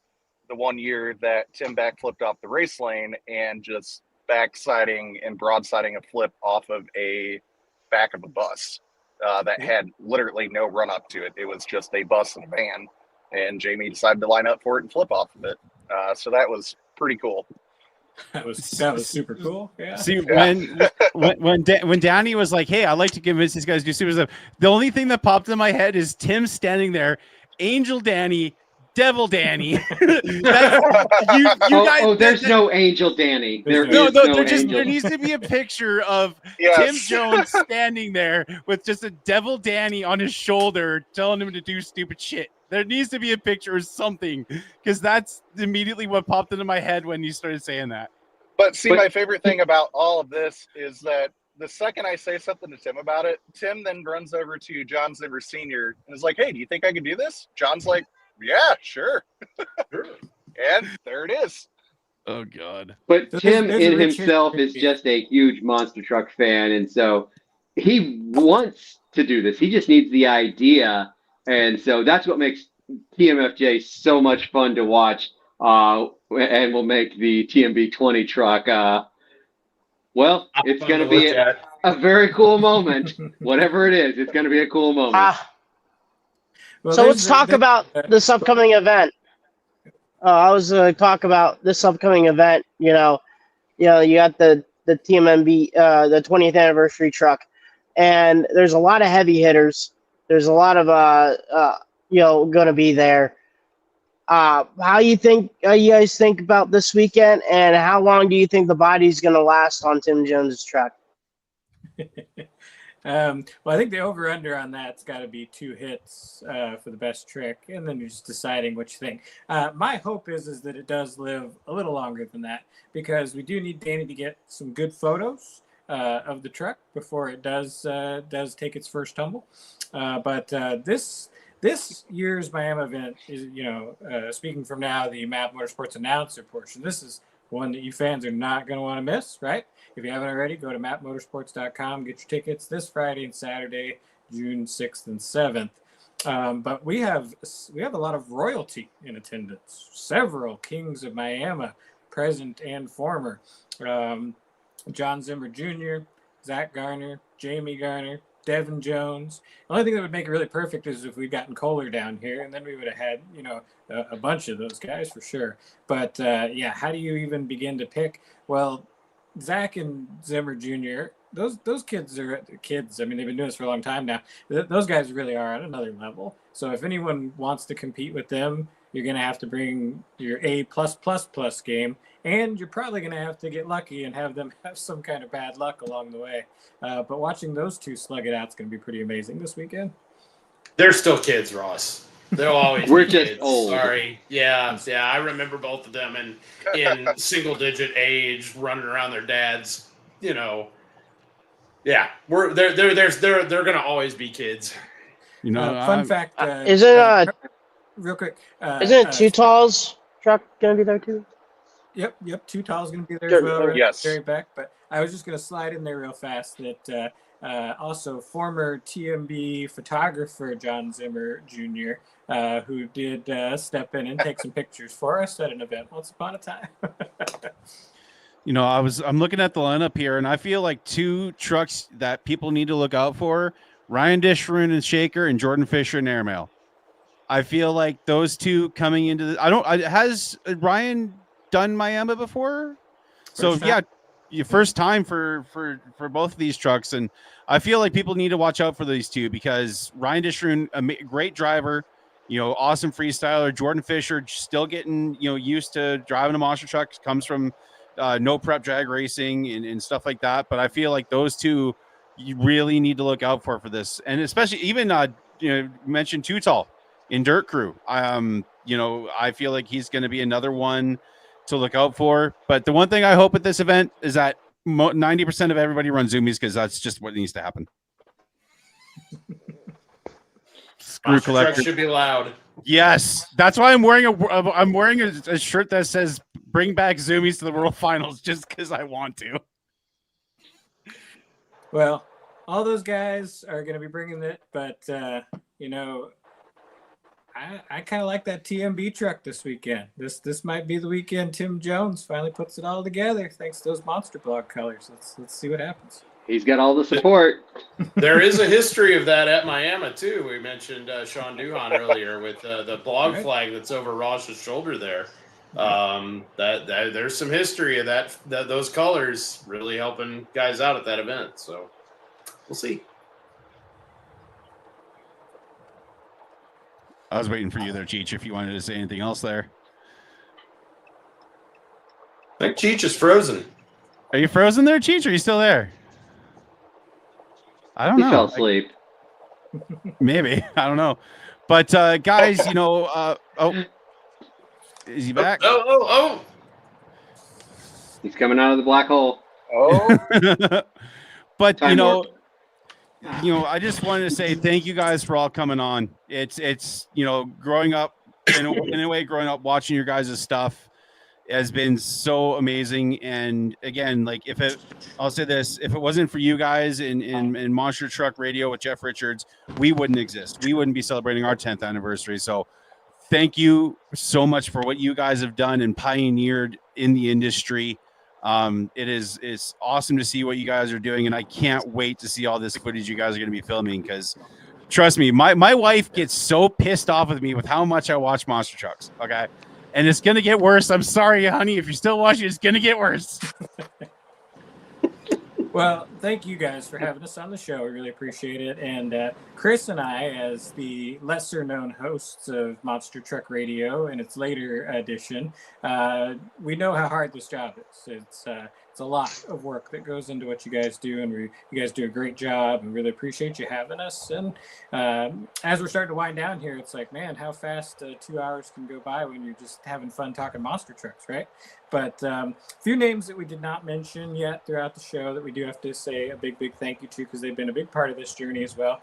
the one year that Tim backflipped off the race lane and just backsiding and broadsiding a flip off of a back of a bus that had literally no run-up to it. It was just a bus and a van, and Jamie decided to line up for it and flip off of it. So that was pretty cool. That was super cool. Yeah. See, when Danny was like, "Hey, I'd like to convince these guys to do super stuff," the only thing that popped in my head is Tim standing there, Angel Danny, Devil Danny. There's no Angel Danny. There needs to be a picture of Tim Jones standing there with just a Devil Danny on his shoulder, telling him to do stupid shit. There needs to be a picture or something, because that's immediately what popped into my head when you started saying that. But my favorite thing about all of this is that the second I say something to Tim about it, Tim then runs over to John Zimmer Sr. and is like, "Hey, do you think I can do this?" John's like, "Yeah, sure." And there it is. Oh, God. But Tim in himself is just a huge monster truck fan, and so he wants to do this. He just needs the idea. And so that's what makes TMFJ so much fun to watch, and will make the TMB 20 truck, it's going to be a very cool moment. Whatever it is, it's going to be a cool moment. Well, So let's talk about this upcoming event. I was going to talk about this upcoming event. You got the TMB, the 20th anniversary truck, and there's a lot of heavy hitters. There's a lot of going to be there. How you guys think about this weekend, and how long do you think the body's going to last on Tim Jones's truck? Well, I think the over-under on that's got to be 2 hits for the best trick, and then you're just deciding what you think. My hope is that it does live a little longer than that, because we do need Danny to get some good photos of the truck before it does take its first tumble. But this year's Miami event is, speaking from now, the Map Motorsports announcer portion. This is one that you fans are not going to want to miss, right? If you haven't already, go to mapmotorsports.com, get your tickets this Friday and Saturday, June 6th and 7th. But we have a lot of royalty in attendance. Several Kings of Miami, present and former. John Zimmer Jr., Zach Garner, Jamie Garner, Devin Jones. The only thing that would make it really perfect is if we'd gotten Kohler down here, and then we would have had, a bunch of those guys for sure. But how do you even begin to pick? Well, Zach and Zimmer Jr., those kids are kids. I mean, they've been doing this for a long time now. Those guys really are at another level. So if anyone wants to compete with them, you're going to have to bring your A+++ game, and you're probably going to have to get lucky and have them have some kind of bad luck along the way. But watching those two slug it out is going to be pretty amazing this weekend. They're still kids, Ross. They'll always We're be just kids. old. Sorry. Yeah. I remember both of them in single-digit age, running around their dads. Yeah, they're going to always be kids. Fun fact. Is it real quick? Isn't it Too Tall's truck going to be there too? Yep. Too Tall's going to be there as well. Yes. Very back. But I was just going to slide in there real fast that also former TMB photographer John Zimmer Jr., who did step in and take some pictures for us at an event once upon a time. I'm looking at the lineup here, and I feel like 2 trucks that people need to look out for: Ryan Dishroon and Shaker, and Jordan Fisher and Airmail. I feel like those 2 coming into has Ryan done Miami before? First time for both of these trucks, and I feel like people need to watch out for these 2, because Ryan Dishroon, a great driver, awesome freestyler. Jordan Fisher still getting used to driving a monster truck, comes from no prep drag racing and stuff like that. But I feel like those 2 you really need to look out for this, and especially even mentioned Too Tall in Dirt Crew. I feel like he's going to be another one to look out for. But the one thing I hope at this event is that 90% of everybody runs zoomies, because that's just what needs to happen. Screw collector should be loud. Yes, that's why I'm wearing a shirt that says "Bring back zoomies to the World Finals," just because I want to. Well, all those guys are going to be bringing it, but I kind of like that TMB truck this weekend. This might be the weekend Tim Jones finally puts it all together, thanks to those Monster Blog colors. Let's see what happens. He's got all the support. There is a history of that at Miami too. We mentioned Sean Duhan earlier with the blog flag that's over Ross's shoulder there. That there's some history of that those colors really helping guys out at that event. So we'll see. I was waiting for you there, Cheech, if you wanted to say anything else there. I think Cheech is frozen. Are you frozen there, Cheech? Or are you still there? I don't know. He fell asleep. Maybe. I don't know. But guys, is he back? Oh. He's coming out of the black hole. Oh. But Time warp. I just wanted to say thank you guys for all coming on. It's growing up in a way, growing up watching your guys' stuff. has been so amazing. And again, like I'll say this, if it wasn't for you guys in Monster Truck Radio with Jeff Richards, we wouldn't exist. We wouldn't be celebrating our 10th anniversary. So thank you so much for what you guys have done and pioneered in the industry. It's awesome to see what you guys are doing, and I can't wait to see all this footage you guys are going to be filming, because trust me, my wife gets so pissed off with me with how much I watch Monster Trucks. Okay. And it's going to get worse. I'm sorry, honey. If you're still watching, it's going to get worse. Well, thank you guys for having us on the show. We really appreciate it. And Chris and I, as the lesser known hosts of Monster Truck Radio and its later edition, we know how hard this job is. It's a lot of work that goes into what you guys do, and you guys do a great job, and really appreciate you having us. And as we're starting to wind down here, it's like, man, how fast 2 hours can go by when you're just having fun talking monster trucks, right? But a few names that we did not mention yet throughout the show that we do have to say a big thank you to, because they've been a big part of this journey as well.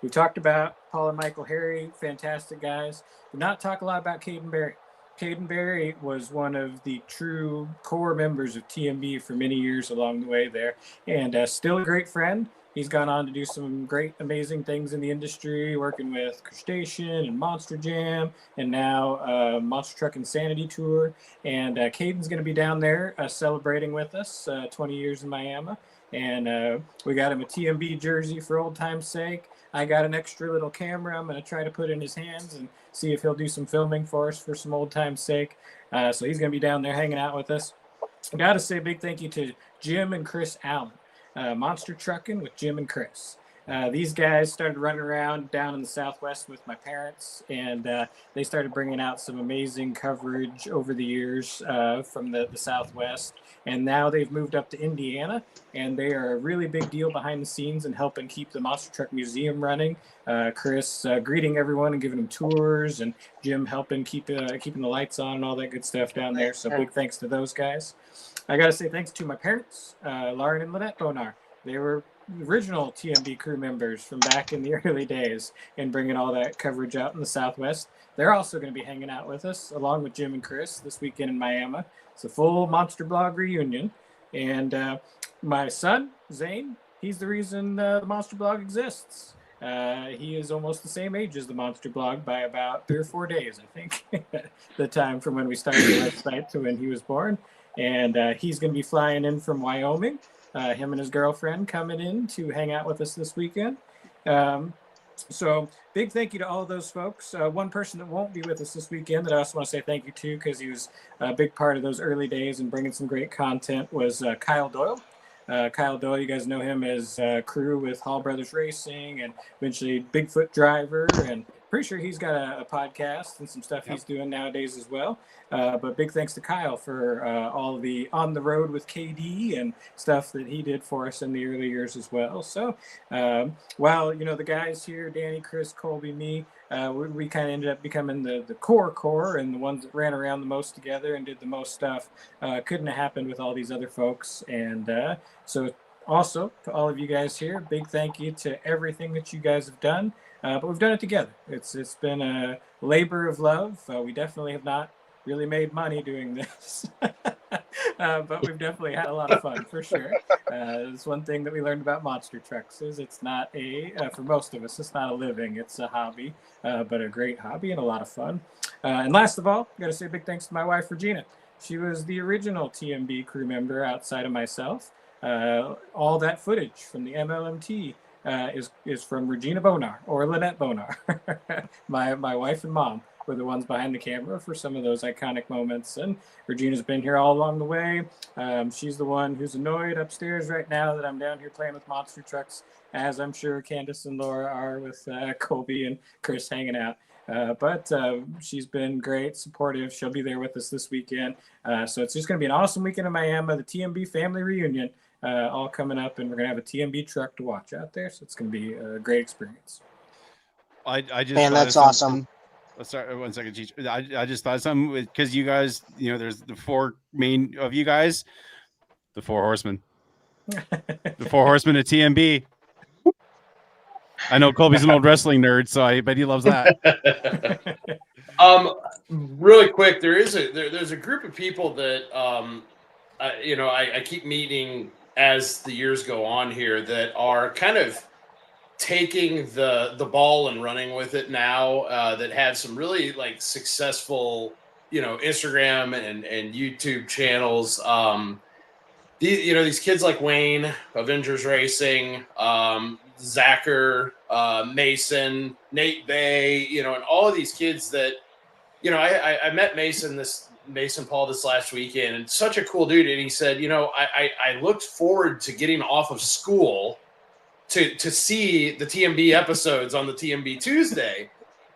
We talked about Paul and Michael Harry, fantastic guys. Did not talk a lot about Caden Berry. Caden Berry was one of the true core members of TMB for many years along the way there, and still a great friend. He's gone on to do some great, amazing things in the industry, working with Crustacean and Monster Jam, and now Monster Truck Insanity Tour. And Caden's going to be down there celebrating with us 20 years in Miami. And we got him a TMB jersey for old time's sake. I got an extra little camera I'm going to try to put in his hands and see if he'll do some filming for us for some old time's sake. So he's going to be down there hanging out with us. I got to say a big thank you to Jim and Chris Allen. Monster Trucking with Jim and Chris. These guys started running around down in the Southwest with my parents, and they started bringing out some amazing coverage over the years from the Southwest. And now they've moved up to Indiana, and they are a really big deal behind the scenes and helping keep the Monster Truck Museum running. Chris greeting everyone and giving them tours, and Jim helping keeping the lights on and all that good stuff down there. So big thanks to those guys. I got to say thanks to my parents, Lauren and Lynette Bonar. They were original TMB crew members from back in the early days and bringing all that coverage out in the Southwest. They're also going to be hanging out with us along with Jim and Chris this weekend in Miami. It's a full Monster Blog reunion. And my son, Zane, he's the reason the Monster Blog exists. He is almost the same age as the Monster Blog by about 3 or 4 days, I think, the time from when we started the website to when he was born. And he's going to be flying in from Wyoming. Him and his girlfriend coming in to hang out with us this weekend. So big thank you to all of those folks. One person that won't be with us this weekend that I also want to say thank you to, because he was a big part of those early days and bringing some great content, was Kyle Doyle. Kyle Doyle, you guys know him as crew with Hall Brothers Racing and eventually Bigfoot Driver, and pretty sure he's got a podcast and some stuff he's doing nowadays as well. But big thanks to Kyle for all the On the Road with KD and stuff that he did for us in the early years as well. So while, the guys here, Danny, Chris, Colby, me, we kind of ended up becoming the core and the ones that ran around the most together and did the most stuff. Couldn't have happened with all these other folks. And so also to all of you guys here, big thank you to everything that you guys have done. But we've done it together. It's been a labor of love. We definitely have not really made money doing this, but we've definitely had a lot of fun for sure. It's one thing that we learned about monster trucks is it's not for most of us, it's not a living, it's a hobby, but a great hobby and a lot of fun. And last of all, I got to say a big thanks to my wife, Regina. She was the original TMB crew member outside of myself. All that footage from the MLMT is from Regina Bonar or Lynette Bonar. my wife and mom were the ones behind the camera for some of those iconic moments. And Regina's been here all along the way. She's the one who's annoyed upstairs right now that I'm down here playing with monster trucks, as I'm sure Candace and Laura are with Colby and Chris hanging out. But she's been great, supportive. She'll be there with us this weekend. So it's just going to be an awesome weekend in Miami, the TMB family reunion, all coming up, and we're going to have a TMB truck to watch out there. So it's going to be a great experience. I just Man, that's awesome. Sorry, 1 second, Cheech. I just thought something because you guys, there's the 4 main of you guys, the 4 horsemen, the 4 horsemen of TMB. I know Colby's an old wrestling nerd, so I bet he loves that. Really quick, there's a group of people that I keep meeting as the years go on here that are kind of taking the ball and running with it now, that have some really like successful, Instagram and YouTube channels. These kids like Wayne, Avengers Racing, Zacher, Mason, Nate Bay, and all of these kids that, I met Mason Paul this last weekend, and such a cool dude. And he said, I looked forward to getting off of school to see the TMB episodes on the TMB Tuesday.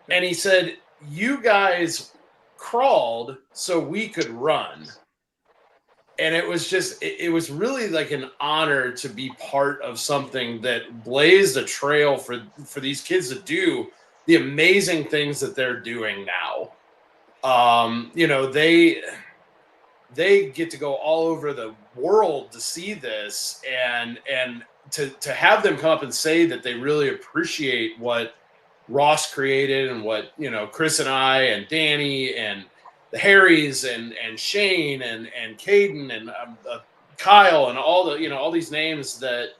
And he said, you guys crawled so we could run. And it was just, it was really like an honor to be part of something that blazed a trail for these kids to do the amazing things that they're doing now. They get to go all over the world to see this, and to have them come up and say that they really appreciate what Ross created and what, Chris and I and Danny and the Harrys and Shane and Caden and Kyle and all these names that,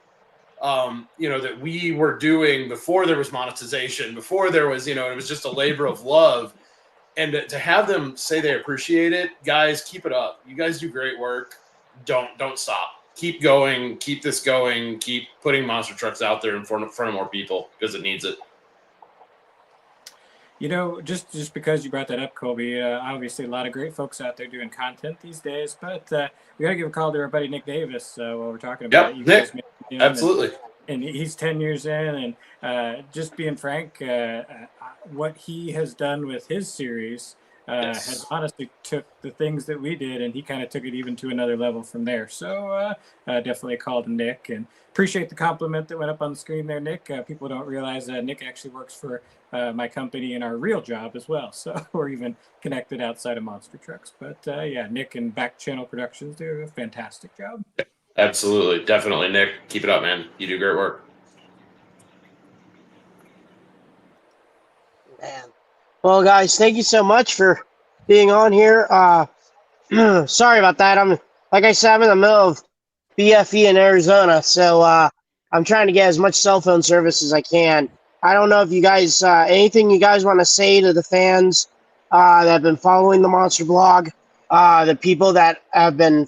that we were doing before there was monetization, before there was, it was just a labor of love. And to have them say they appreciate it, guys, keep it up. You guys do great work. Don't stop. Keep going. Keep this going. Keep putting monster trucks out there in front of more people, because it needs it. Just because you brought that up, Colby, obviously a lot of great folks out there doing content these days, but we got to give a call to our buddy Nick Davis while we're talking about it. Nick, absolutely. And he's 10 years in, and just being frank, what he has done with his series has honestly took the things that we did, and he kind of took it even to another level from there. So definitely a call to Nick, and appreciate the compliment that went up on the screen there, Nick. People don't realize Nick actually works for my company in our real job as well. So we're even connected outside of Monster Trucks. But Nick and Back Channel Productions do a fantastic job. Absolutely. Definitely, Nick. Keep it up, man. You do great work. Man. Well, guys, thank you so much for being on here. Sorry about that. Like I said, I'm in the middle of BFE in Arizona, so I'm trying to get as much cell phone service as I can. I don't know if you guys, anything you guys want to say to the fans that have been following the Monster Blog, the people that have been,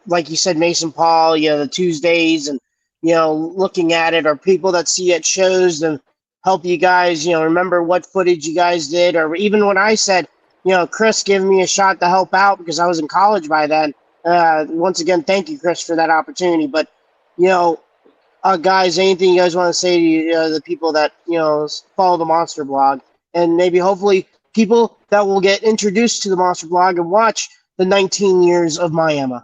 like you said, Mason Paul, the Tuesdays, and looking at it, or people that see it shows and help you guys, remember what footage you guys did, or even when I said, Chris gave me a shot to help out because I was in college by then. Once again, thank you, Chris, for that opportunity. But, guys, anything you guys want to say to the people that, follow the Monster Blog, and maybe hopefully people that will get introduced to the Monster Blog and watch the 19 years of Miami.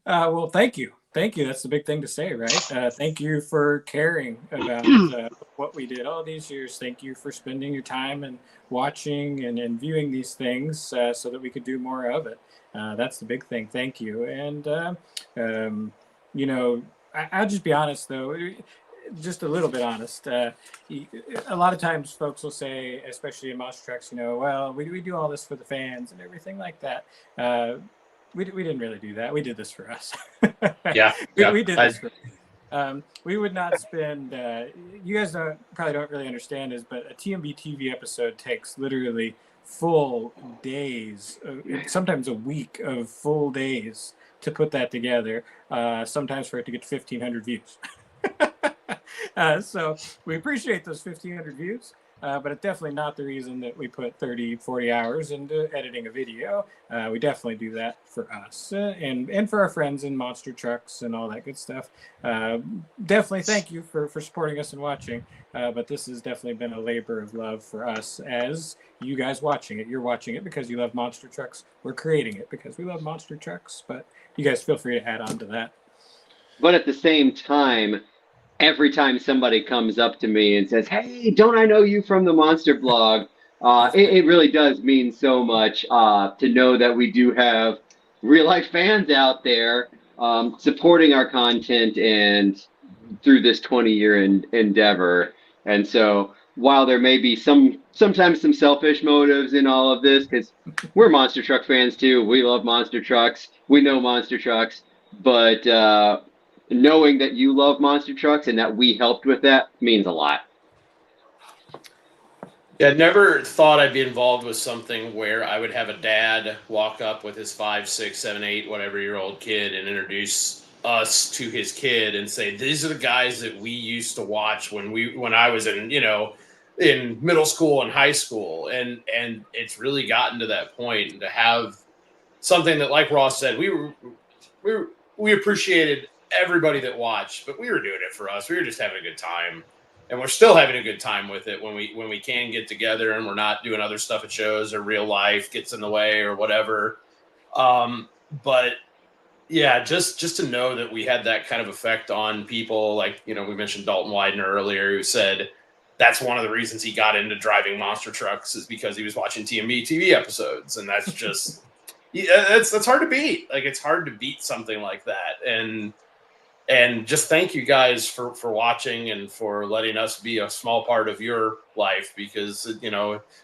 Well, thank you. Thank you. That's the big thing to say, right? Thank you for caring about what we did all these years. Thank you for spending your time and watching and viewing these things so that we could do more of it. That's the big thing. Thank you. And, I'll just be honest, though, just a little bit honest. A lot of times folks will say, especially in Monster Trucks, well, we do all this for the fans and everything like that. We didn't really do that. We did this for us. We did this for us. We would not spend, you guys probably don't really understand this, but a TMB TV episode takes literally full days, sometimes a week of full days to put that together, sometimes for it to get 1,500 views. So we appreciate those 1,500 views. But it's definitely not the reason that we put 30, 40 hours into editing a video. We definitely do that for us and for our friends in Monster Trucks and all that good stuff. Definitely thank you for supporting us and watching. But this has definitely been a labor of love for us as you guys watching it. You're watching it because you love Monster Trucks. We're creating it because we love Monster Trucks. But you guys feel free to add on to that. But at the same time, every time somebody comes up to me and says, "Hey, don't I know you from the Monster Blog?" It really does mean so much to know that we do have real life fans out there supporting our content and through this 20-year endeavor. And so while there may be sometimes some selfish motives in all of this, because we're monster truck fans too, we love monster trucks, we know monster trucks, but knowing that you love monster trucks and that we helped with that means a lot. Yeah, I never thought I'd be involved with something where I would have a dad walk up with his 5, 6, 7, 8, whatever year old kid and introduce us to his kid and say, these are the guys that we used to watch when I was in, in middle school and high school. And it's really gotten to that point, and to have something that, like Ross said, we appreciated everybody that watched, but we were doing it for us. We were just having a good time. And we're still having a good time with it when we can get together and we're not doing other stuff at shows or real life gets in the way or whatever. But yeah, just to know that we had that kind of effect on people, like, we mentioned Dalton Widener earlier, who said that's one of the reasons he got into driving monster trucks is because he was watching TMB TV episodes. And that's just, that's hard to beat. Like, it's hard to beat something like that. And just thank you guys for watching and for letting us be a small part of your life, because, this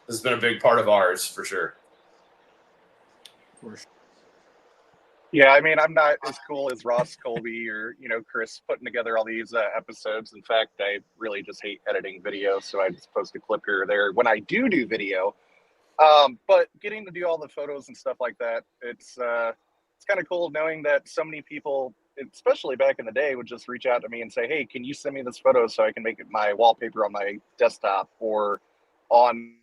has been a big part of ours for sure. Yeah, I mean, I'm not as cool as Ross, Colby, or Chris putting together all these episodes. In fact, I really just hate editing video, so I just post a clip here or there when I do video. But getting to do all the photos and stuff like that, it's kind of cool knowing that so many people, especially back in the day, would just reach out to me and say, hey, can you send me this photo so I can make it my wallpaper on my desktop or on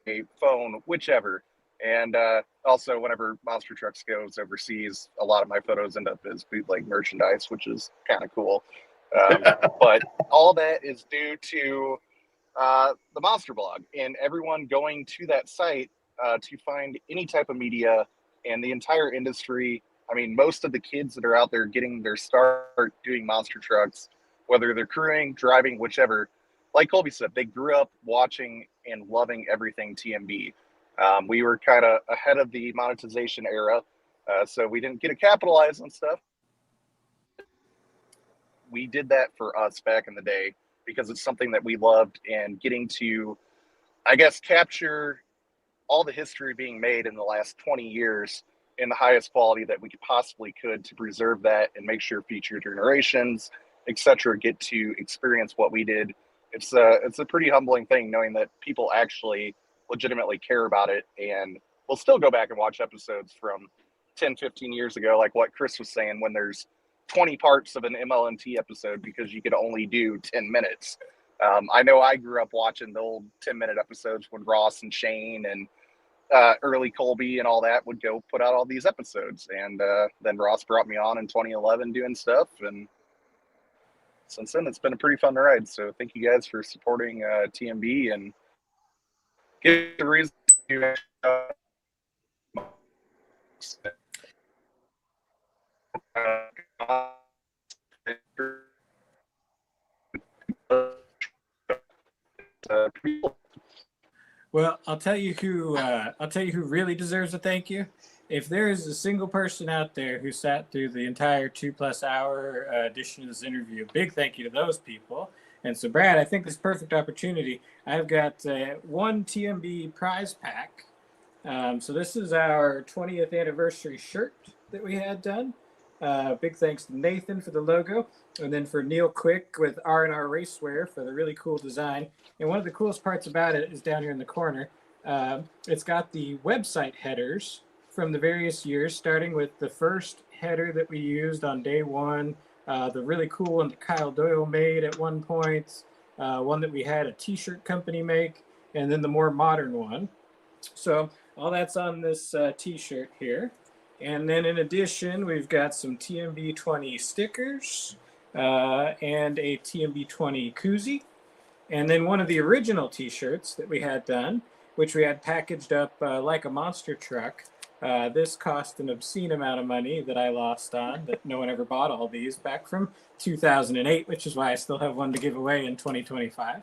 a phone, whichever. And also, whenever Monster Trucks goes overseas, a lot of my photos end up as bootleg merchandise, which is kind of cool. But all that is due to the Monster Blog and everyone going to that site to find any type of media, and the entire industry. I mean, most of the kids that are out there getting their start doing monster trucks, whether they're crewing, driving, whichever, like Colby said, they grew up watching and loving everything TMB. We were kind of ahead of the monetization era, so we didn't get to capitalize on stuff. We did that for us back in the day because it's something that we loved, and getting to, I guess, capture all the history being made in the last 20 years in the highest quality that we possibly could, to preserve that and make sure future generations, etc., get to experience what we did. It's a pretty humbling thing knowing that people actually legitimately care about it, and we'll still go back and watch episodes from 10, 15 years ago, like what Chris was saying, when there's 20 parts of an MLMT episode because you could only do 10 minutes. I know I grew up watching the old 10-minute episodes when Ross and Shane and early Colby and all that would go put out all these episodes. And then Ross brought me on in 2011 doing stuff. And since then, it's been a pretty fun ride. So thank you guys for supporting TMB and giving the reason to Well, I'll tell you who really deserves a thank you. If there is a single person out there who sat through the entire 2+ hour edition of this interview, a big thank you to those people. And so, Brad, I think this is a perfect opportunity. I've got one TMB prize pack. So this is our 20th anniversary shirt that we had done. Big thanks to Nathan for the logo, and then for Neil Quick with R&R Racewear for the really cool design. And one of the coolest parts about it is down here in the corner. It's got the website headers from the various years, starting with the first header that we used on day one, the really cool one that Kyle Doyle made at one point, one that we had a t-shirt company make, and then the more modern one. So all that's on this t-shirt here. And then in addition, we've got some TMB 20 stickers and a TMB 20 koozie. And then one of the original t-shirts that we had done, which we had packaged up like a monster truck. This cost an obscene amount of money that I lost on, that no one ever bought all these, back from 2008, which is why I still have one to give away in 2025.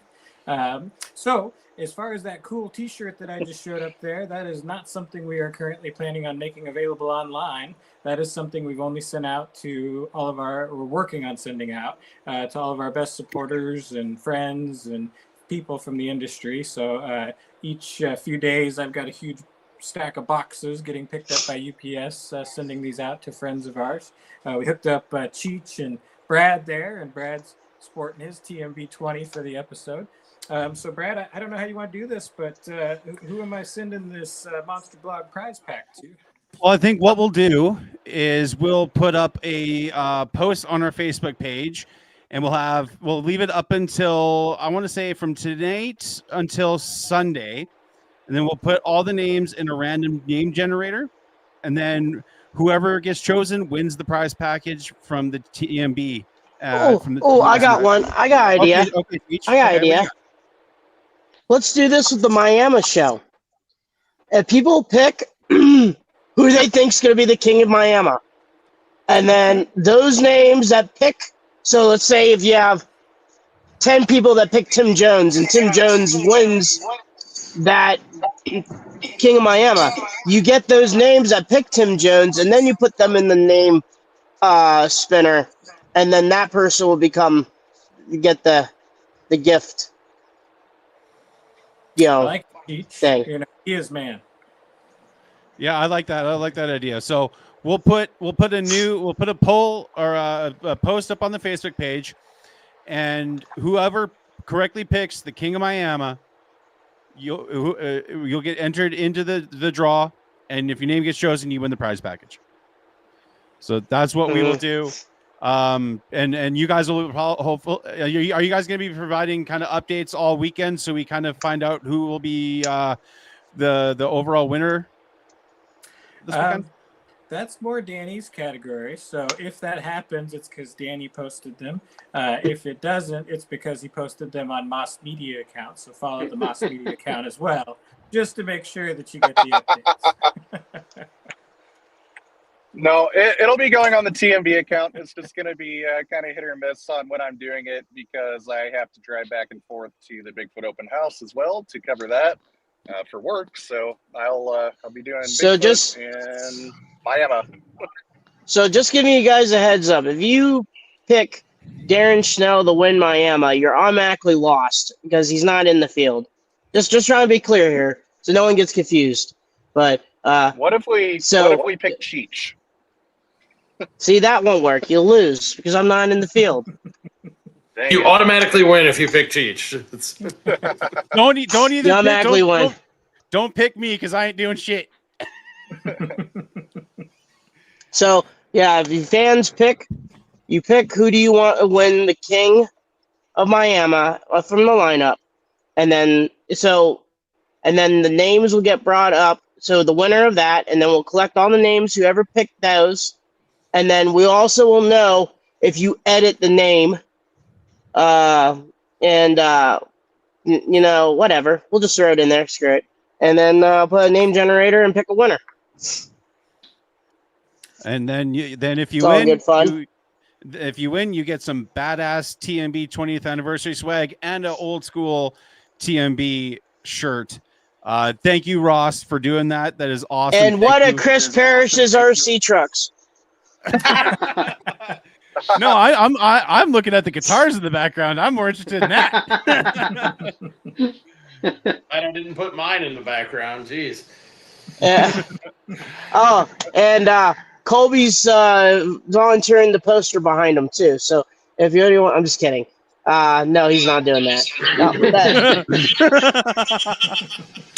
So as far as that cool T-shirt that I just showed up there, that is not something we are currently planning on making available online. That is something we've only sent out to all of we're working on sending out to all of our best supporters and friends and people from the industry. So each few days, I've got a huge stack of boxes getting picked up by UPS, sending these out to friends of ours. We hooked up Cheech and Brad there, and Brad's sporting his TMB 20 for the episode. So Brad, I don't know how you want to do this, but who am I sending this Monster Blog prize pack to? Well, I think what we'll do is we'll put up a post on our Facebook page, and we'll leave it up until, I want to say, from tonight until Sunday, and then we'll put all the names in a random name generator, and then whoever gets chosen wins the prize package from the TMB. I got one. I got an idea. Okay, I got an idea. Let's do this with the Miami show. If people pick who they think's going to be the king of Miami, and then those names that pick. So let's say if you have 10 people that pick Tim Jones, and Tim Jones wins that king of Miami, you get those names that pick Tim Jones, and then you put them in the name spinner, and then that person will get the gift. I like thing. He is man. Yeah, I like that. I like that idea. So we'll put a poll or a post up on the Facebook page, and whoever correctly picks the king of Miami, you'll get entered into the draw, and if your name gets chosen, you win the prize package. So that's what we will do. And you guys will hopefully, are you guys going to be providing kind of updates all weekend so we kind of find out who will be the overall winner this weekend? That's more Danny's category. So if that happens, it's because Danny posted them. If it doesn't, it's because he posted them on Moss Media account. So follow the Moss Media account as well, just to make sure that you get the updates. No, it'll be going on the TMB account. It's just going to be kind of hit or miss on when I'm doing it, because I have to drive back and forth to the Bigfoot open house as well to cover that for work. So I'll be doing Bigfoot in Miami. So just giving you guys a heads up, if you pick Darren Schnell to win Miami, you're automatically lost because he's not in the field. Just trying to be clear here, so no one gets confused. But what if we pick Cheech? See, that won't work. You'll lose because I'm not in the field. You automatically win if you pick Cheech. Don't either. You automatically win. Don't pick me because I ain't doing shit. So yeah, if you fans pick who do you want to win the king of Miami from the lineup, and then the names will get brought up. So the winner of that, and then we'll collect all the names, whoever picked those. And then we also will know if you edit the name, whatever. We'll just throw it in there, screw it. And then put a name generator and pick a winner. And then if you it's all win, good fun. If you win, you get some badass TMB 20th anniversary swag and an old school TMB shirt. Thank you, Ross, for doing that. That is awesome. And what a Chris Parrish's RC trucks. No, I'm looking at the guitars in the background. I'm more interested in that. I didn't put mine in the background. Jeez. Yeah. Oh, and Colby's volunteering the poster behind him too. So if you want, I'm just kidding. No, he's not doing that.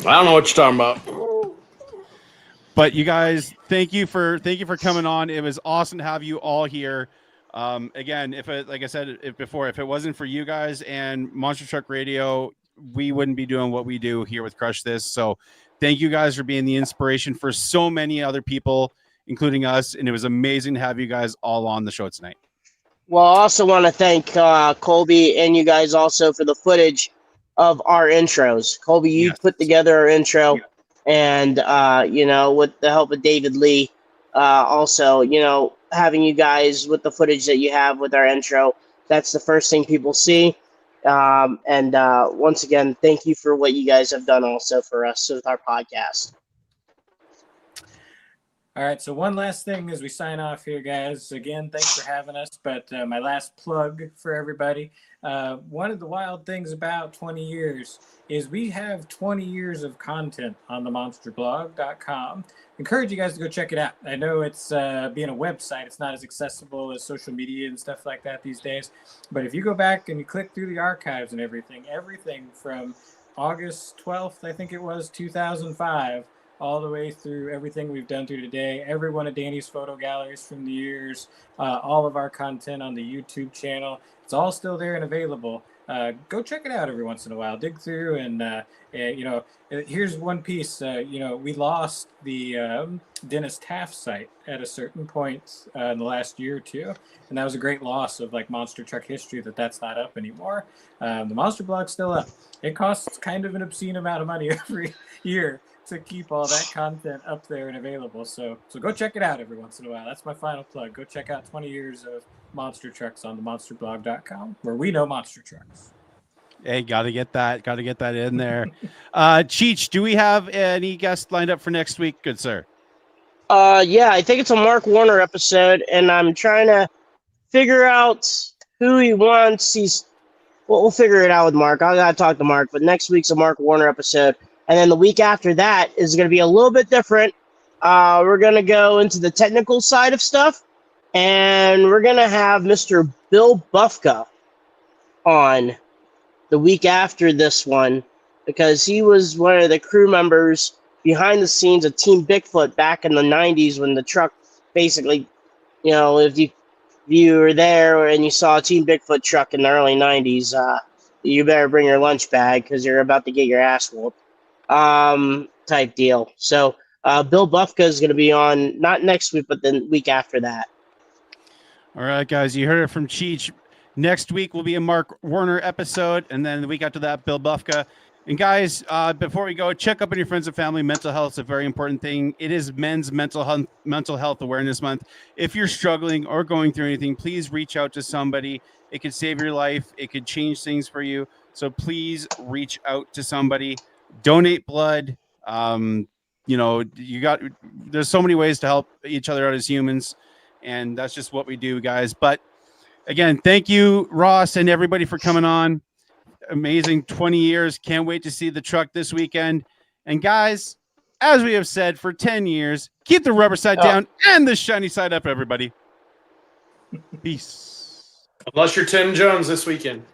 I don't know what you're talking about. But you guys, thank you for coming on. It was awesome to have you all here. Again, like I said before, if it wasn't for you guys and Monster Truck Radio, we wouldn't be doing what we do here with Crush This. So thank you guys for being the inspiration for so many other people, including us. And it was amazing to have you guys all on the show tonight. Well, I also want to thank Colby and you guys also for the footage of our intros. Colby, you put together our intro, and with the help of David Lee, also, having you guys with the footage that you have with our intro, that's the first thing people see. And once again, thank you for what you guys have done also for us with our podcast. All right, so one last thing as we sign off here, guys. Again, thanks for having us. But my last plug for everybody. One of the wild things about 20 years is we have 20 years of content on the monsterblog.com. Encourage you guys to go check it out. I know it's being a website, it's not as accessible as social media and stuff like that these days. But if you go back and you click through the archives and everything from August 12th, I think it was, 2005, all the way through everything we've done through today, every one of Danny's photo galleries from the years, all of our content on the YouTube channel. It's all still there and available. Go check it out every once in a while. Dig through and, here's one piece. We lost the Dennis Taft site at a certain point in the last year or two. And that was a great loss of like monster truck history that's not up anymore. The Monster Blog's still up. It costs kind of an obscene amount of money every year to keep all that content up there and available. So go check it out every once in a while. That's my final plug. Go check out 20 years of monster trucks on the monsterblog.com, where we know monster trucks. Hey, got to get that in there. Cheech, do we have any guests lined up for next week? Good, sir. Yeah, I think it's a Mark Warner episode, and I'm trying to figure out who he wants. We'll figure it out with Mark. I gotta talk to Mark, but next week's a Mark Warner episode. And then the week after that is going to be a little bit different. We're going to go into the technical side of stuff, and we're going to have Mr. Bill Bufka on the week after this one, because he was one of the crew members behind the scenes of Team Bigfoot back in the 90s when the truck basically, if you were there and you saw a Team Bigfoot truck in the early 90s, you better bring your lunch bag because you're about to get your ass whooped. Type deal. So Bill Bufka is going to be on not next week, but the week after that. All right, guys, you heard it from Cheech. Next week will be a Mark Warner episode, and then the week after that, Bill Bufka. And guys, before we go, check up on your friends and family. Mental health is a very important thing. It is Men's Mental Health Awareness Month. If you're struggling or going through anything, please reach out to somebody. It could save your life. It could change things for you. So please reach out to somebody. Donate blood. There's so many ways to help each other out as humans, and that's just what we do, guys. But again, thank you, Ross, and everybody for coming on. Amazing 20 years. Can't wait to see the truck this weekend. And guys, as we have said for 10 years, keep the rubber side down and the shiny side up, everybody. Peace. Unless you're Tim Jones this weekend.